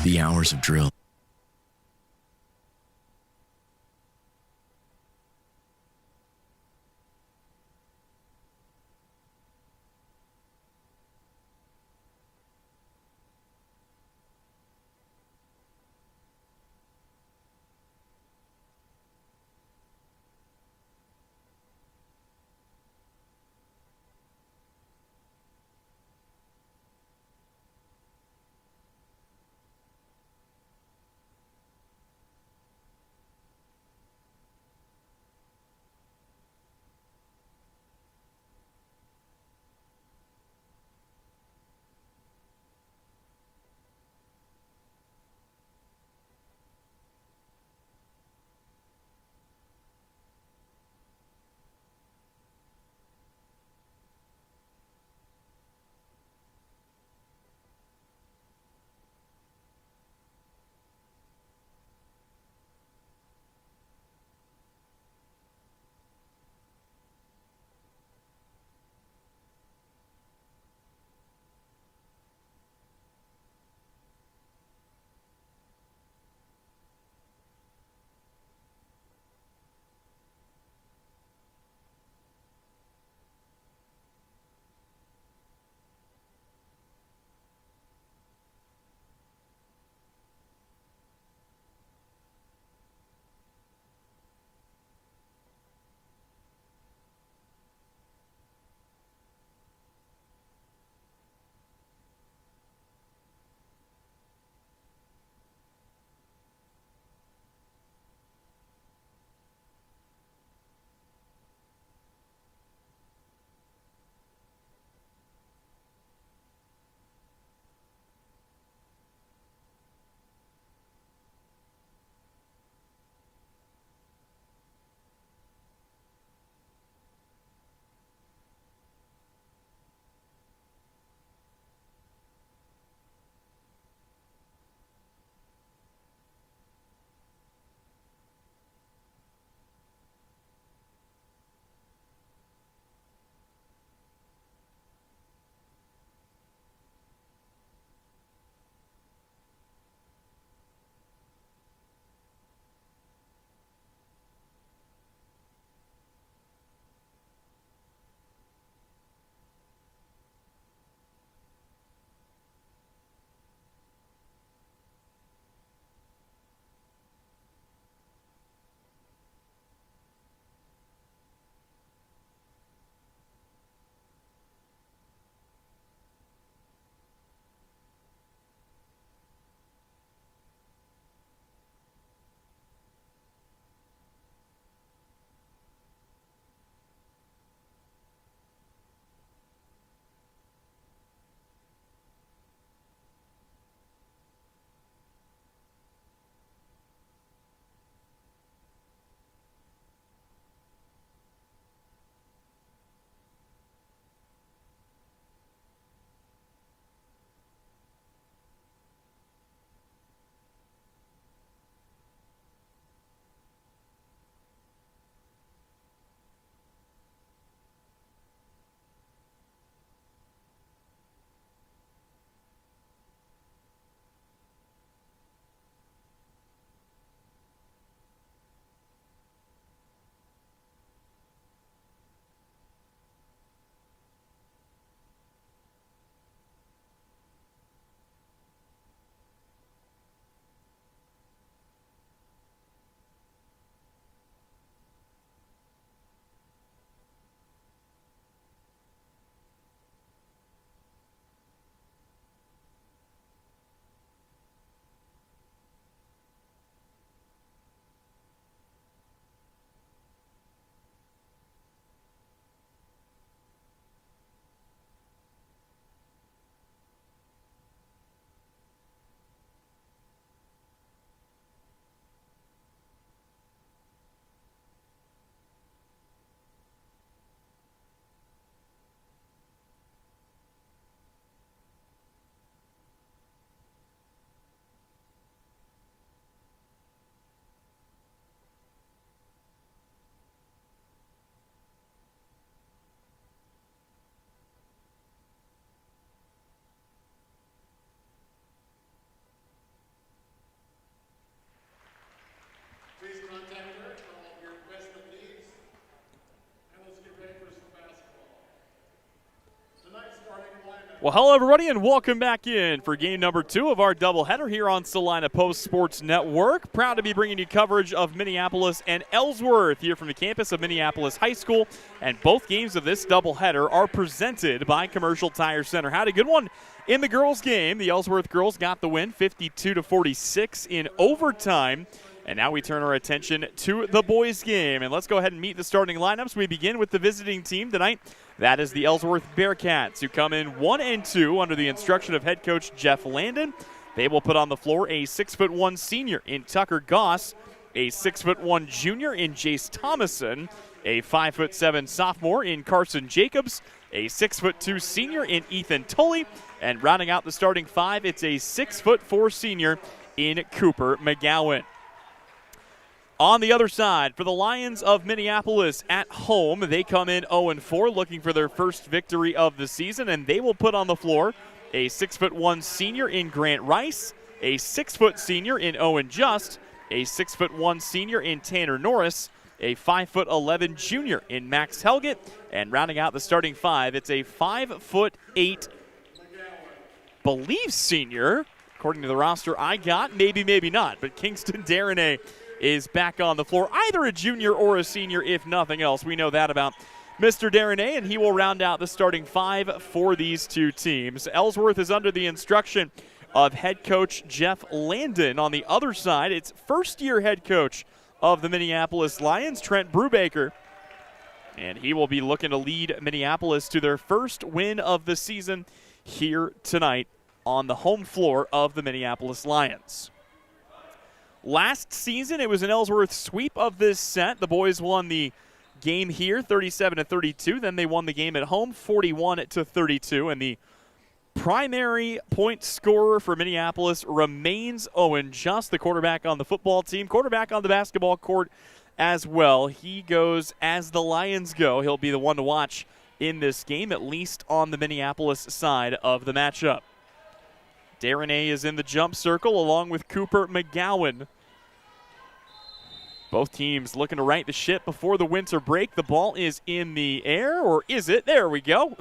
The hours of drill. Well, hello, everybody, and welcome back in for game number 2 of our doubleheader here on Salina Post Sports Network. Proud to be bringing you coverage of Minneapolis and Ellsworth here from the campus of Minneapolis High School. And both games of this doubleheader are presented by Commercial Tire Center. Had a good one in the girls' game. The Ellsworth girls got the win 52-46 in overtime. And now we turn our attention to the boys' game. And let's go ahead and meet the starting lineups. We begin with the visiting team tonight. That is the Ellsworth Bearcats, who come in 1-2 under the instruction of head coach Jeff Landon. They will put on the floor a 6'1" senior in Tucker Goss, a 6'1" junior in Jace Thomason, a 5'7" sophomore in Carson Jacobs, a 6'2" senior in Ethan Tully, and rounding out the starting 5, it's a 6'4" senior in Cooper McGowan. On the other side, for the Lions of Minneapolis at home, they come in 0-4, looking for their first victory of the season, and they will put on the floor a 6'1" senior in Grant Rice, a 6' senior in Owen Just, a 6'1" senior in Tanner Norris, a 5'11" junior in Max Helgett, and rounding out the starting 5, it's a 5'8", believe senior, according to the roster I got, maybe not, but Kingston Darnay is back on the floor, either a junior or a senior, if nothing else. We know that about Mr. Darnay, and he will round out the starting 5 for these two teams. Ellsworth is under the instruction of head coach Jeff Landon. On the other side, it's first-year head coach of the Minneapolis Lions, Trent Brubaker, and he will be looking to lead Minneapolis to their first win of the season here tonight on the home floor of the Minneapolis Lions. Last season, it was an Ellsworth sweep of this set. The boys won the game here 37-32. Then they won the game at home 41-32. And the primary point scorer for Minneapolis remains Owen Just, the quarterback on the football team, quarterback on the basketball court as well. He goes as the Lions go. He'll be the one to watch in this game, at least on the Minneapolis side of the matchup. Darnay is in the jump circle along with Cooper McGowan. Both teams looking to right the ship before the winter break. The ball is in the air, or is it? There we go.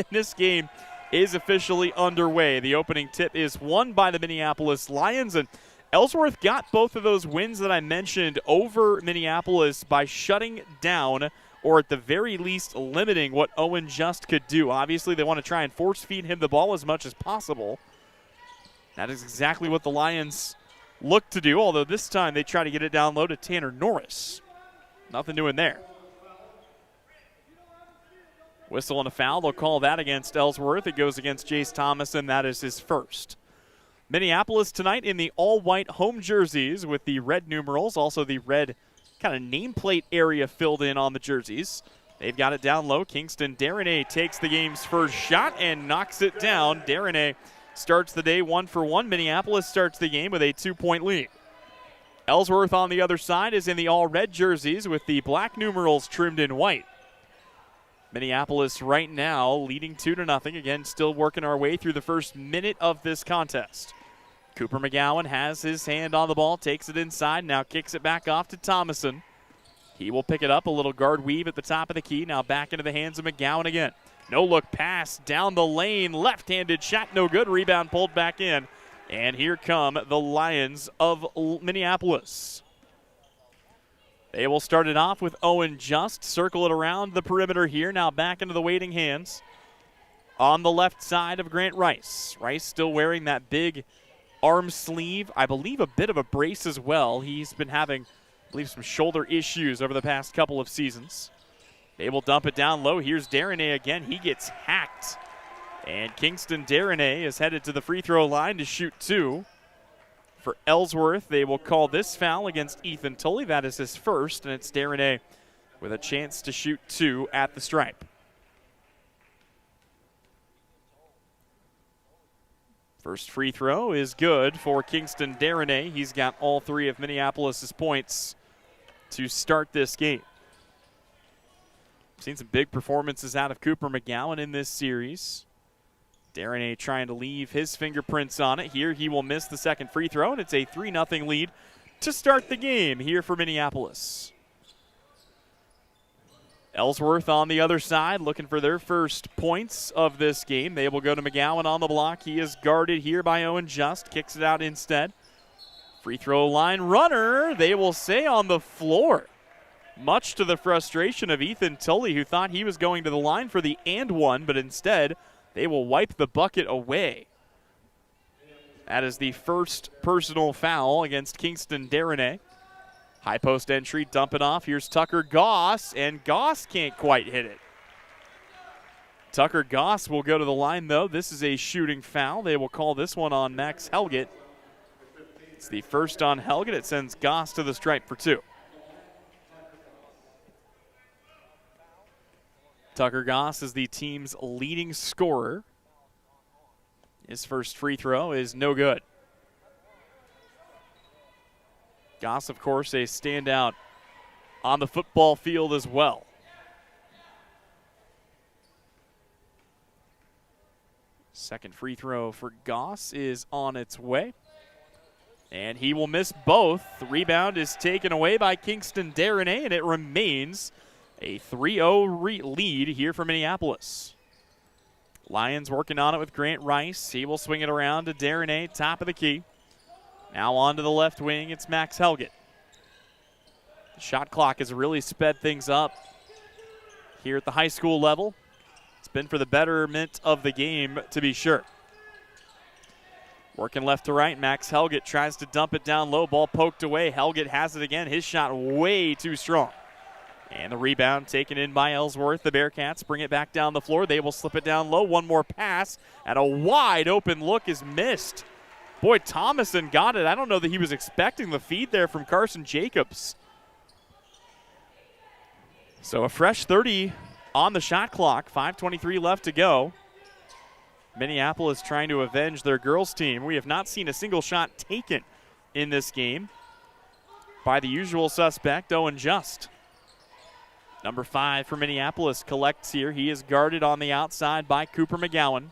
This game is officially underway. The opening tip is won by the Minneapolis Lions, and Ellsworth got both of those wins that I mentioned over Minneapolis by shutting down, or at the very least limiting what Owen Just could do. Obviously, they want to try and force feed him the ball as much as possible. That is exactly what the Lions look to do, although this time they try to get it down low to Tanner Norris. Nothing doing there. Whistle and a foul. They'll call that against Ellsworth. It goes against Jace Thomason. That is his first. Minneapolis tonight in the all-white home jerseys with the red numerals, also the red kind of nameplate area filled in on the jerseys. They've got it down low. Kingston Darnay takes the game's first shot and knocks it down. Darnay starts the day 1 for 1. Minneapolis starts the game with a 2-point lead. Ellsworth on the other side is in the all-red jerseys with the black numerals trimmed in white. Minneapolis right now leading 2-0. Again, still working our way through the first minute of this contest. Cooper McGowan has his hand on the ball, takes it inside, now kicks it back off to Thomason. He will pick it up, a little guard weave at the top of the key, now back into the hands of McGowan again. No-look pass down the lane, left-handed shot, no good. Rebound pulled back in. And here come the Lions of Minneapolis. They will start it off with Owen Just, circle it around the perimeter here, now back into the waiting hands. On the left side of Grant Rice. Rice still wearing that big arm sleeve, I believe a bit of a brace as well. He's been having, I believe, some shoulder issues over the past couple of seasons. They will dump it down low. Here's Darnay again. He gets hacked. And Kingston Darnay is headed to the free throw line to shoot 2. For Ellsworth, they will call this foul against Ethan Tully. That is his first, and it's Darnay with a chance to shoot 2 at the stripe. First free throw is good for Kingston Darnay. He's got all 3 of Minneapolis' points to start this game. Seen some big performances out of Cooper McGowan in this series. Darnay trying to leave his fingerprints on it. Here he will miss the second free throw, and it's a 3-0 lead to start the game here for Minneapolis. Ellsworth on the other side looking for their first points of this game. They will go to McGowan on the block. He is guarded here by Owen Just. Kicks it out instead. Free throw line runner, they will say on the floor. Much to the frustration of Ethan Tully, who thought he was going to the line for the and one, but instead they will wipe the bucket away. That is the first personal foul against Kingston Darnay. High post entry, dump it off. Here's Tucker Goss, and Goss can't quite hit it. Tucker Goss will go to the line, though. This is a shooting foul. They will call this one on Max Helgett. It's the first on Helgett. It sends Goss to the stripe for 2. Tucker Goss is the team's leading scorer. His first free throw is no good. Goss, of course, a standout on the football field as well. Second free throw for Goss is on its way. And he will miss both. The rebound is taken away by Kingston Darnay, and it remains a 3-0 lead here for Minneapolis. Lions working on it with Grant Rice. He will swing it around to Darnay, top of the key. Now on to the left wing, it's Max Helgett. The shot clock has really sped things up here at the high school level. It's been for the betterment of the game, to be sure. Working left to right, Max Helgett tries to dump it down low. Ball poked away. Helgett has it again. His shot way too strong. And the rebound taken in by Ellsworth. The Bearcats bring it back down the floor. They will slip it down low. One more pass, and a wide open look is missed. Boy, Thomason got it. I don't know that he was expecting the feed there from Carson Jacobs. So a fresh 30 on the shot clock. 5:23 left to go. Minneapolis trying to avenge their girls team. We have not seen a single shot taken in this game by the usual suspect, Owen Just. Number 5 for Minneapolis collects here. He is guarded on the outside by Cooper McGowan.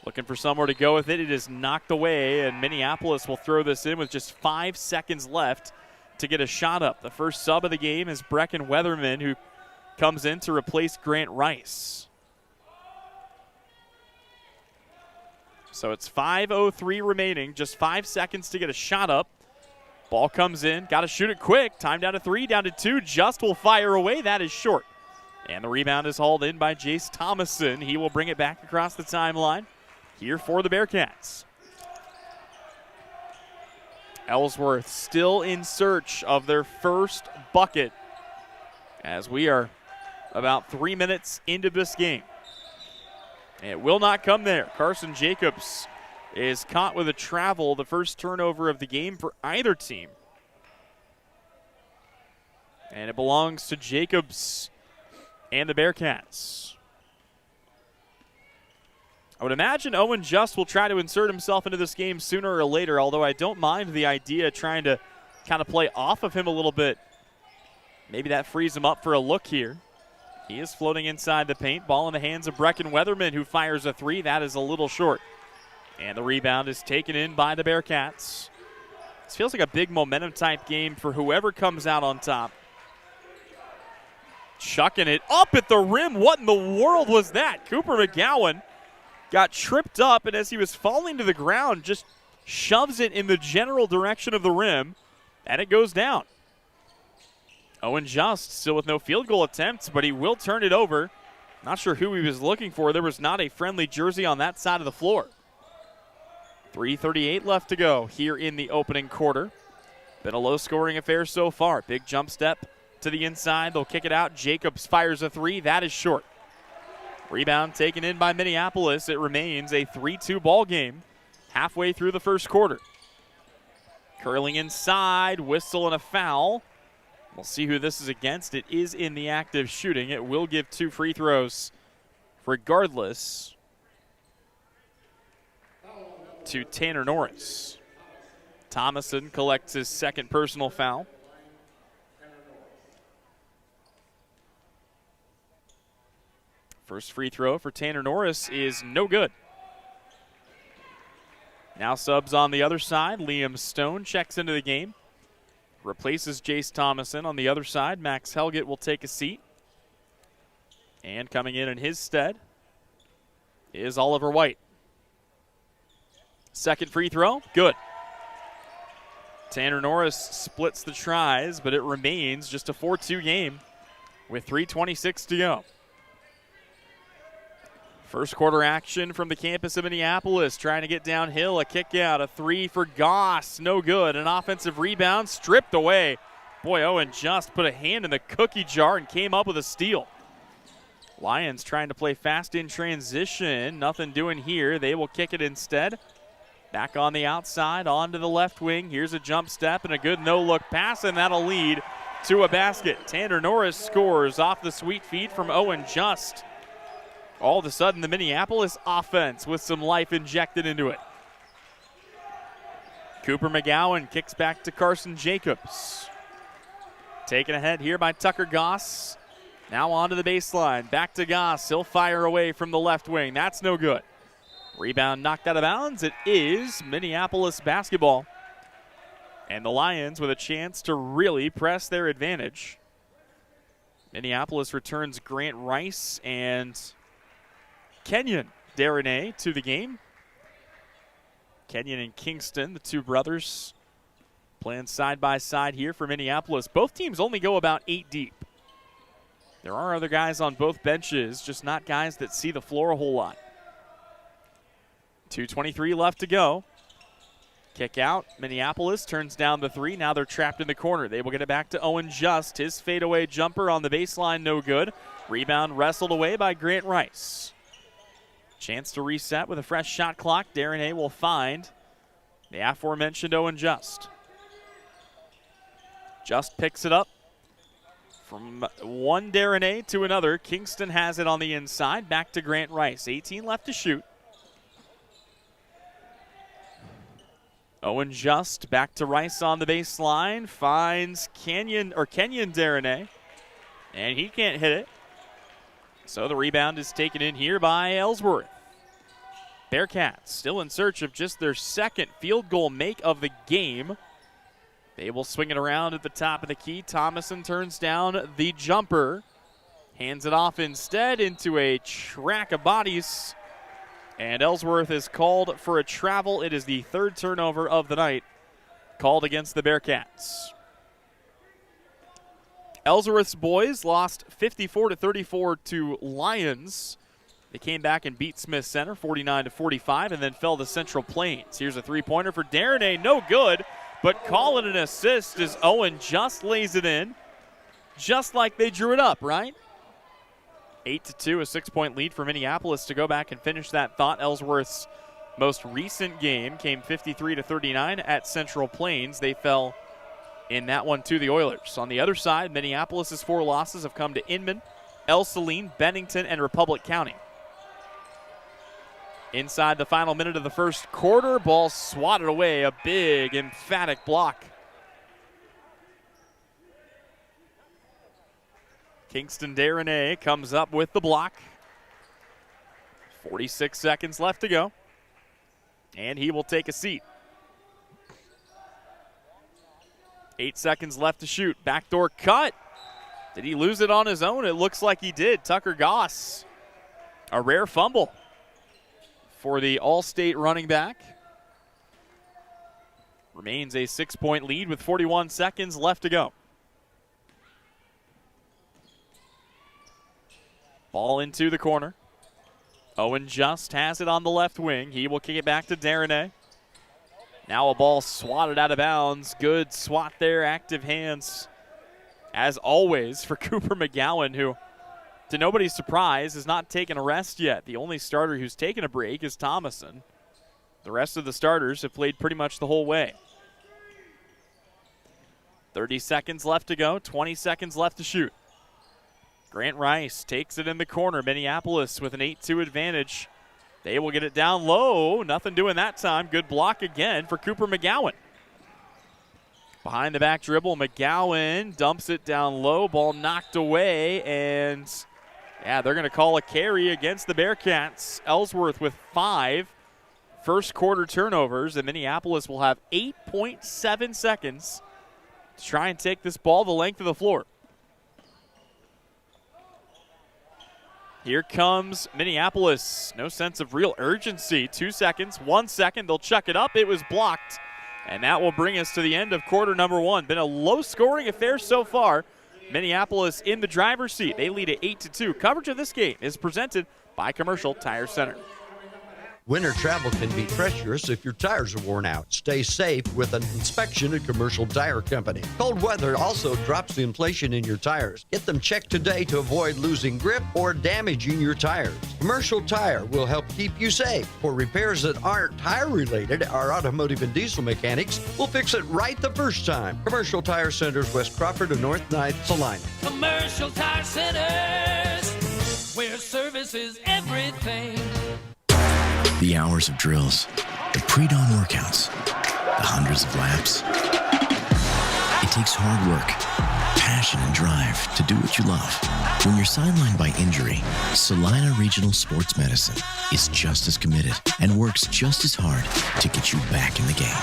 Looking for somewhere to go with it. It is knocked away, and Minneapolis will throw this in with just 5 seconds left to get a shot up. The first sub of the game is Brecken Weatherman, who comes in to replace Grant Rice. So it's 5:03 remaining, just 5 seconds to get a shot up. Ball comes in, got to shoot it quick. Time down to 3, down to 2. Just will fire away. That is short. And the rebound is hauled in by Jace Thomason. He will bring it back across the timeline here for the Bearcats. Ellsworth still in search of their first bucket as we are about 3 minutes into this game. It will not come there. Carson Jacobs is caught with a travel, the first turnover of the game for either team. And it belongs to Jacobs and the Bearcats. I would imagine Owen Just will try to insert himself into this game sooner or later, although I don't mind the idea trying to kind of play off of him a little bit. Maybe that frees him up for a look here. He is floating inside the paint. Ball in the hands of Brecken Weatherman, who fires a 3. That is a little short. And the rebound is taken in by the Bearcats. This feels like a big momentum type game for whoever comes out on top. Chucking it up at the rim. What in the world was that? Cooper McGowan got tripped up, and as he was falling to the ground, just shoves it in the general direction of the rim, and it goes down. Owen Just still with no field goal attempts, but he will turn it over. Not sure who he was looking for. There was not a friendly jersey on that side of the floor. 3:38 left to go here in the opening quarter. Been a low-scoring affair so far. Big jump step to the inside. They'll kick it out. Jacobs fires a 3. That is short. Rebound taken in by Minneapolis. It remains a 3-2 ball game halfway through the first quarter. Curling inside. Whistle and a foul. We'll see who this is against. It is in the act of shooting. It will give 2 free throws regardless to Tanner Norris. Thomason collects his second personal foul. First free throw for Tanner Norris is no good. Now subs on the other side. Liam Stone checks into the game. replaces Jace Thomason. On the other side, Max Helgett will take a seat. And coming in his stead is Oliver White. Second free throw, good. Tanner Norris splits the tries, but it remains just a 4-2 game with 3:26 to go. First quarter action from the campus of Minneapolis, trying to get downhill, a kick out, a three for Goss, no good. An offensive rebound stripped away. Boy, Owen just put a hand in the cookie jar and came up with a steal. Lions trying to play fast in transition, nothing doing here. They will kick it instead. Back on the outside, onto the left wing. Here's a jump step and a good no-look pass, and that'll lead to a basket. Tanner Norris scores off the sweet feed from Owen Just. All of a sudden, the Minneapolis offense with some life injected into it. Cooper McGowan kicks back to Carson Jacobs. Taken ahead here by Tucker Goss. Now onto the baseline. Back to Goss. He'll fire away from the left wing. That's no good. Rebound knocked out of bounds. It is Minneapolis basketball. And the Lions with a chance to really press their advantage. Minneapolis returns Grant Rice and Kenyon Darnay to the game. Kenyon and Kingston, the two brothers, playing side by side here for Minneapolis. Both teams only go about 8 deep. There are other guys on both benches, just not guys that see the floor a whole lot. 2:23 left to go. Kick out. Minneapolis turns down the three. Now they're trapped in the corner. They will get it back to Owen Just. His fadeaway jumper on the baseline, no good. Rebound wrestled away by Grant Rice. Chance to reset with a fresh shot clock. Darnay will find the aforementioned Owen Just. Just picks it up. From one Darnay to another, Kingston has it on the inside. Back to Grant Rice. 18 left to shoot. Owen Just back to Rice on the baseline. Finds Kenyon Darnay. And he can't hit it. So the rebound is taken in here by Ellsworth. Bearcats still in search of just their second field goal make of the game. They will swing it around at the top of the key. Thomason turns down the jumper. Hands it off instead into a track of bodies. And Ellsworth is called for a travel. It is the third turnover of the night called against the Bearcats. Ellsworth's boys lost 54-34 to Lions. They came back and beat Smith Center 49-45 and then fell to Central Plains. Here's a three-pointer for Darnay. No good, but call it an assist as Owen Just lays it in. Just like they drew it up, right? 8-2, a 6-point lead for Minneapolis to go back and finish that thought. Ellsworth's most recent game came 53-39 at Central Plains. They fell in that one to the Oilers. On the other side, Minneapolis's 4 losses have come to Inman, El Saline, Bennington, and Republic County. Inside the final minute of the first quarter, ball swatted away, a big, emphatic block. Kingston Darnay comes up with the block. 46 seconds left to go. And he will take a seat. 8 seconds left to shoot. Backdoor cut. Did he lose it on his own? It looks like he did. Tucker Goss. A rare fumble for the All-State running back. Remains a 6-point lead with 41 seconds left to go. Ball into the corner. Owen Just has it on the left wing. He will kick it back to Darnay. Now a ball swatted out of bounds. Good swat there, active hands. As always for Cooper McGowan, who, to nobody's surprise, has not taken a rest yet. The only starter who's taken a break is Thomason. The rest of the starters have played pretty much the whole way. 30 seconds left to go, 20 seconds left to shoot. Grant Rice takes it in the corner. Minneapolis with an 8-2 advantage. They will get it down low. Nothing doing that time. Good block again for Cooper McGowan. Behind the back dribble, McGowan dumps it down low. Ball knocked away, and yeah, they're going to call a carry against the Bearcats. Ellsworth with 5 first quarter turnovers, and Minneapolis will have 8.7 seconds to try and take this ball the length of the floor. Here comes Minneapolis. No sense of real urgency. 2 seconds, 1 second. They'll chuck it up. It was blocked. And that will bring us to the end of quarter number one. Been a low-scoring affair so far. Minneapolis in the driver's seat. They lead at 8-2. Coverage of this game is presented by Commercial Tire Center. Winter travel can be treacherous if your tires are worn out. Stay safe with an inspection at Commercial Tire Company. Cold weather also drops the inflation in your tires. Get them checked today to avoid losing grip or damaging your tires. Commercial Tire will help keep you safe. For repairs that aren't tire-related, our automotive and diesel mechanics will fix it right the first time. Commercial Tire Centers, West Crawford and North 9th, Salina. Commercial Tire Centers, where service is everything. The hours of drills, the pre-dawn workouts, the hundreds of laps. It takes hard work, passion, and drive to do what you love. When you're sidelined by injury, Salina Regional Sports Medicine is just as committed and works just as hard to get you back in the game.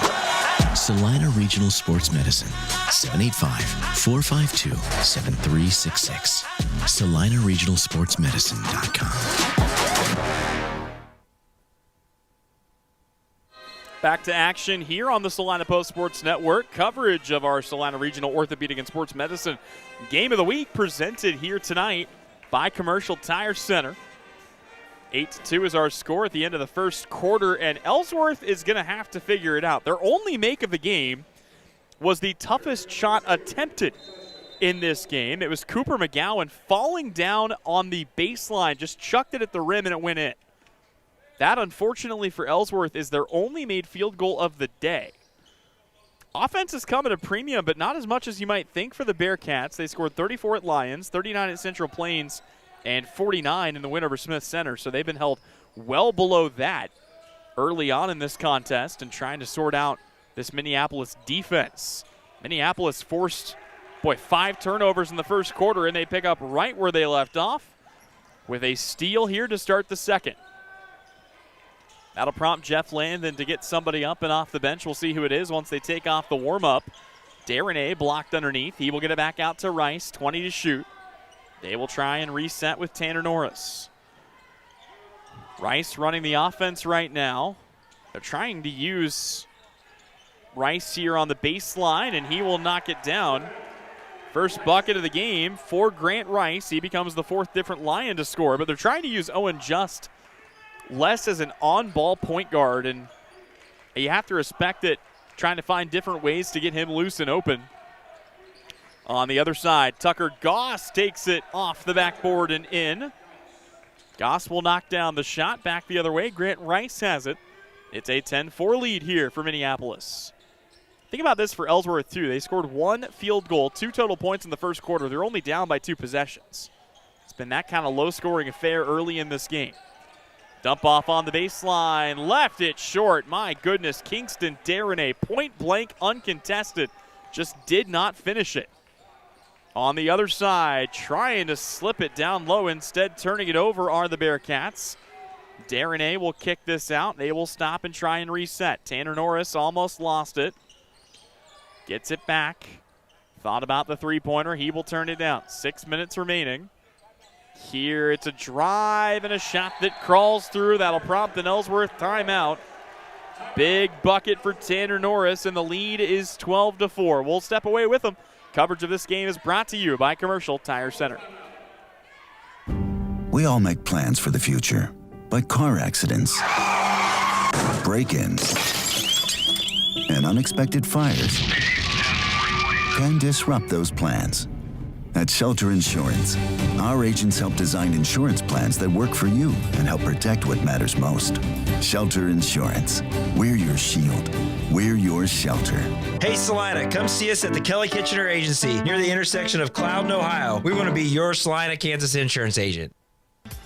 Salina Regional Sports Medicine, 785-452-7366. SalinaRegionalSportsMedicine.com. Back to action here on the Salina Post Sports Network. Coverage of our Salina Regional Orthopedic and Sports Medicine Game of the Week presented here tonight by Commercial Tire Center. 8-2 is our score at the end of the first quarter, and Ellsworth is going to have to figure it out. Their only make of the game was the toughest shot attempted in this game. It was Cooper McGowan falling down on the baseline, just chucked it at the rim, and it went in. That, unfortunately for Ellsworth, is their only made field goal of the day. Offense has come at a premium, but not as much as you might think for the Bearcats. They scored 34 at Lions, 39 at Central Plains, and 49 in the win over Smith Center. So they've been held well below that early on in this contest and trying to sort out this Minneapolis defense. Minneapolis forced, 5 turnovers in the first quarter, and they pick up right where they left off with a steal here to start the second. That'll prompt Jeff Landon to get somebody up and off the bench. We'll see who it is once they take off the warm-up. Darren A. blocked underneath. He will get it back out to Rice, 20 to shoot. They will try and reset with Tanner Norris. Rice running the offense right now. They're trying to use Rice here on the baseline, and he will knock it down. First bucket of the game for Grant Rice. He becomes the fourth different Lion to score, but they're trying to use Owen Just less as an on-ball point guard, and you have to respect it, trying to find different ways to get him loose and open. On the other side, Tucker Goss takes it off the backboard and in. Goss will knock down the shot. Back the other way, Grant Rice has it. It's a 10-4 lead here for Minneapolis. Think about this for Ellsworth, too. They scored 1 field goal, 2 total points in the first quarter. They're only down by 2 possessions. It's been that kind of low-scoring affair early in this game. Dump off on the baseline, left it short. My goodness, Kingston Darren, point blank, uncontested, just did not finish it. On the other side, trying to slip it down low, instead turning it over are the Bearcats. Darren will kick this out. They will stop and try and reset. Tanner Norris almost lost it. Gets it back. Thought about the three-pointer. He will turn it down. 6 minutes remaining. Here it's a drive and a shot that crawls through. That'll prompt an Ellsworth timeout. Big bucket for Tanner Norris, and the lead is 12-4. We'll step away with them. Coverage of this game is brought to you by Commercial Tire Center. We all make plans for the future, but car accidents, break-ins, and unexpected fires can disrupt those plans. At Shelter Insurance, our agents help design insurance plans that work for you and help protect what matters most. Shelter Insurance. We're your shield. We're your shelter. Hey Salina, come see us at the Kelly Kitchener Agency near the intersection of Cloud and Ohio. We want to be your Salina, Kansas insurance agent.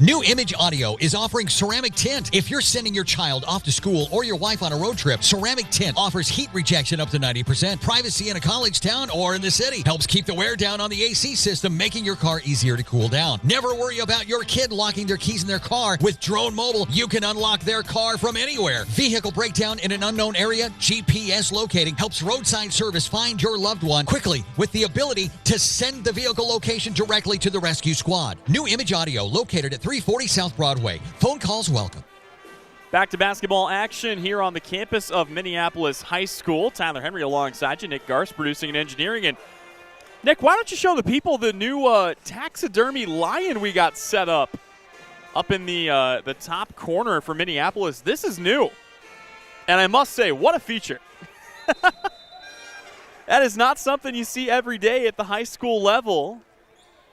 New Image Audio is offering ceramic tint. If you're sending your child off to school or your wife on a road trip, ceramic tint offers heat rejection up to 90%, privacy in a college town or in the city, helps keep the wear down on the AC system, making your car easier to cool down. Never worry about your kid locking their keys in their car. With Drone Mobile, you can unlock their car from anywhere. Vehicle breakdown in an unknown area, GPS locating helps roadside service find your loved one quickly with the ability to send the vehicle location directly to the rescue squad. New Image Audio, located at 340 South Broadway. Phone calls welcome. Back to basketball action here on the campus of Minneapolis High School. Tyler Henry alongside you, Nick Garst producing and engineering. And Nick, why don't you show the people the new taxidermy lion we got set up in the top corner for Minneapolis? This is new. And I must say, what a feature. That is not something you see every day at the high school level.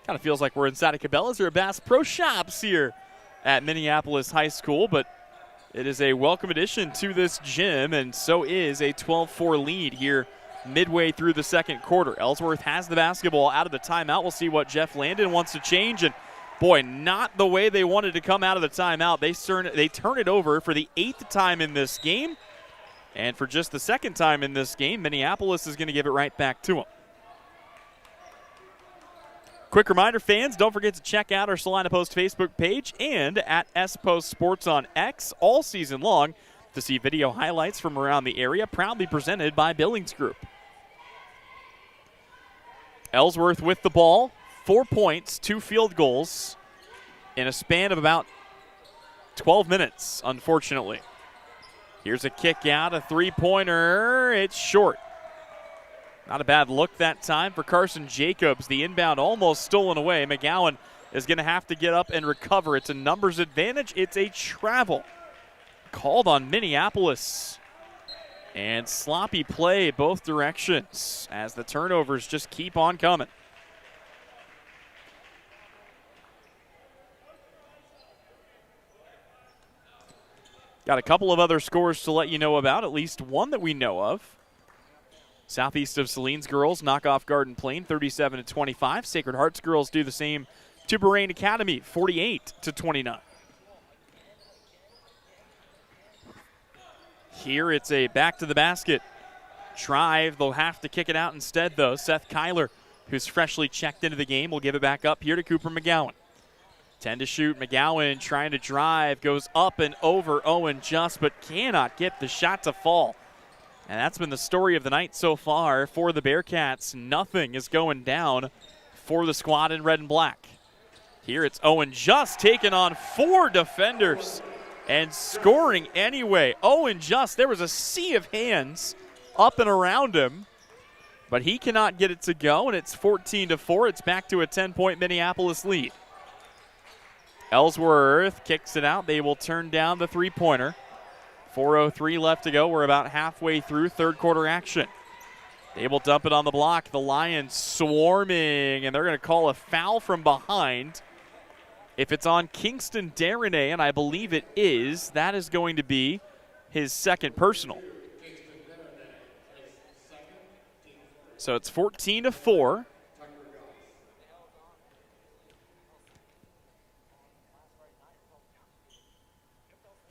Kind of feels like we're inside of Cabela's or Bass Pro Shops here at Minneapolis High School, but it is a welcome addition to this gym, and so is a 12-4 lead here midway through the second quarter. Ellsworth has the basketball out of the timeout. We'll see what Jeff Landon wants to change, and boy, not the way they wanted to come out of the timeout. They turn it over for the 8th time in this game, and for just the 2nd time in this game, Minneapolis is going to give it right back to them. Quick reminder, fans, don't forget to check out our Salina Post Facebook page and at S-Post Sports on X all season long to see video highlights from around the area, proudly presented by Billings Group. Ellsworth with the ball, 4 points, 2 field goals in a span of about 12 minutes, unfortunately. Here's a kick out, a three-pointer. It's short. Not a bad look that time for Carson Jacobs. The inbound almost stolen away. McGowan is going to have to get up and recover. It's a numbers advantage. It's a travel called on Minneapolis. And sloppy play both directions as the turnovers just keep on coming. Got a couple of other scores to let you know about, at least one that we know of. Southeast of Saline's girls knock off Garden Plain 37-25. Sacred Heart's girls do the same to Berrien Academy 48-29. Here it's a back to the basket drive. They'll have to kick it out instead, though. Seth Kyler, who's freshly checked into the game, will give it back up here to Cooper McGowan. 10 to shoot. McGowan trying to drive, goes up and over Owen Just, but cannot get the shot to fall. And that's been the story of the night so far for the Bearcats. Nothing is going down for the squad in red and black. Here it's Owen Just taking on 4 defenders and scoring anyway. Owen Just, there was a sea of hands up and around him, but he cannot get it to go, and it's 14-4. It's back to a 10-point Minneapolis lead. Ellsworth kicks it out. They will turn down the three-pointer. 4:03 left to go. We're about halfway through third quarter action. They will dump it on the block. The Lions swarming, and they're going to call a foul from behind. If it's on Kingston Darnay, and I believe it is, that is going to be his second personal. So it's 14-4.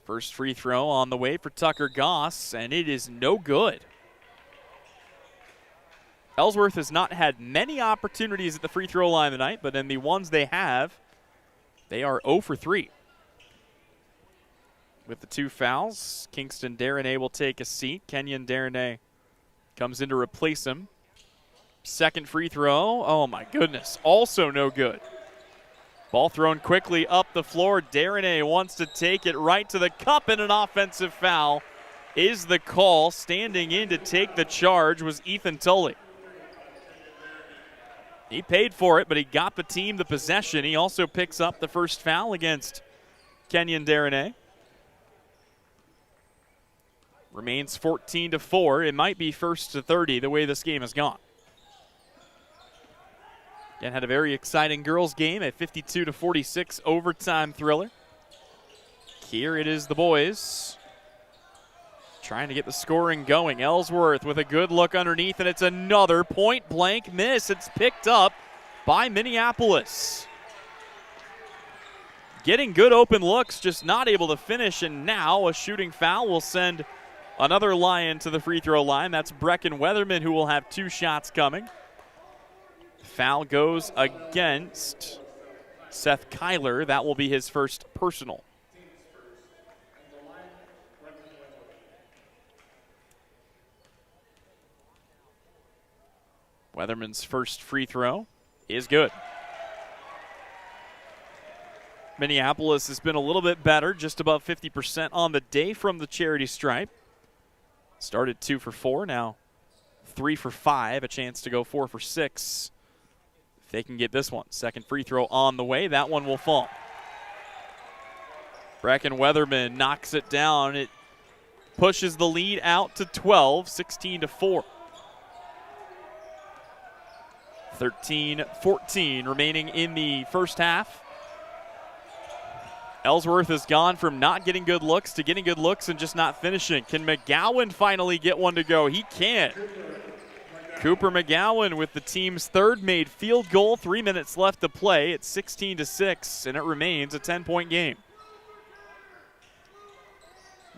First free throw on the way for Tucker Goss, and it is no good. Ellsworth has not had many opportunities at the free throw line tonight, but in the ones they have, they are 0 for 3. With the 2 fouls, Kingston Darnay will take a seat. Kenyon Darnay comes in to replace him. Second free throw, oh my goodness, also no good. Ball thrown quickly up the floor. Darnay wants to take it right to the cup, and an offensive foul is the call. Standing in to take the charge was Ethan Tully. He paid for it, but he got the team the possession. He also picks up the first foul against Kenyon Darnay. Remains 14-4. It might be 1st-30 the way this game has gone. Again, had a very exciting girls game, a 52-46 overtime thriller. Here it is the boys trying to get the scoring going. Ellsworth with a good look underneath, and it's another point-blank miss. It's picked up by Minneapolis. getting good open looks, just not able to finish, and now a shooting foul will send another Lion to the free throw line. That's Brecken Weatherman, who will have 2 shots coming. Foul goes against Seth Kyler. That will be his first personal. Weatherman's first free throw is good. Minneapolis has been a little bit better, just above 50% on the day from the charity stripe. Started 2 for 4, now 3 for 5, a chance to go 4 for 6. If they can get this one. Second free throw on the way, that one will fall. Brecken Weatherman knocks it down. It pushes the lead out to 12, 16-4. 13-14 remaining in the first half. Ellsworth has gone from not getting good looks to getting good looks and just not finishing. Can McGowan finally get one to go? He can. Cooper McGowan with the team's third made field goal. 3 minutes left to play. It's 16-6, and it remains a 10-point game.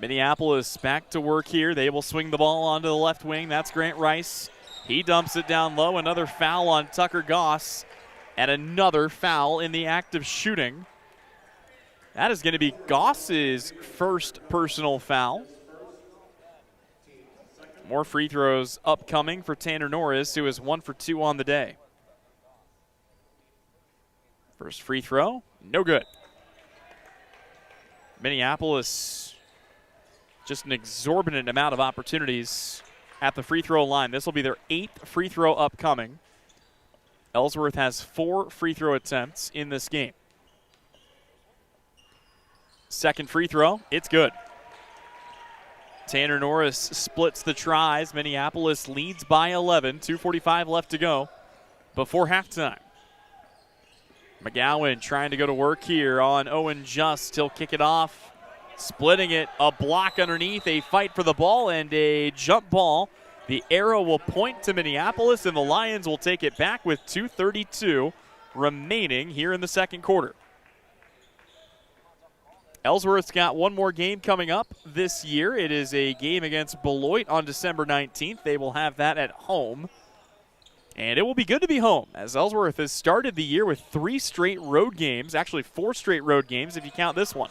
Minneapolis back to work here. They will swing the ball onto the left wing. That's Grant Rice. He dumps it down low. Another foul on Tucker Goss, and another foul in the act of shooting. That is going to be Goss's first personal foul. More free throws upcoming for Tanner Norris, who is 1 for 2 on the day. First free throw, no good. Minneapolis, just an exorbitant amount of opportunities at the free throw line. This will be their 8th free throw upcoming. Ellsworth has 4 free throw attempts in this game. Second free throw, it's good. Tanner Norris splits the tries. Minneapolis leads by 11. 2:45 left to go before halftime. McGowan trying to go to work here on Owen Just. He'll kick it off. Splitting it, a block underneath, a fight for the ball, and a jump ball. The arrow will point to Minneapolis, and the Lions will take it back with 2:32 remaining here in the second quarter. Ellsworth's got one more game coming up this year. It is a game against Beloit on December 19th. They will have that at home. And it will be good to be home, as Ellsworth has started the year with 3 straight road games, actually 4 straight road games if you count this one.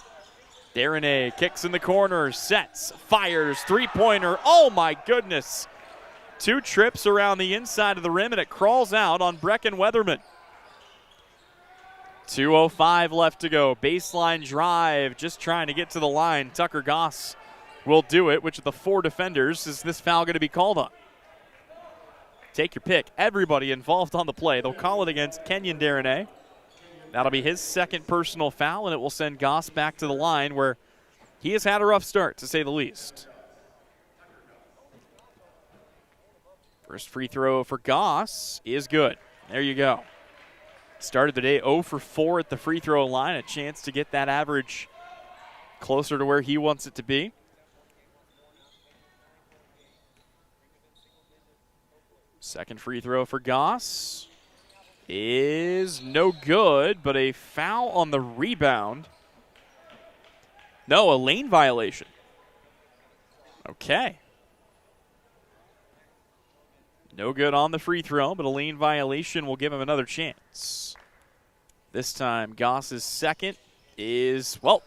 Darren A kicks in the corner, sets, fires, three-pointer. Oh my goodness. 2 trips around the inside of the rim, and it crawls out on Brecken Weatherman. 2:05 left to go. Baseline drive, just trying to get to the line. Tucker Goss will do it. Which of the 4 defenders is this foul going to be called on? Take your pick. Everybody involved on the play. They'll call it against Kenyon Darren. That'll be his second personal foul, and it will send Goss back to the line, where he has had a rough start, to say the least. First free throw for Goss is good. There you go. Started the day 0 for 4 at the free throw line. A chance to get that average closer to where he wants it to be. Second free throw for Goss is no good, but a foul on the rebound. No, a lane violation. Okay. No good on the free throw, but a lane violation will give him another chance. This time, Goss's second is, well,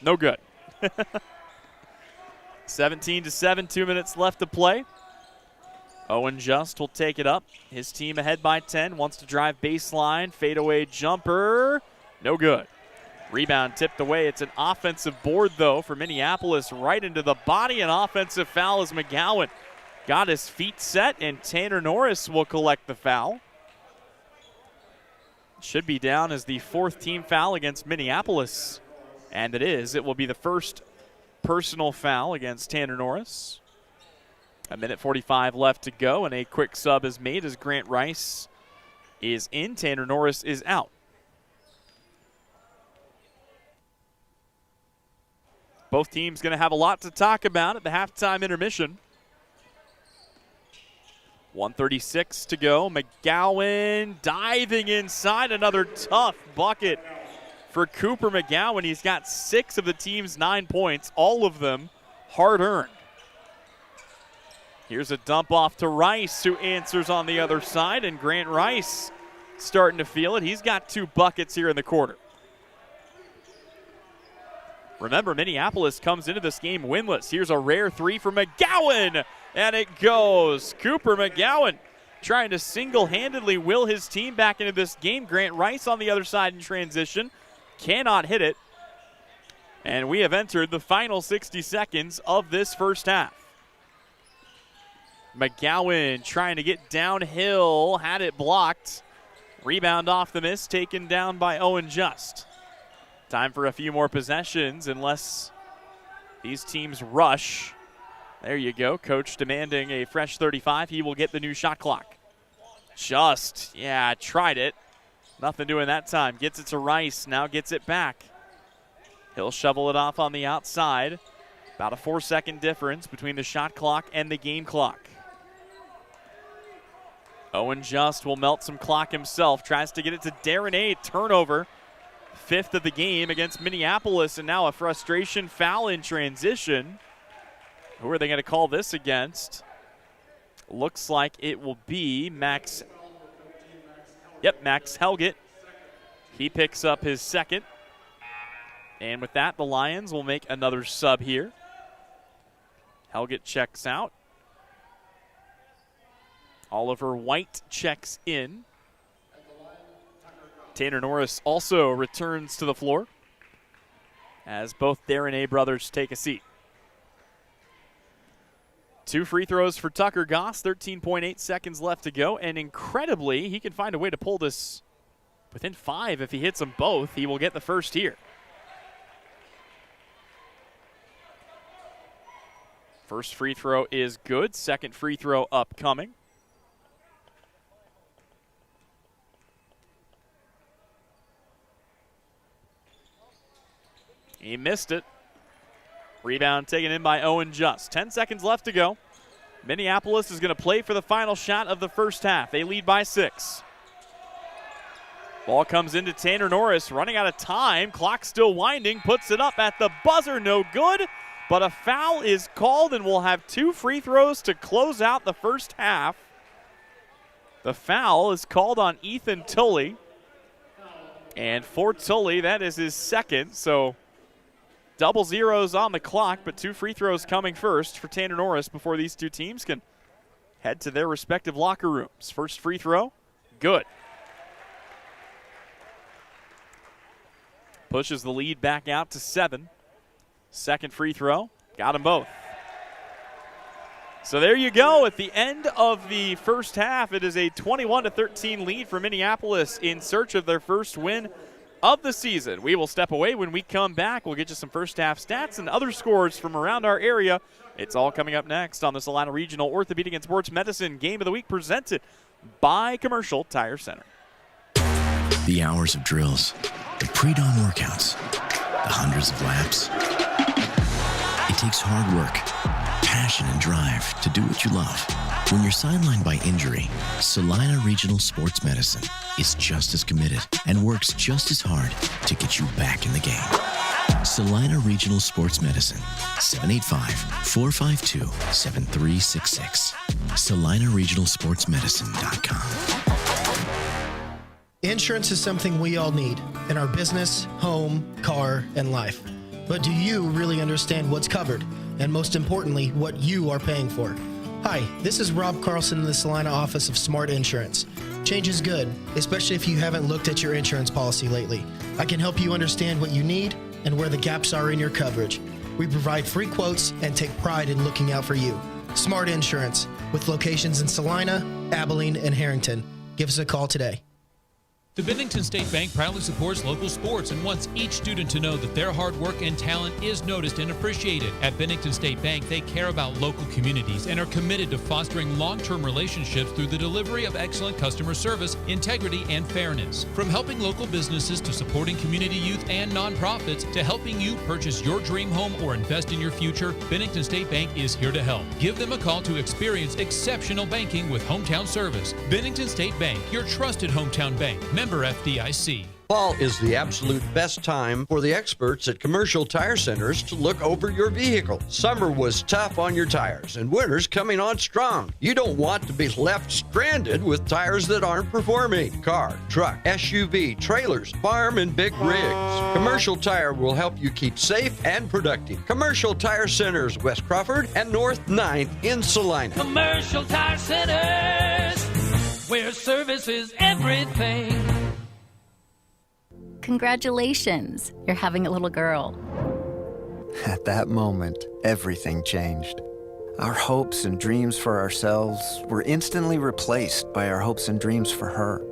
no good. 17-7, 2 minutes left to play. Owen Just will take it up. His team ahead by 10, wants to drive baseline, fadeaway jumper, no good. Rebound tipped away. It's an offensive board, though, for Minneapolis, right into the body. An offensive foul as McGowan got his feet set, and Tanner Norris will collect the foul. Should be down as the 4th team foul against Minneapolis, and it is. It will be the first personal foul against Tanner Norris. 1:45 left to go, and a quick sub is made as Grant Rice is in. Tanner Norris is out. Both teams going to have a lot to talk about at the halftime intermission. 1:36 to go. McGowan diving inside. Another tough bucket for Cooper McGowan. He's got 6 of the team's 9 points, all of them hard-earned. Here's a dump off to Rice, who answers on the other side, and Grant Rice starting to feel it. He's got 2 buckets here in the quarter. Remember, Minneapolis comes into this game winless. Here's a rare 3 for McGowan, and it goes. Cooper McGowan trying to single-handedly will his team back into this game. Grant Rice on the other side in transition. Cannot hit it. And we have entered the final 60 seconds of this first half. McGowan trying to get downhill, had it blocked. Rebound off the miss, taken down by Owen Just. Time for a few more possessions unless these teams rush. There you go, coach demanding a fresh 35. He will get the new shot clock. Just, tried it. Nothing doing that time. Gets it to Rice, now gets it back. He'll shovel it off on the outside. About a 4-second difference between the shot clock and the game clock. Owen Just will melt some clock himself. Tries to get it to Darren A. Turnover. 5th of the game against Minneapolis, and now a frustration foul in transition. Who are they going to call this against? Looks like it will be Max. Yep, Max Helgett. He picks up his 2nd. And with that, the Lions will make another sub here. Helgett checks out. Oliver White checks in. Tanner Norris also returns to the floor as both Darren A. brothers take a seat. 2 free throws for Tucker Goss, 13.8 seconds left to go, and incredibly, he can find a way to pull this within 5. If he hits them both, he will get the first here. First free throw is good, 2nd free throw upcoming. He missed it. Rebound taken in by Owen Just. 10 seconds left to go. Minneapolis is going to play for the final shot of the first half. They lead by 6. Ball comes into Tanner Norris, running out of time. Clock still winding, puts it up at the buzzer, no good. But a foul is called, and we'll have 2 free throws to close out the first half. The foul is called on Ethan Tully. And for Tully, that is his 2nd, so double zeros on the clock, but 2 free throws coming first for Tanner Norris before these 2 teams can head to their respective locker rooms. First free throw, good. Pushes the lead back out to 7. 2nd free throw, got them both. So there you go. At the end of the first half, it is a 21-13 lead for Minneapolis in search of their first win of the season. We will step away. When we come back, we'll get you some first half stats and other scores from around our area. It's all coming up next on the Salina Regional Orthopedic and Sports Medicine Game of the Week, presented by Commercial Tire Center. The hours of drills, the pre-dawn workouts, the hundreds of laps. It takes hard work, passion, and drive to do what you love. When you're sidelined by injury, Salina Regional Sports Medicine is just as committed and works just as hard to get you back in the game. Salina Regional Sports Medicine, 785-452-7366. SalinaRegionalSportsMedicine.com. Insurance is something we all need in our business, home, car, and life. But do you really understand what's covered? And most importantly, what you are paying for? Hi, this is Rob Carlson in the Salina office of Smart Insurance. Change is good, especially if you haven't looked at your insurance policy lately. I can help you understand what you need and where the gaps are in your coverage. We provide free quotes and take pride in looking out for you. Smart Insurance, with locations in Salina, Abilene, and Harrington. Give us a call today. The Bennington State Bank proudly supports local sports and wants each student to know that their hard work and talent is noticed and appreciated. At Bennington State Bank, they care about local communities and are committed to fostering long-term relationships through the delivery of excellent customer service, integrity, and fairness. From helping local businesses to supporting community youth and nonprofits to helping you purchase your dream home or invest in your future, Bennington State Bank is here to help. Give them a call to experience exceptional banking with hometown service. Bennington State Bank, your trusted hometown bank. Member FDIC. Fall is the absolute best time for the experts at Commercial Tire Centers to look over your vehicle. Summer was tough on your tires, and winter's coming on strong. You don't want to be left stranded with tires that aren't performing. Car, truck, SUV, trailers, farm, and big rigs. Commercial Tire will help you keep safe and productive. Commercial Tire Centers, West Crawford and North 9th in Salina. Commercial Tire Centers, where service is everything. Congratulations, you're having a little girl. At that moment, everything changed. Our hopes and dreams for ourselves were instantly replaced by our hopes and dreams for her.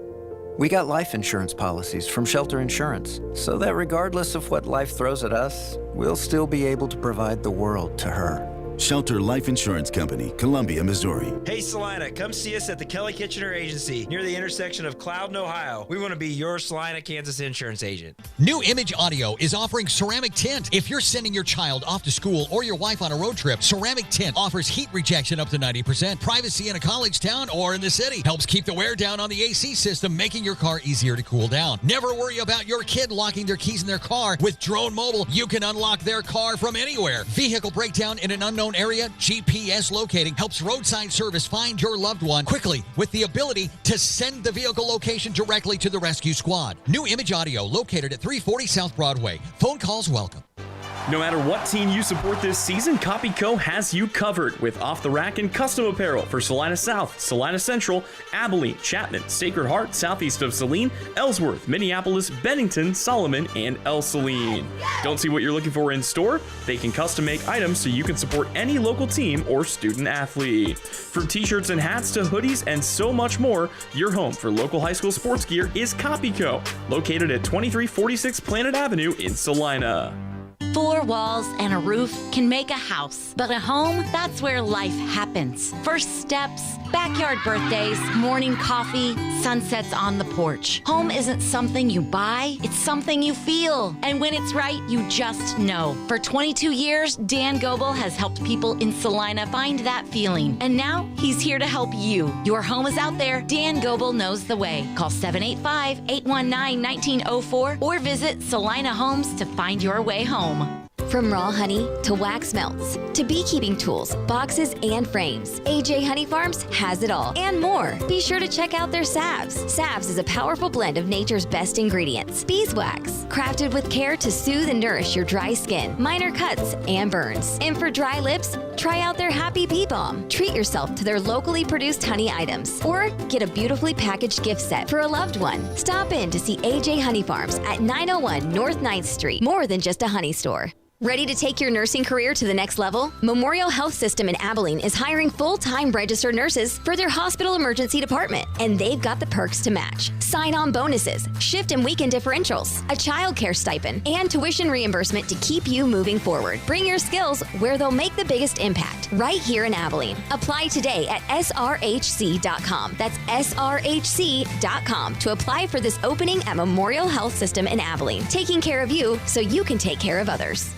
We got life insurance policies from Shelter Insurance, so that regardless of what life throws at us, we'll still be able to provide the world to her. Shelter Life Insurance Company, Columbia, Missouri. Hey, Salina, come see us at the Kelly Kitchener Agency near the intersection of Cloud and Ohio. We want to be your Salina, Kansas insurance agent. New Image Audio is offering ceramic tint. If you're sending your child off to school or your wife on a road trip, ceramic tint offers heat rejection up to 90%, privacy in a college town or in the city, helps keep the wear down on the AC system, making your car easier to cool down. Never worry about your kid locking their keys in their car. With Drone Mobile, you can unlock their car from anywhere. Vehicle breakdown in an unknown area, GPS locating helps roadside service find your loved one quickly with the ability to send the vehicle location directly to the rescue squad. New Image Audio, located at 340 South Broadway. Phone calls welcome. No matter what team you support this season, CopyCo has you covered with off-the-rack and custom apparel for Salina South, Salina Central, Abilene, Chapman, Sacred Heart, southeast of Saline, Ellsworth, Minneapolis, Bennington, Solomon, and El Saline. Don't see what you're looking for in store? They can custom make items so you can support any local team or student athlete. From t-shirts and hats to hoodies and so much more, your home for local high school sports gear is CopyCo, located at 2346 Planet Avenue in Salina. 4 walls and a roof can make a house, but a home, that's where life happens. First steps, backyard birthdays, morning coffee, sunsets on the porch. Home isn't something you buy, it's something you feel. And when it's right, you just know. For 22 years, Dan Goebel has helped people in Salina find that feeling. And now, he's here to help you. Your home is out there. Dan Goebel knows the way. Call 785-819-1904 or visit Salina Homes to find your way home. From raw honey to wax melts to beekeeping tools, boxes, and frames, AJ Honey Farms has it all and more. Be sure to check out their salves. Salves is a powerful blend of nature's best ingredients. Beeswax, crafted with care to soothe and nourish your dry skin, minor cuts, and burns. And for dry lips, try out their Happy Bee Balm. Treat yourself to their locally produced honey items or get a beautifully packaged gift set for a loved one. Stop in to see AJ Honey Farms at 901 North 9th Street. More than just a honey store. Ready to take your nursing career to the next level? Memorial Health System in Abilene is hiring full-time registered nurses for their hospital emergency department, and they've got the perks to match. Sign-on bonuses, shift and weekend differentials, a child care stipend, and tuition reimbursement to keep you moving forward. Bring your skills where they'll make the biggest impact, right here in Abilene. Apply today at srhc.com. That's srhc.com to apply for this opening at Memorial Health System in Abilene, taking care of you so you can take care of others.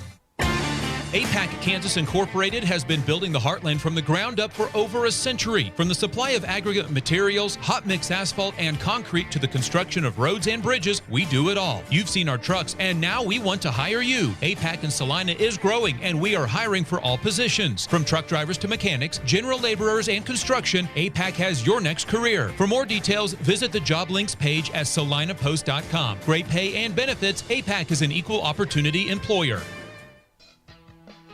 APAC Kansas Incorporated has been building the heartland from the ground up for over a century. From the supply of aggregate materials, hot mix asphalt, and concrete to the construction of roads and bridges, we do it all. You've seen our trucks, and now we want to hire you. APAC in Salina is growing, and we are hiring for all positions. From truck drivers to mechanics, general laborers, and construction, APAC has your next career. For more details, visit the job links page at salinapost.com. Great pay and benefits, APAC is an equal opportunity employer.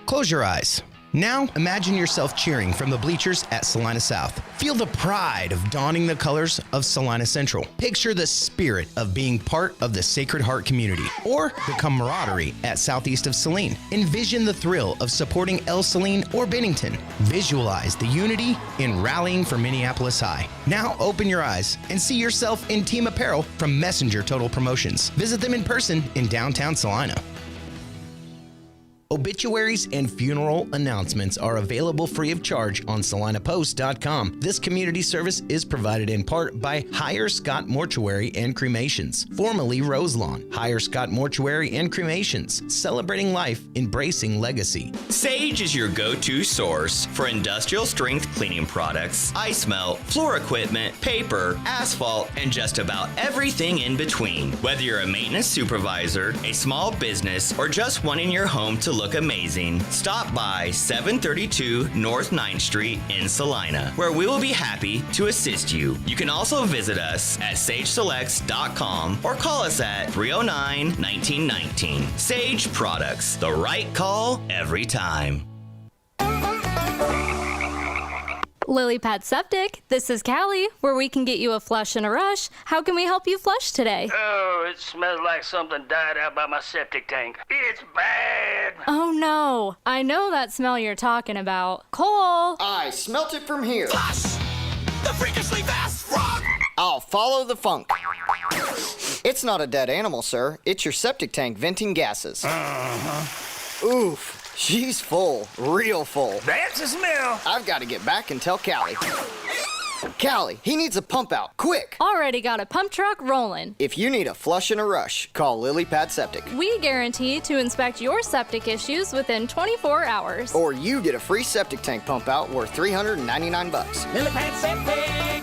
Close your eyes. Now, imagine yourself cheering from the bleachers at Salina South. Feel the pride of donning the colors of Salina Central. Picture the spirit of being part of the Sacred Heart community or the camaraderie at southeast of Saline. Envision the thrill of supporting El Saline or Bennington. Visualize the unity in rallying for Minneapolis High. Now, open your eyes and see yourself in team apparel from Messenger Total Promotions. Visit them in person in downtown Salina. Obituaries and funeral announcements are available free of charge on salinapost.com. This community service is provided in part by Hire Scott Mortuary and Cremations, formerly Roselawn. Hire Scott Mortuary and Cremations, celebrating life, embracing legacy. Sage is your go-to source for industrial strength cleaning products, ice melt, floor equipment, paper, asphalt, and just about everything in between. Whether you're a maintenance supervisor, a small business, or just wanting your home to look amazing, stop by 732 North 9th Street in Salina, where we will be happy to assist you. You can also visit us at sageselects.com or call us at 309-1919. Sage Products, the right call every time. Lily Pad Septic, this is Callie, where we can get you a flush in a rush. How can we help you flush today? Oh, it smells like something died out by my septic tank. It's bad. Oh no, I know that smell you're talking about. Cole! I smelt it from here. Flush! The freakishly fast frog! I'll follow the funk. It's not a dead animal, sir. It's your septic tank venting gases. Oof. She's full, real full. That's a smell. I've got to get back and tell Callie. Callie, he needs a pump out, quick. Already got a pump truck rolling. If you need a flush in a rush, call Lily Pad Septic. We guarantee to inspect your septic issues within 24 hours. Or you get a free septic tank pump out worth $399. Lily Pad Septic.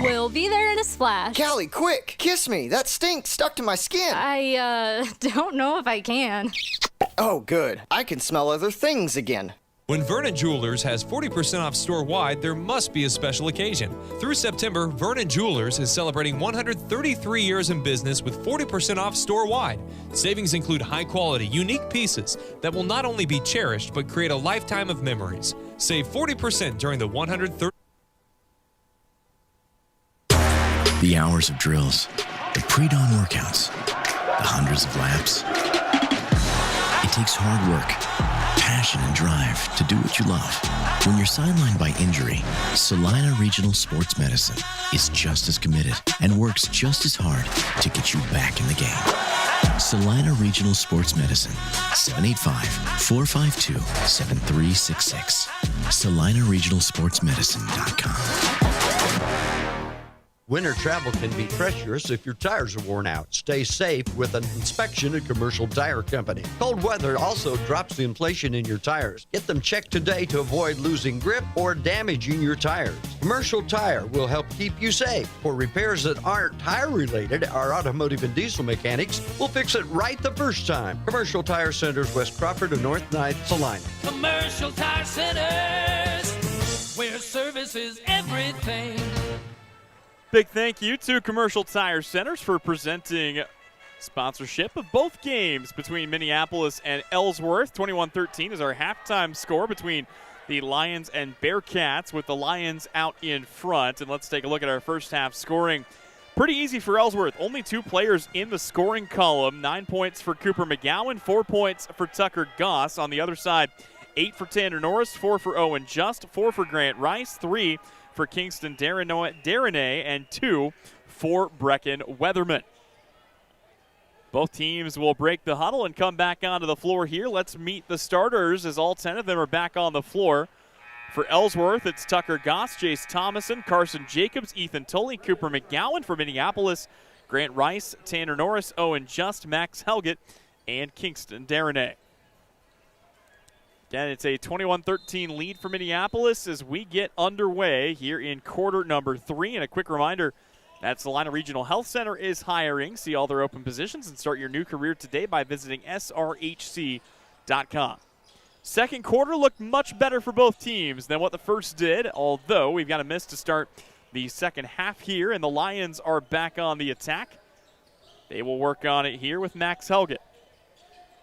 We'll be there in a splash. Callie, quick, kiss me. That stink stuck to my skin. I don't know if I can. Oh, good. I can smell other things again. When Vernon Jewelers has 40% off store-wide, there must be a special occasion. Through September, Vernon Jewelers is celebrating 133 years in business with 40% off store-wide. Savings include high-quality, unique pieces that will not only be cherished, but create a lifetime of memories. Save 40% during the 130... The hours of drills, the pre-dawn workouts, the hundreds of laps. It takes hard work, passion, and drive to do what you love. When you're sidelined by injury, Salina Regional Sports Medicine is just as committed and works just as hard to get you back in the game. Salina Regional Sports Medicine, 785-452-7366. SalinaRegionalSportsMedicine.com. Winter travel can be treacherous if your tires are worn out. Stay safe with an inspection at Commercial Tire Company. Cold weather also drops the inflation in your tires. Get them checked today to avoid losing grip or damaging your tires. Commercial Tire will help keep you safe. For repairs that aren't tire related, our automotive and diesel mechanics will fix it right the first time. Commercial Tire Centers, West Crawford and North 9th, Salina. Commercial Tire Centers, where service is everything. Big thank you to Commercial Tire Centers for presenting sponsorship of both games between Minneapolis and Ellsworth. 21-13 is our halftime score between the Lions and Bearcats, with the Lions out in front. And let's take a look at our first half scoring. Pretty easy for Ellsworth. Only 2 players in the scoring column. 9 points for Cooper McGowan, 4 points for Tucker Goss. On the other side, 8 for Tanner Norris, 4 for Owen Just, 4 for Grant Rice, 3 for Kingston Darnay, and 2 for Brecken Weatherman. Both teams will break the huddle and come back onto the floor here. Let's meet the starters as all 10 of them are back on the floor. For Ellsworth, it's Tucker Goss, Jace Thomason, Carson Jacobs, Ethan Tully, Cooper McGowan. For Minneapolis, Grant Rice, Tanner Norris, Owen Just, Max Helgett, and Kingston Darnay. Again, it's a 21-13 lead for Minneapolis as we get underway here in quarter number 3. And a quick reminder that Salina Regional Health Center is hiring. See all their open positions and start your new career today by visiting srhc.com. Second quarter looked much better for both teams than what the first did, although we've got a miss to start the second half here, and the Lions are back on the attack. They will work on it here with Max Helgett.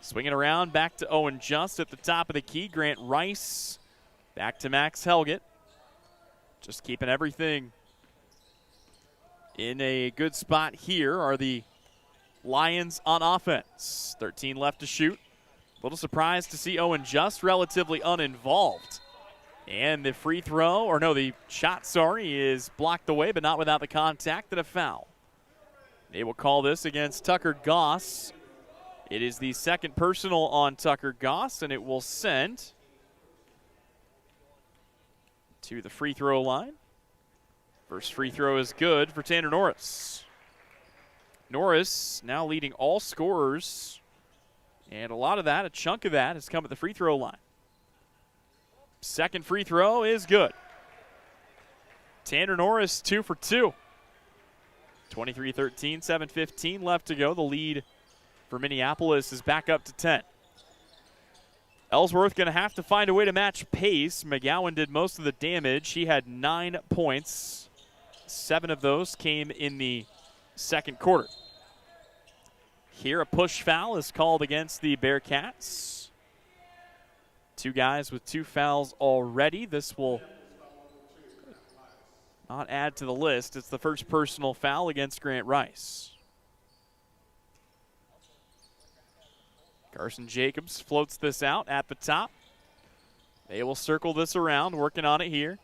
Swinging around, back to Owen Just at the top of the key. Grant Rice back to Max Helgett. Just keeping everything in a good spot here are the Lions on offense. 13 left to shoot. A little surprised to see Owen Just relatively uninvolved. And the the shot, is blocked away, but not without the contact and a foul. They will call this against Tucker Goss. It is the second personal on Tucker Goss, and it will send to the free throw line. First free throw is good for Tanner Norris. Norris now leading all scorers, and a chunk of that, has come at the free throw line. Second free throw is good. Tanner Norris 2 for 2. 23-13, 7:15 left to go. The lead for Minneapolis is back up to 10. Ellsworth going to have to find a way to match pace. McGowan did most of the damage. He had 9 points. 7 of those came in the second quarter. Here a push foul is called against the Bearcats. 2 guys with 2 fouls already. This will not add to the list. It's the first personal foul against Grant Rice. Carson Jacobs floats this out at the top. They will circle this around, working on it here.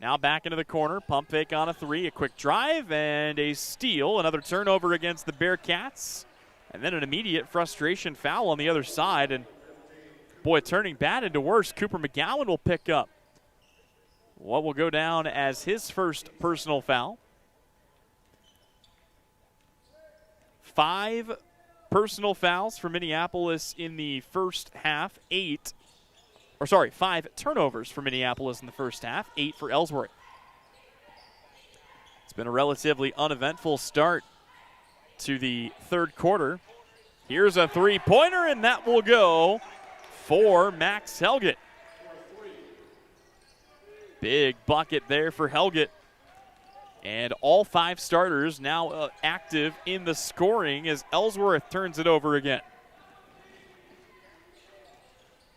Now back into the corner, pump fake on a 3, a quick drive, and a steal. Another turnover against the Bearcats. And then an immediate frustration foul on the other side. And boy, turning bad into worse, Cooper McGowan will pick up what will go down as his first personal foul. 5 personal fouls for Minneapolis in the first half. 5 turnovers for Minneapolis in the first half. 8 for Ellsworth. It's been a relatively uneventful start to the third quarter. Here's a 3-pointer, and that will go for Max Helgett. Big bucket there for Helgett. And all 5 starters now active in the scoring as Ellsworth turns it over again.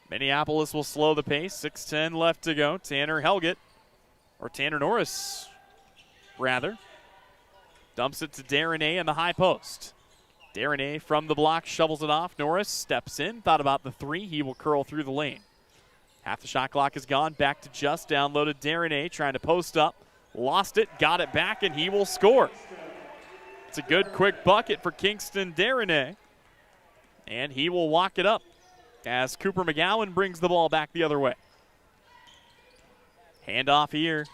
Minneapolis will slow the pace. 6:10 left to go. Tanner Norris, dumps it to Darren in the high post. Darren from the block shovels it off. Norris steps in, thought about the 3. He will curl through the lane. Half the shot clock is gone. Back to just downloaded Darren trying to post up. Lost it, got it back, and he will score. It's a good quick bucket for Kingston Darren. And he will walk it up as Cooper McGowan brings the ball back the other way. Handoff here.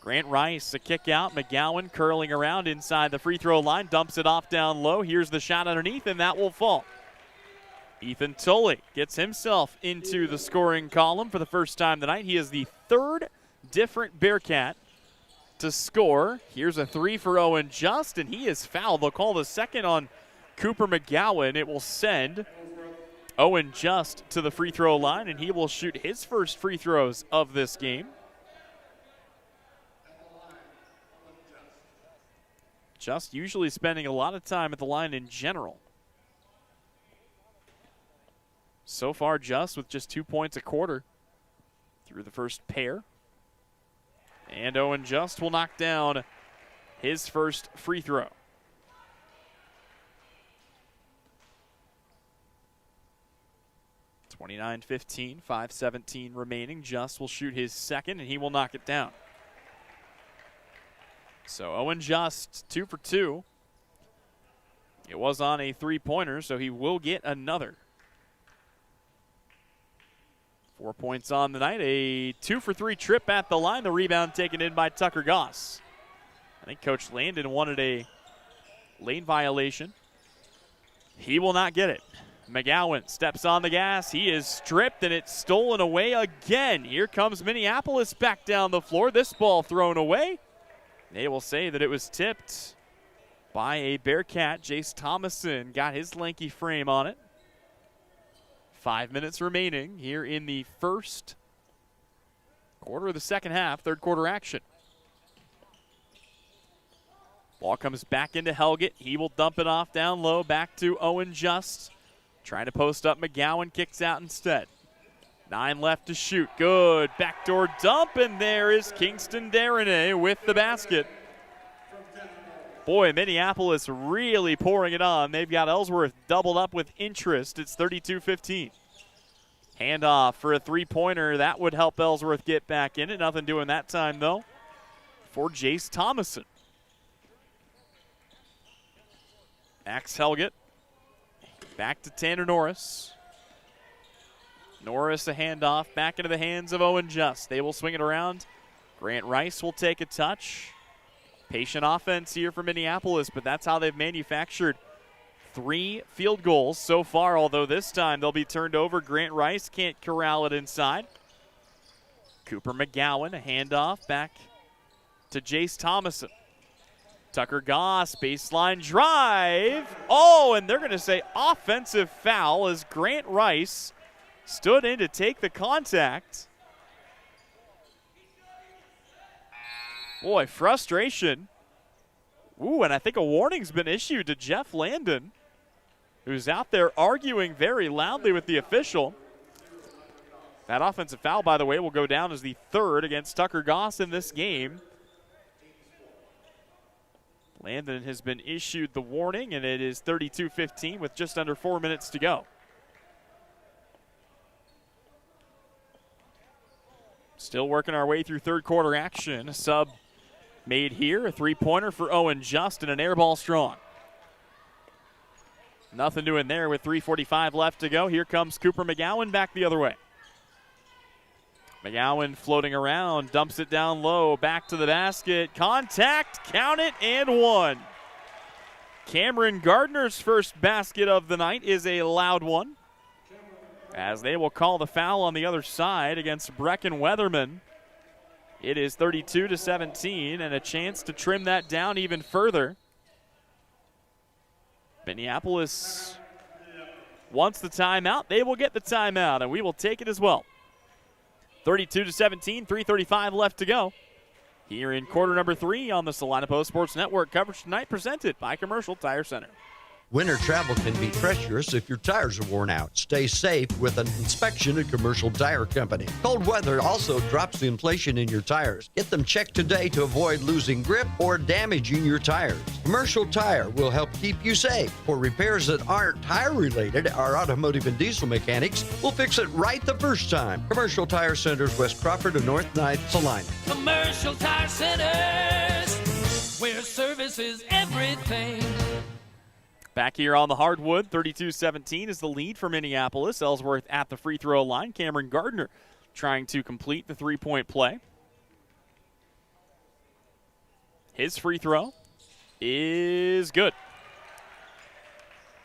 Grant Rice, a kick out. McGowan curling around inside the free throw line. Dumps it off down low. Here's the shot underneath, and that will fall. Ethan Tully gets himself into the scoring column for the first time tonight. He is the 3rd different Bearcat to score. Here's a 3 for Owen Just, and he is fouled. They'll call the second on Cooper McGowan. It will send Owen Just to the free throw line, and he will shoot his first free throws of this game. Just usually spending a lot of time at the line in general. So far, Just with just 2 points a quarter through the first pair. And Owen Just will knock down his first free throw. (29-15), 5:17 remaining. Just will shoot his second, and he will knock it down. So Owen Just, 2 for 2. It was on a 3-pointer, so he will get another. 4 points on the night. A 2 for 3 trip at the line. The rebound taken in by Tucker Goss. I think Coach Landon wanted a lane violation. He will not get it. McGowan steps on the gas. He is stripped, and it's stolen away again. Here comes Minneapolis back down the floor. This ball thrown away. They will say that it was tipped by a Bearcat. Jace Thomason got his lanky frame on it. 5 minutes remaining here in the first quarter of the second half, third quarter action. Ball comes back into Helgett. He will dump it off down low, back to Owen Just. Trying to post up, McGowan kicks out instead. 9 left to shoot. Good backdoor dump, and there is Kingston Darren with the basket. Boy, Minneapolis really pouring it on. They've got Ellsworth doubled up with interest. It's 32-15. Handoff for a 3-pointer. That would help Ellsworth get back in it. Nothing doing that time, though, for Jace Thomason. Max Helgett Back to Tanner Norris. Norris a handoff back into the hands of Owen Just. They will swing it around. Grant Rice will take a touch. Patient offense here for Minneapolis, but that's how they've manufactured 3 field goals so far, although this time they'll be turned over. Grant Rice can't corral it inside. Cooper McGowan, a handoff back to Jace Thomason. Tucker Goss, baseline drive. Oh, and they're going to say offensive foul as Grant Rice stood in to take the contact. Boy, frustration. Ooh, and I think a warning's been issued to Jeff Landon, who's out there arguing very loudly with the official. That offensive foul, by the way, will go down as the 3rd against Tucker Goss in this game. Landon has been issued the warning, and it is 32-15 with just under 4 minutes to go. Still working our way through third quarter action. A sub made here, a 3-pointer for Owen Just, and an air ball strong. Nothing doing there with 3:45 left to go. Here comes Cooper McGowan back the other way. McGowan floating around, dumps it down low, back to the basket. Contact, count it, and 1. Cameron Gardner's first basket of the night is a loud one, as they will call the foul on the other side against Brecken Weatherman. It is 32-17, and a chance to trim that down even further. Minneapolis wants the timeout. They will get the timeout, and we will take it as well. 32-17, 3:35 left to go. Here in quarter number 3 on the Salina Post Sports Network. Coverage tonight presented by Commercial Tire Center. Winter travel can be treacherous if your tires are worn out. Stay safe with an inspection at Commercial Tire Company. Cold weather also drops the inflation in your tires. Get them checked today to avoid losing grip or damaging your tires. Commercial Tire will help keep you safe. For repairs that aren't tire-related, our automotive and diesel mechanics will fix it right the first time. Commercial Tire Centers, West Crawford and North 9th, Salina. Commercial Tire Centers, where service is everything. Back here on the hardwood, 32-17 is the lead for Minneapolis. Ellsworth at the free throw line. Cameron Gardner trying to complete the 3-point play. His free throw is good.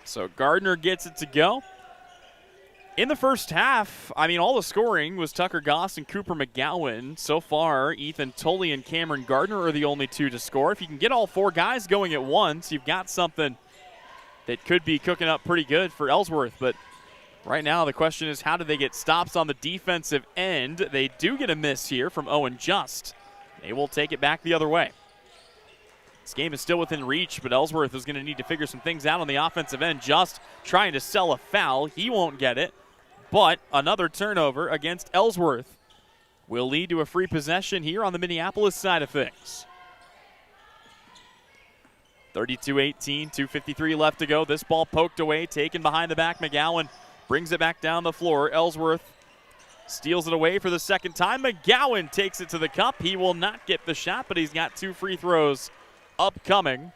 So Gardner gets it to go. In the first half, I mean, all the scoring was Tucker Goss and Cooper McGowan. So far, Ethan Tully and Cameron Gardner are the only 2 to score. If you can get all 4 guys going at once, you've got something that could be cooking up pretty good for Ellsworth. But right now the question is, how do they get stops on the defensive end? They do get a miss here from Owen Just. They will take it back the other way. This game is still within reach, but Ellsworth is going to need to figure some things out on the offensive end. Just trying to sell a foul. He won't get it. But another turnover against Ellsworth will lead to a free possession here on the Minneapolis side of things. 32-18, 2:53 left to go. This ball poked away, taken behind the back. McGowan brings it back down the floor. Ellsworth steals it away for the second time. McGowan takes it to the cup. He will not get the shot, but he's got 2 free throws upcoming.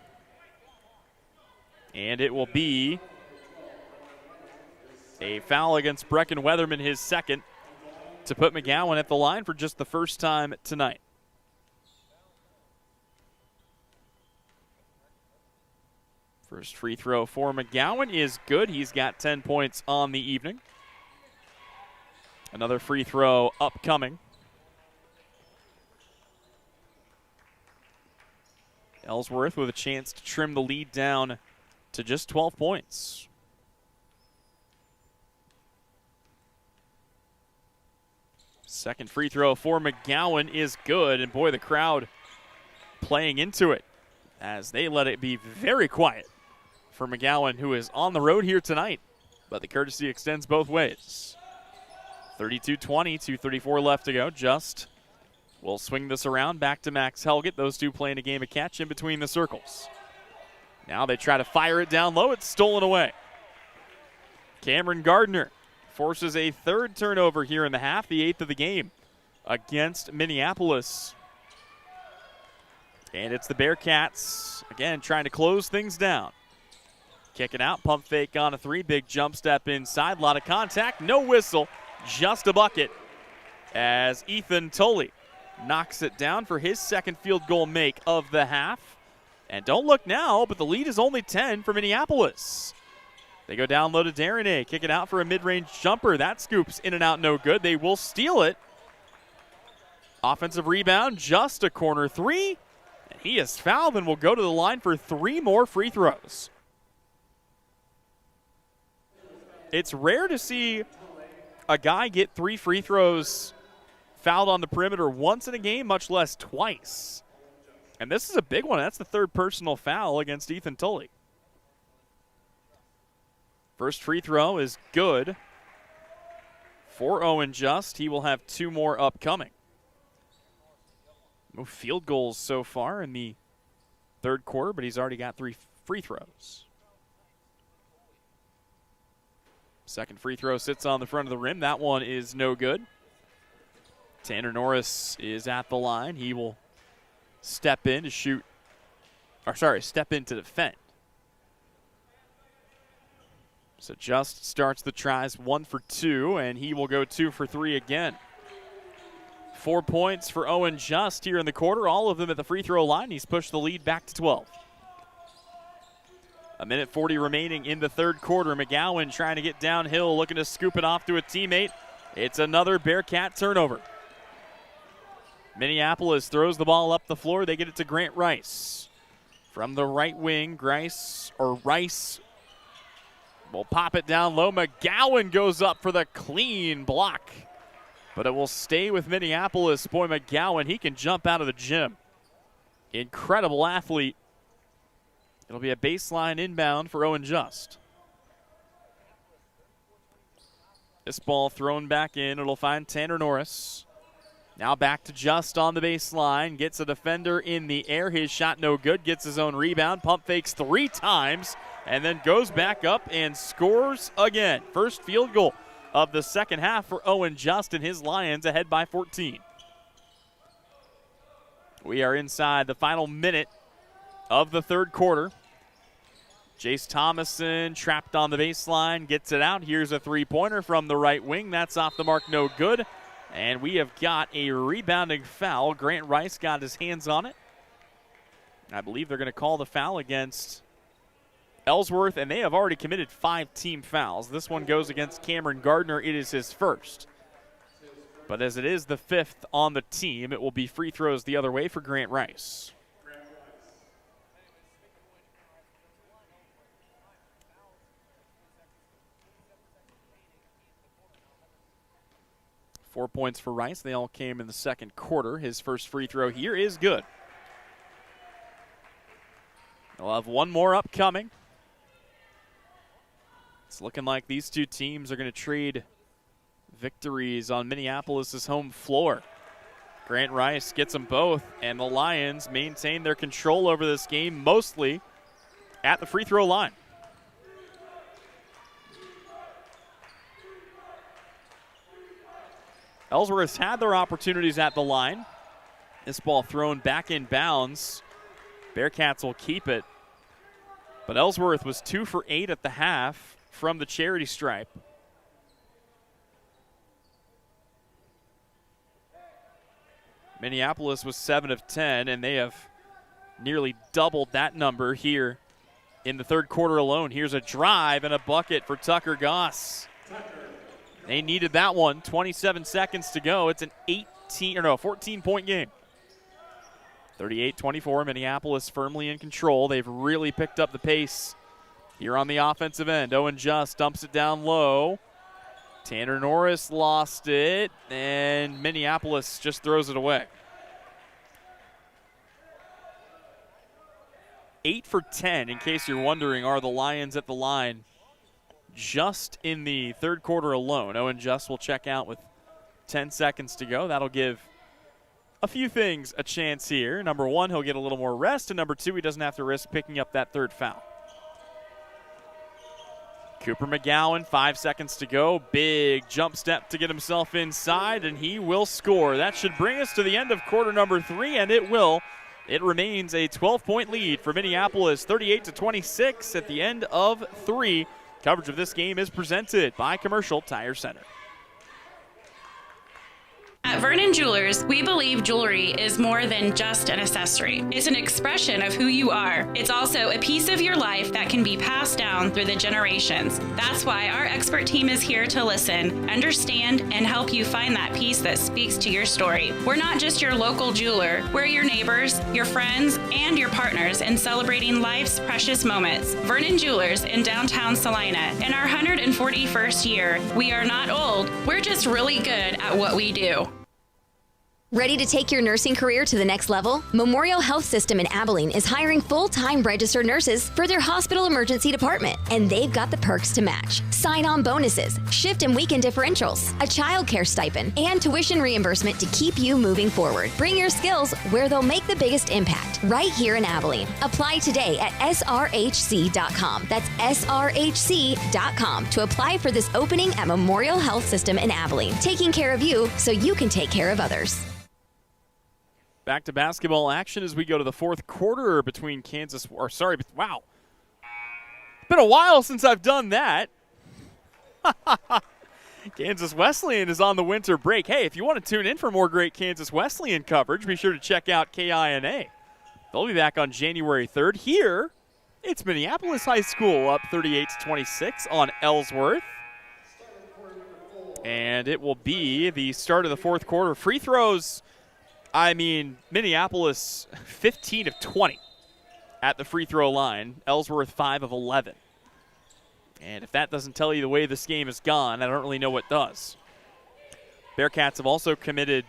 And it will be a foul against Brecken Weatherman, his second, to put McGowan at the line for just the first time tonight. First free throw for McGowan is good. He's got 10 points on the evening. Another free throw upcoming. Ellsworth with a chance to trim the lead down to just 12 points. Second free throw for McGowan is good, and boy, the crowd playing into it as they let it be very quiet for McGowan, who is on the road here tonight, but the courtesy extends both ways. 32-20, 2:34 left to go. Just will swing this around back to Max Helgett. Those 2 playing a game of catch in between the circles. Now they try to fire it down low. It's stolen away. Cameron Gardner forces a 3rd turnover here in the half, the 8th of the game against Minneapolis. And it's the Bearcats, again, trying to close things down. Kick it out, pump fake on a three, big jump step inside, a lot of contact, no whistle, just a bucket as Ethan Tully knocks it down for his second field goal make of the half. And don't look now, but the lead is only 10 for Minneapolis. They go down low to Darnay, kick it out for a mid-range jumper. That scoops in and out, no good. They will steal it. Offensive rebound, just a corner three. And he is fouled and will go to the line for 3 more free throws. It's rare to see a guy get 3 free throws fouled on the perimeter once in a game, much less twice. And this is a big one. That's the 3rd personal foul against Ethan Tully. First free throw is good for Owen Just. He will have 2 more upcoming. No field goals so far in the 3rd quarter, but he's already got 3 free throws. Second free throw sits on the front of the rim. That one is no good. Tanner Norris is at the line. He will step in to step in to defend. So Just starts the tries 1 for 2, and he will go 2 for 3 again. 4 points for Owen Just here in the quarter, all of them at the free throw line. He's pushed the lead back to 12. A minute 40 remaining in the 3rd quarter. McGowan trying to get downhill, looking to scoop it off to a teammate. It's another Bearcat turnover. Minneapolis throws the ball up the floor. They get it to Grant Rice. From the right wing, Rice will pop it down low. McGowan goes up for the clean block. But it will stay with Minneapolis. Boy, McGowan, he can jump out of the gym. Incredible athlete. It'll be a baseline inbound for Owen Just. This ball thrown back in. It'll find Tanner Norris. Now back to Just on the baseline. Gets a defender in the air. His shot no good. Gets his own rebound. Pump fakes 3 times. And then goes back up and scores again. First field goal of the second half for Owen Just and his Lions ahead by 14. We are inside the final minute of the 3rd quarter. Jace Thomason trapped on the baseline, gets it out. Here's a 3-pointer from the right wing. That's off the mark, no good. And we have got a rebounding foul. Grant Rice got his hands on it. I believe they're going to call the foul against Ellsworth, and they have already committed 5 team fouls. This one goes against Cameron Gardner. It is his first. But as it is the 5th on the team, it will be free throws the other way for Grant Rice. Four points for Rice. They all came in the 2nd quarter. His first free throw here is good. They'll have 1 more upcoming. It's looking like these 2 teams are going to trade victories on Minneapolis' home floor. Grant Rice gets them both, and the Lions maintain their control over this game, mostly at the free throw line. Ellsworth's had their opportunities at the line. This ball thrown back in bounds. Bearcats will keep it. But Ellsworth was 2 for 8 at the half from the charity stripe. Minneapolis was 7 of 10, and they have nearly doubled that number here in the 3rd quarter alone. Here's a drive and a bucket for Tucker Goss. They needed that one. 27 seconds to go. It's an 14-point game. 38-24, Minneapolis firmly in control. They've really picked up the pace here on the offensive end. Owen Just dumps it down low. Tanner Norris lost it, and Minneapolis just throws it away. 8 for 10, in case you're wondering, are the Lions at the line just in the 3rd quarter alone. Owen Just will check out with 10 seconds to go. That'll give a few things a chance here. Number 1, he'll get a little more rest, and number 2, he doesn't have to risk picking up that 3rd foul. Cooper McGowan, 5 seconds to go. Big jump step to get himself inside, and he will score. That should bring us to the end of quarter number 3, and it will. It remains a 12-point lead for Minneapolis, 38-26 at the end of 3. Coverage of this game is presented by Commercial Tire Center. At Vernon Jewelers, we believe jewelry is more than just an accessory. It's an expression of who you are. It's also a piece of your life that can be passed down through the generations. That's why our expert team is here to listen, understand, and help you find that piece that speaks to your story. We're not just your local jeweler. We're your neighbors, your friends, and your partners in celebrating life's precious moments. Vernon Jewelers in downtown Salina. In our 141st year, we are not old. We're just really good at what we do. Ready to take your nursing career to the next level? Memorial Health System in Abilene is hiring full-time registered nurses for their hospital emergency department, and they've got the perks to match. Sign-on bonuses, shift and weekend differentials, a child care stipend, and tuition reimbursement to keep you moving forward. Bring your skills where they'll make the biggest impact, right here in Abilene. Apply today at srhc.com. That's srhc.com to apply for this opening at Memorial Health System in Abilene, taking care of you so you can take care of others. Back to basketball action as we go to the fourth quarter between wow. It's been a while since I've done that. Kansas Wesleyan is on the winter break. Hey, if you want to tune in for more great Kansas Wesleyan coverage, be sure to check out KINA. They'll be back on January 3rd. Here, it's Minneapolis High School up 38-26 on Ellsworth. And it will be the start of the fourth quarter. Free throws. Minneapolis 15 of 20 at the free throw line. Ellsworth 5 of 11. And if that doesn't tell you the way this game has gone, I don't really know what does. Bearcats have also committed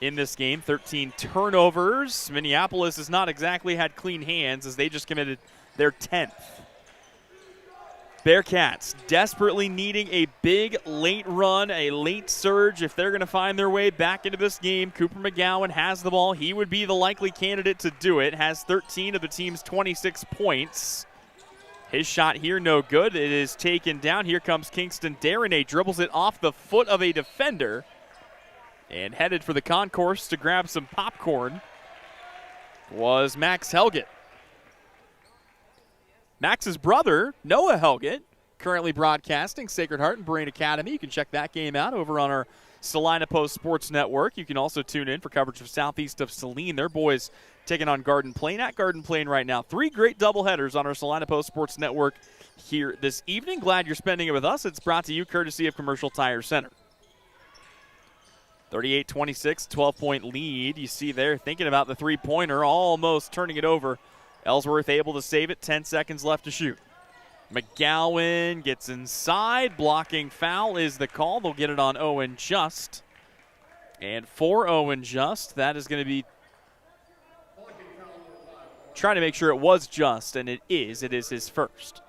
in this game 13 turnovers. Minneapolis has not exactly had clean hands as they just committed their 10th. Bearcats desperately needing a big late run, a late surge if they're going to find their way back into this game. Cooper McGowan has the ball. He would be the likely candidate to do it. Has 13 of the team's 26 points. His shot here no good. It is taken down. Here comes Kingston Darnay. Dribbles it off the foot of a defender and headed for the concourse to grab some popcorn was Max Helgett. Max's brother, Noah Helgett, currently broadcasting Sacred Heart and Brain Academy. You can check that game out over on our Salina Post Sports Network. You can also tune in for coverage of southeast of Saline. Their boys taking on Garden Plain at Garden Plain right now. 3 great doubleheaders on our Salina Post Sports Network here this evening. Glad you're spending it with us. It's brought to you courtesy of Commercial Tire Center. 38-26, 12-point lead. You see there thinking about the three-pointer, almost turning it over. Ellsworth able to save it, 10 seconds left to shoot. McGowan gets inside, blocking foul is the call. They'll get it on Owen Just. And for Owen Just, that is going to be trying to make sure it was Just, and it is. It is his first.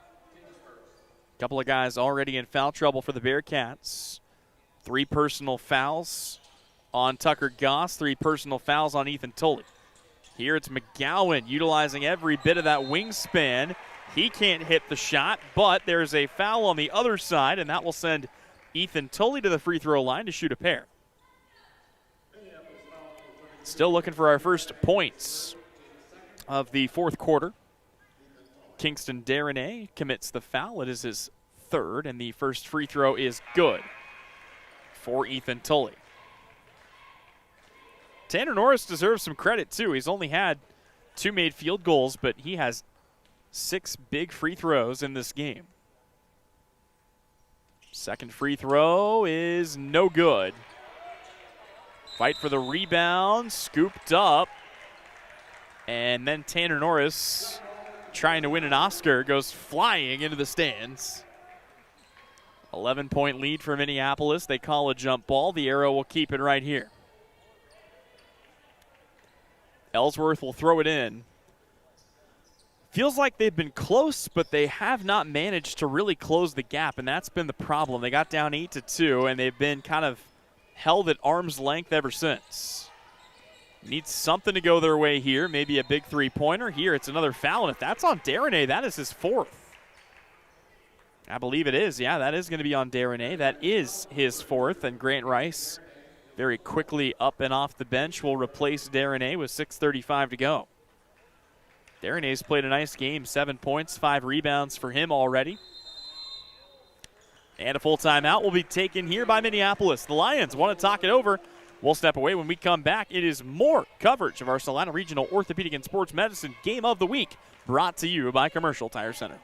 Couple of guys already in foul trouble for the Bearcats. 3 personal fouls on Tucker Goss, 3 personal fouls on Ethan Tully. Here it's McGowan utilizing every bit of that wingspan. He can't hit the shot, but there's a foul on the other side, and that will send Ethan Tully to the free throw line to shoot a pair. Still looking for our first points of the fourth quarter. Kingston Darnay commits the foul. It is his third, and the first free throw is good for Ethan Tully. Tanner Norris deserves some credit, too. He's only had 2 made field goals, but he has 6 big free throws in this game. Second free throw is no good. Fight for the rebound, scooped up. And then Tanner Norris, trying to win an Oscar, goes flying into the stands. 11-point lead for Minneapolis. They call a jump ball. The arrow will keep it right here. Ellsworth will throw it in. Feels like they've been close, but they have not managed to really close the gap, and that's been the problem. They got down 8-2, and they've been kind of held at arm's length ever since. Need something to go their way here. Maybe a big three-pointer. Here, it's another foul, and if that's on Darnay, that is his 4th. I believe it is. Yeah, that is going to be on Darnay. That is his 4th, and Grant Rice very quickly up and off the bench will replace Darren with 6:35 to go. Darren played a nice game, 7 points, 5 rebounds for him already. And a full timeout will be taken here by Minneapolis. The Lions want to talk it over. We'll step away. When we come back, it is more coverage of our Salina Regional Orthopedic and Sports Medicine Game of the Week, brought to you by Commercial Tire Center.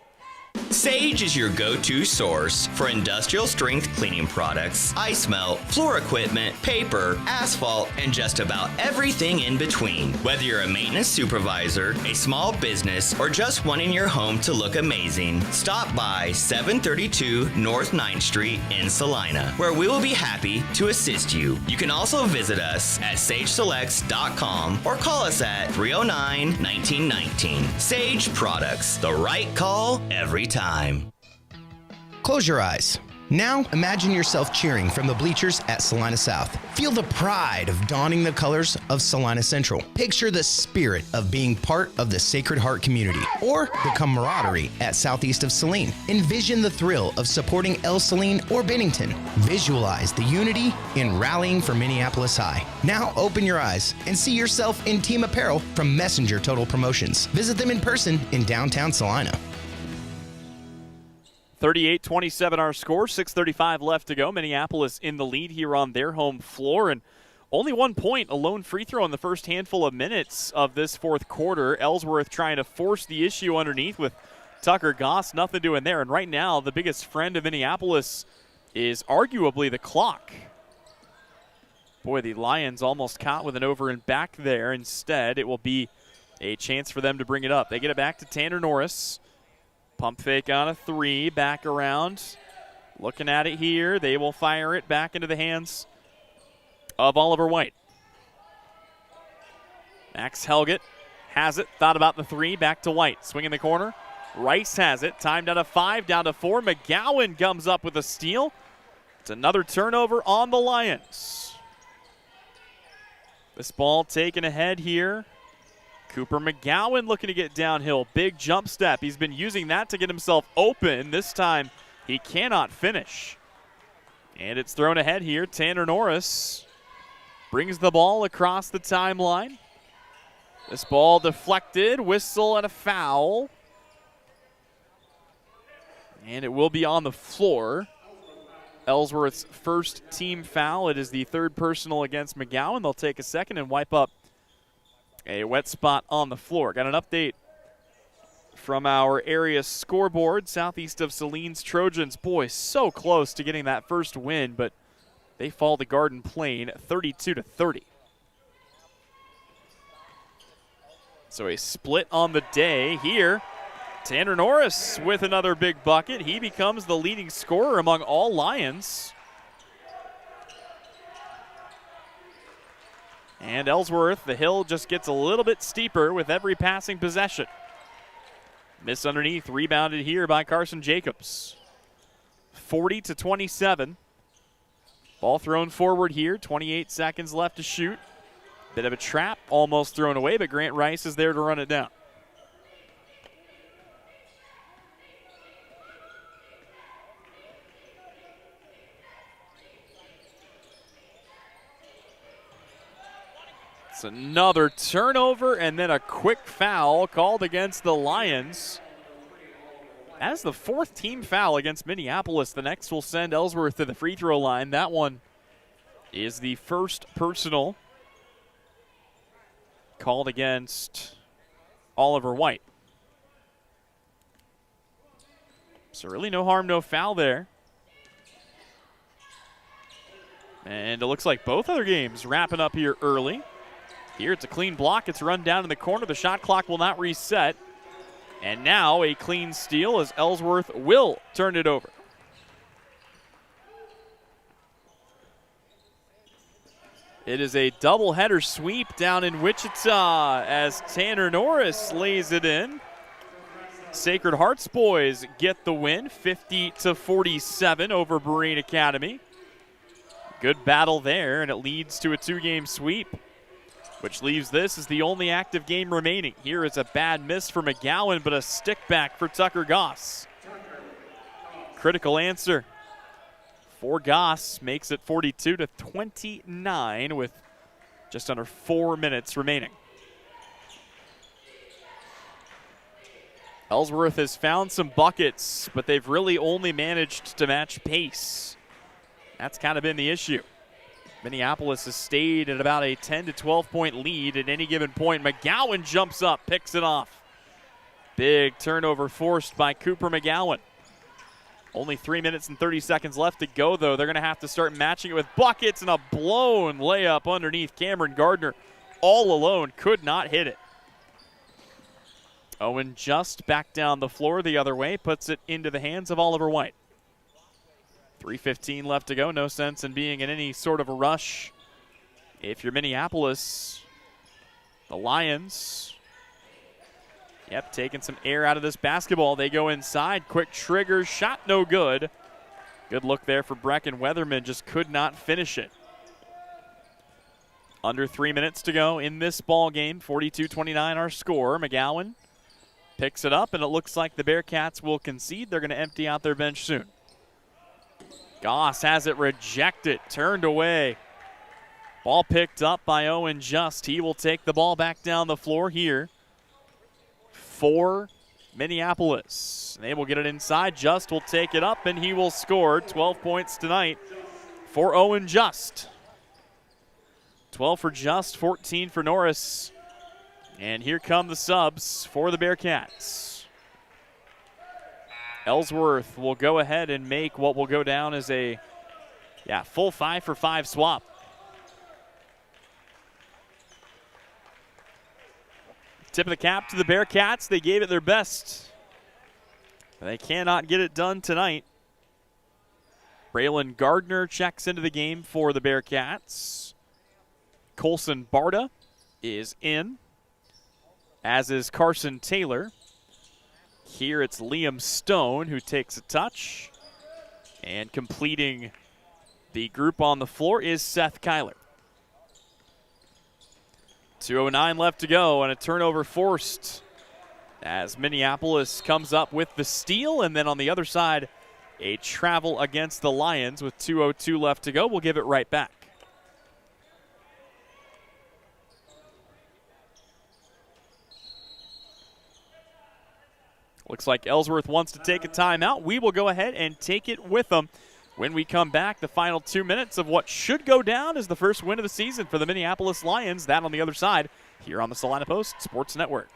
Sage is your go-to source for industrial strength cleaning products, ice melt, floor equipment, paper, asphalt, and just about everything in between. Whether you're a maintenance supervisor, a small business, or just wanting your home to look amazing, stop by 732 North 9th Street in Salina, where we will be happy to assist you. You can also visit us at sageselects.com or call us at 309-1919. Sage Products, the right call every time. Close your eyes. Now imagine yourself cheering from the bleachers at Salina South. Feel the pride of donning the colors of Salina Central. Picture the spirit of being part of the Sacred Heart community or the camaraderie at southeast of Saline. Envision the thrill of supporting El Saline or Bennington. Visualize the unity in rallying for Minneapolis High. Now open your eyes and see yourself in team apparel from Messenger Total Promotions. Visit them in person in downtown Salina. 38-27 our score, 6:35 left to go. Minneapolis in the lead here on their home floor, and only 1 point, a lone free throw in the first handful of minutes of this fourth quarter. Ellsworth trying to force the issue underneath with Tucker Goss, nothing doing there. And right now, the biggest friend of Minneapolis is arguably the clock. Boy, the Lions almost caught with an over and back there. Instead, it will be a chance for them to bring it up. They get it back to Tanner Norris. Pump fake on a three, back around. Looking at it here. They will fire it back into the hands of Oliver White. Max Helgett has it, thought about the three, back to White. Swing in the corner. Rice has it, timed out of 5, down to 4. McGowan comes up with a steal. It's another turnover on the Lions. This ball taken ahead here. Cooper McGowan looking to get downhill. Big jump step. He's been using that to get himself open. This time he cannot finish. And it's thrown ahead here. Tanner Norris brings the ball across the timeline. This ball deflected. Whistle and a foul. And it will be on the floor. Ellsworth's first team foul. It is the third personal against McGowan. They'll take a second and wipe up a wet spot on the floor. Got an update from our area scoreboard. Southeast of Saline's Trojans, boy, so close to getting that first win, but they fall to Garden Plain 32-30. So a split on the day here. Tanner Norris with another big bucket. He becomes the leading scorer among all Lions. And Ellsworth, the hill just gets a little bit steeper with every passing possession. Miss underneath, rebounded here by Carson Jacobs. 40-27. Ball thrown forward here, 28 seconds left to shoot. Bit of a trap, almost thrown away, but Grant Rice is there to run it down. It's another turnover and then a quick foul called against the Lions. That is the fourth team foul against Minneapolis. The next will send Ellsworth to the free throw line. That one is the first personal called against Oliver White. So really no harm, no foul there. And it looks like both other games wrapping up here early. Here it's a clean block. It's run down in the corner. The shot clock will not reset. And now a clean steal as Ellsworth will turn it over. It is a doubleheader sweep down in Wichita as Tanner Norris lays it in. Sacred Hearts boys get the win, 50-47 over Berean Academy. Good battle there, and it leads to a two-game sweep, which leaves this as the only active game remaining. Here is a bad miss for McGowan, but a stick back for Tucker Goss. Critical answer for Goss, makes it 42-29 with just under 4 minutes remaining. Ellsworth has found some buckets, but they've really only managed to match pace. That's kind of been the issue. Minneapolis has stayed at about a 10 to 12 point lead at any given point. McGowan jumps up, picks it off. Big turnover forced by Cooper McGowan. Only 3 minutes and 30 seconds left to go, though. They're going to have to start matching it with buckets, and a blown layup underneath. Cameron Gardner all alone could not hit it. Owen just back down the floor the other way, puts it into the hands of Oliver White. 3:15 left to go. No sense in being in any sort of a rush. If you're Minneapolis, the Lions, taking some air out of this basketball. They go inside. Quick trigger. Shot no good. Good look there for Brecken. Weatherman just could not finish it. Under 3 minutes to go in this ball game. 42-29 our score. McGowan picks it up, and it looks like the Bearcats will concede. They're going to empty out their bench soon. Goss has it rejected, turned away. Ball picked up by Owen Just. He will take the ball back down the floor here for Minneapolis. They will get it inside. Just will take it up, and he will score 12 points tonight for Owen Just. 12 for Just, 14 for Norris. And here come the subs for the Bearcats. Ellsworth will go ahead and make what will go down as a full 5-for-5 swap. Tip of the cap to the Bearcats. They gave it their best. They cannot get it done tonight. Braylon Gardner checks into the game for the Bearcats. Colson Barta is in, as is Carson Taylor. Here it's Liam Stone who takes a touch. And completing the group on the floor is Seth Kyler. 2:09 left to go, and a turnover forced as Minneapolis comes up with the steal. And then on the other side, a travel against the Lions with 2:02 left to go. We'll give it right back. Looks like Ellsworth wants to take a timeout. We will go ahead and take it with them. When we come back, the final 2 minutes of what should go down as the first win of the season for the Minneapolis Lions. That on the other side, here on the Salina Post Sports Network.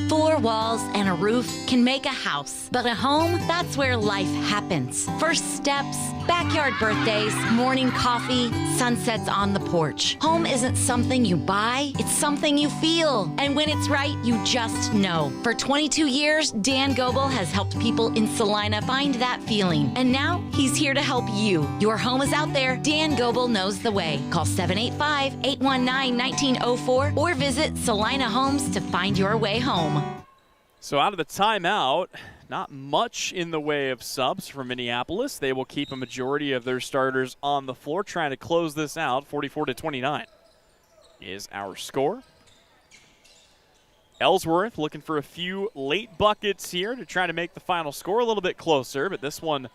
4 walls and a roof can make a house, but a home, that's where life happens. First steps, backyard birthdays, morning coffee, sunsets on the porch. Home isn't something you buy, it's something you feel. And when it's right, you just know. For 22 years, Dan Goebel has helped people in Salina find that feeling. And now, he's here to help you. Your home is out there. Dan Goebel knows the way. Call 785-819-1904 or visit Salina Homes to find your way home. So out of the timeout, not much in the way of subs for Minneapolis. They will keep a majority of their starters on the floor, trying to close this out. 44-29 is our score. Ellsworth looking for a few late buckets here to try to make the final score a little bit closer, but this one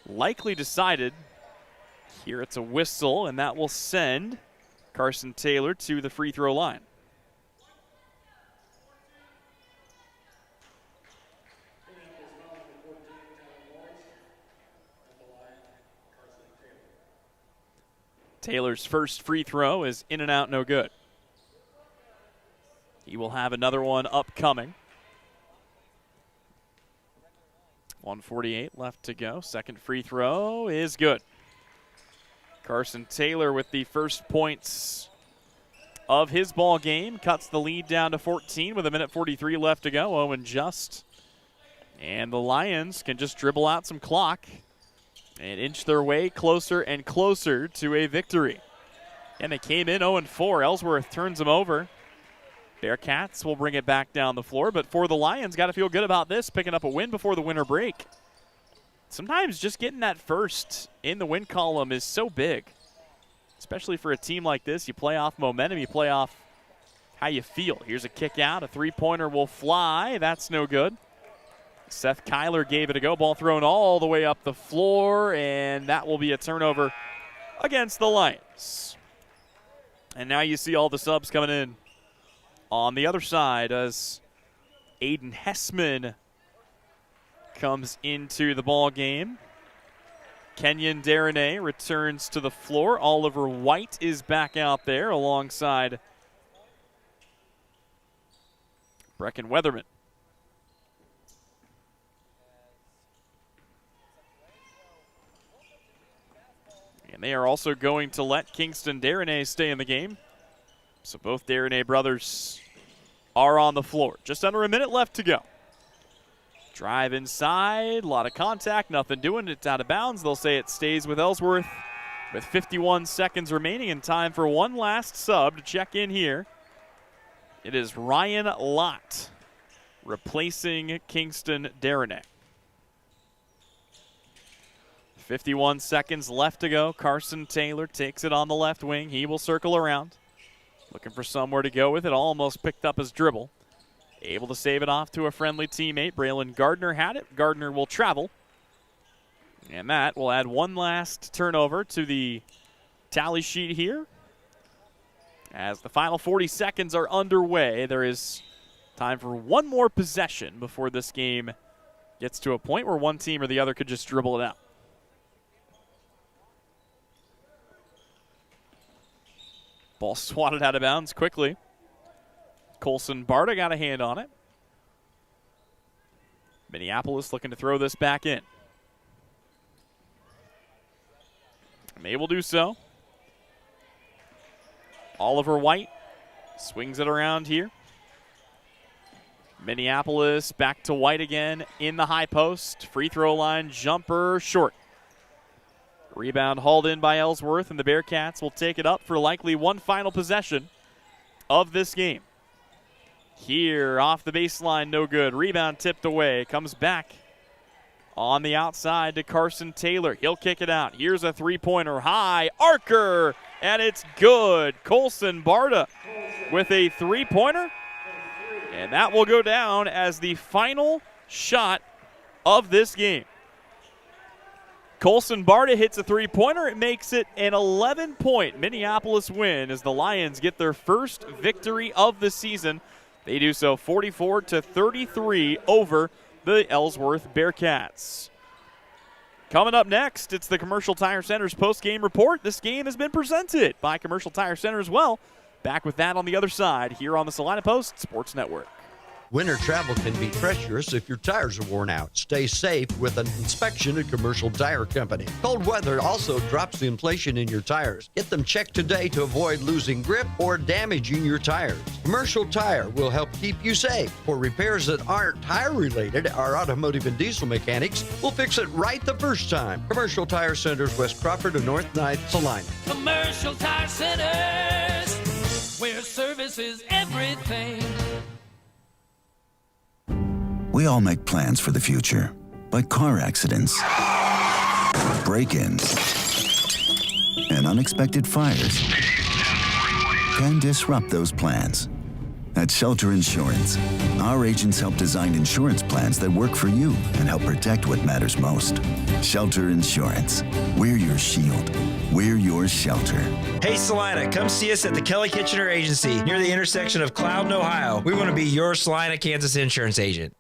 likely decided. Here it's a whistle, and that will send Carson Taylor to the free throw line. Taylor's first free throw is in and out, no good. He will have another one upcoming. 1:48 left to go. Second free throw is good. Carson Taylor with the first points of his ball game. Cuts the lead down to 14 with 1:43 left to go. Owen Just. And the Lions can just dribble out some clock and inch their way closer and closer to a victory. And they came in 0-4. Ellsworth turns them over. Bearcats will bring it back down the floor. But for the Lions, got to feel good about this, picking up a win before the winter break. Sometimes just getting that first in the win column is so big, especially for a team like this. You play off momentum. You play off how you feel. Here's a kick out. A three-pointer will fly. That's no good. Seth Kyler gave it a go. Ball thrown all the way up the floor, and that will be a turnover against the Lions. And now you see all the subs coming in on the other side as Aiden Hessman comes into the ball game. Kenyon Darnay returns to the floor. Oliver White is back out there alongside Brecken Weatherman. And they are also going to let Kingston Darnay stay in the game. So both Darnay brothers are on the floor. Just under a minute left to go. Drive inside, a lot of contact, nothing doing. It's out of bounds. They'll say it stays with Ellsworth with 51 seconds remaining and time for one last sub to check in here. It is Ryan Lott replacing Kingston Darnay. 51 seconds left to go. Carson Taylor takes it on the left wing. He will circle around. Looking for somewhere to go with it. Almost picked up his dribble. Able to save it off to a friendly teammate. Braylon Gardner had it. Gardner will travel. And that will add one last turnover to the tally sheet here. As the final 40 seconds are underway, there is time for one more possession before this game gets to a point where one team or the other could just dribble it out. Ball swatted out of bounds quickly. Colson Barta got a hand on it. Minneapolis looking to throw this back in. And they will do so. Oliver White swings it around here. Minneapolis back to White again in the high post. Free throw line jumper short. Rebound hauled in by Ellsworth, and the Bearcats will take it up for likely one final possession of this game. Here, off the baseline, no good. Rebound tipped away. Comes back on the outside to Carson Taylor. He'll kick it out. Here's a three-pointer high. Archer, and it's good. Colson Barta with a three-pointer. And that will go down as the final shot of this game. Colson Barta hits a three-pointer. It makes it an 11-point Minneapolis win as the Lions get their first victory of the season. They do so 44-33 over the Ellsworth Bearcats. Coming up next, it's the Commercial Tire Center's post-game report. This game has been presented by Commercial Tire Center as well. Back with that on the other side here on the Salina Post Sports Network. Winter travel can be treacherous if your tires are worn out. Stay safe with an inspection at Commercial Tire Company. Cold weather also drops the inflation in your tires. Get them checked today to avoid losing grip or damaging your tires. Commercial Tire will help keep you safe. For repairs that aren't tire-related, our automotive and diesel mechanics will fix it right the first time. Commercial Tire Centers, West Crawford and North 9th, Salina. Commercial Tire Centers, where service is everything. We all make plans for the future, but car accidents, break-ins, and unexpected fires can disrupt those plans. At Shelter Insurance, our agents help design insurance plans that work for you and help protect what matters most. Shelter Insurance. We're your shield. We're your shelter. Hey, Salina, come see us at the Kelly Kitchener Agency near the intersection of Cloud and Ohio. We want to be your Salina, Kansas insurance agent.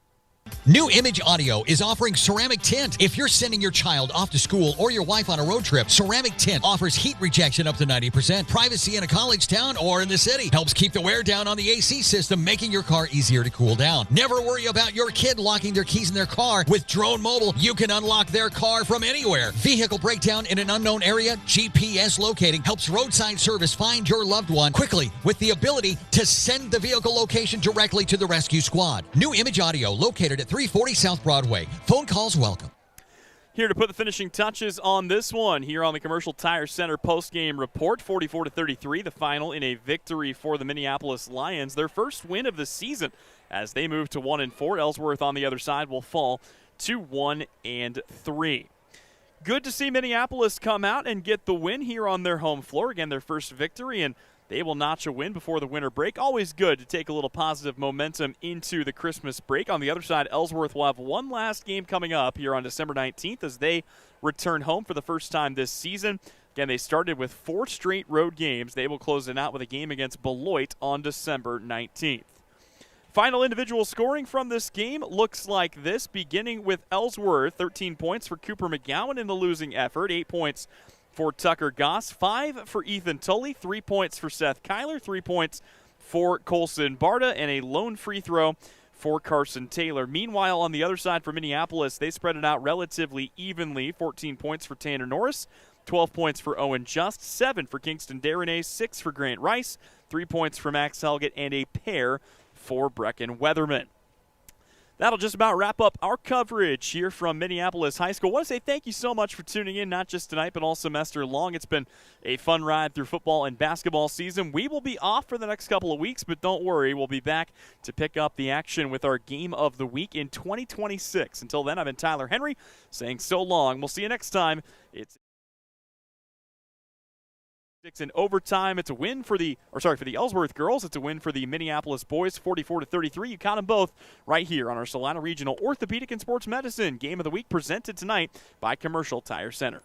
New Image Audio is offering ceramic tint. If you're sending your child off to school or your wife on a road trip, ceramic tint offers heat rejection up to 90%, privacy in a college town or in the city, helps keep the wear down on the AC system, making your car easier to cool down. Never worry about your kid locking their keys in their car. With Drone Mobile, you can unlock their car from anywhere. Vehicle breakdown in an unknown area, GPS locating helps roadside service find your loved one quickly with the ability to send the vehicle location directly to the rescue squad. New Image Audio, located at 340 South Broadway. Phone calls welcome. Here to put the finishing touches on this one here on the Commercial Tire Center post-game report. 44-33, the final in a victory for the Minneapolis Lions. Their first win of the season as they move to 1-4. Ellsworth on the other side will fall to 1-3. Good to see Minneapolis come out and get the win here on their home floor. Again, their first victory, and They will notch a win before the winter break. Always good to take a little positive momentum into the Christmas break. On the other side, Ellsworth will have one last game coming up here on December 19th as they return home for the first time this season. Again, they started with 4 straight road games. They will close it out with a game against Beloit on December 19th. Final individual scoring from this game looks like this, beginning with Ellsworth. 13 points for Cooper McGowan in the losing effort, 8 points for Tucker Goss, 5 for Ethan Tully, 3 points for Seth Kyler, 3 points for Colson Barta, and a lone free throw for Carson Taylor. Meanwhile, on the other side for Minneapolis, they spread it out relatively evenly. 14 points for Tanner Norris, 12 points for Owen Just, 7 for Kingston Darnay, 6 for Grant Rice, 3 points for Max Helgett, and a pair for Brecken Weatherman. That'll just about wrap up our coverage here from Minneapolis High School. I want to say thank you so much for tuning in, not just tonight, but all semester long. It's been a fun ride through football and basketball season. We will be off for the next couple of weeks, but don't worry, we'll be back to pick up the action with our game of the week in 2026. Until then, I've been Tyler Henry saying so long. We'll see you next time. It's in overtime. It's a win for the Ellsworth girls. It's a win for the Minneapolis boys, 44-33. You count them both right here on our Salina Regional Orthopedic and Sports Medicine Game of the Week, presented tonight by Commercial Tire Center.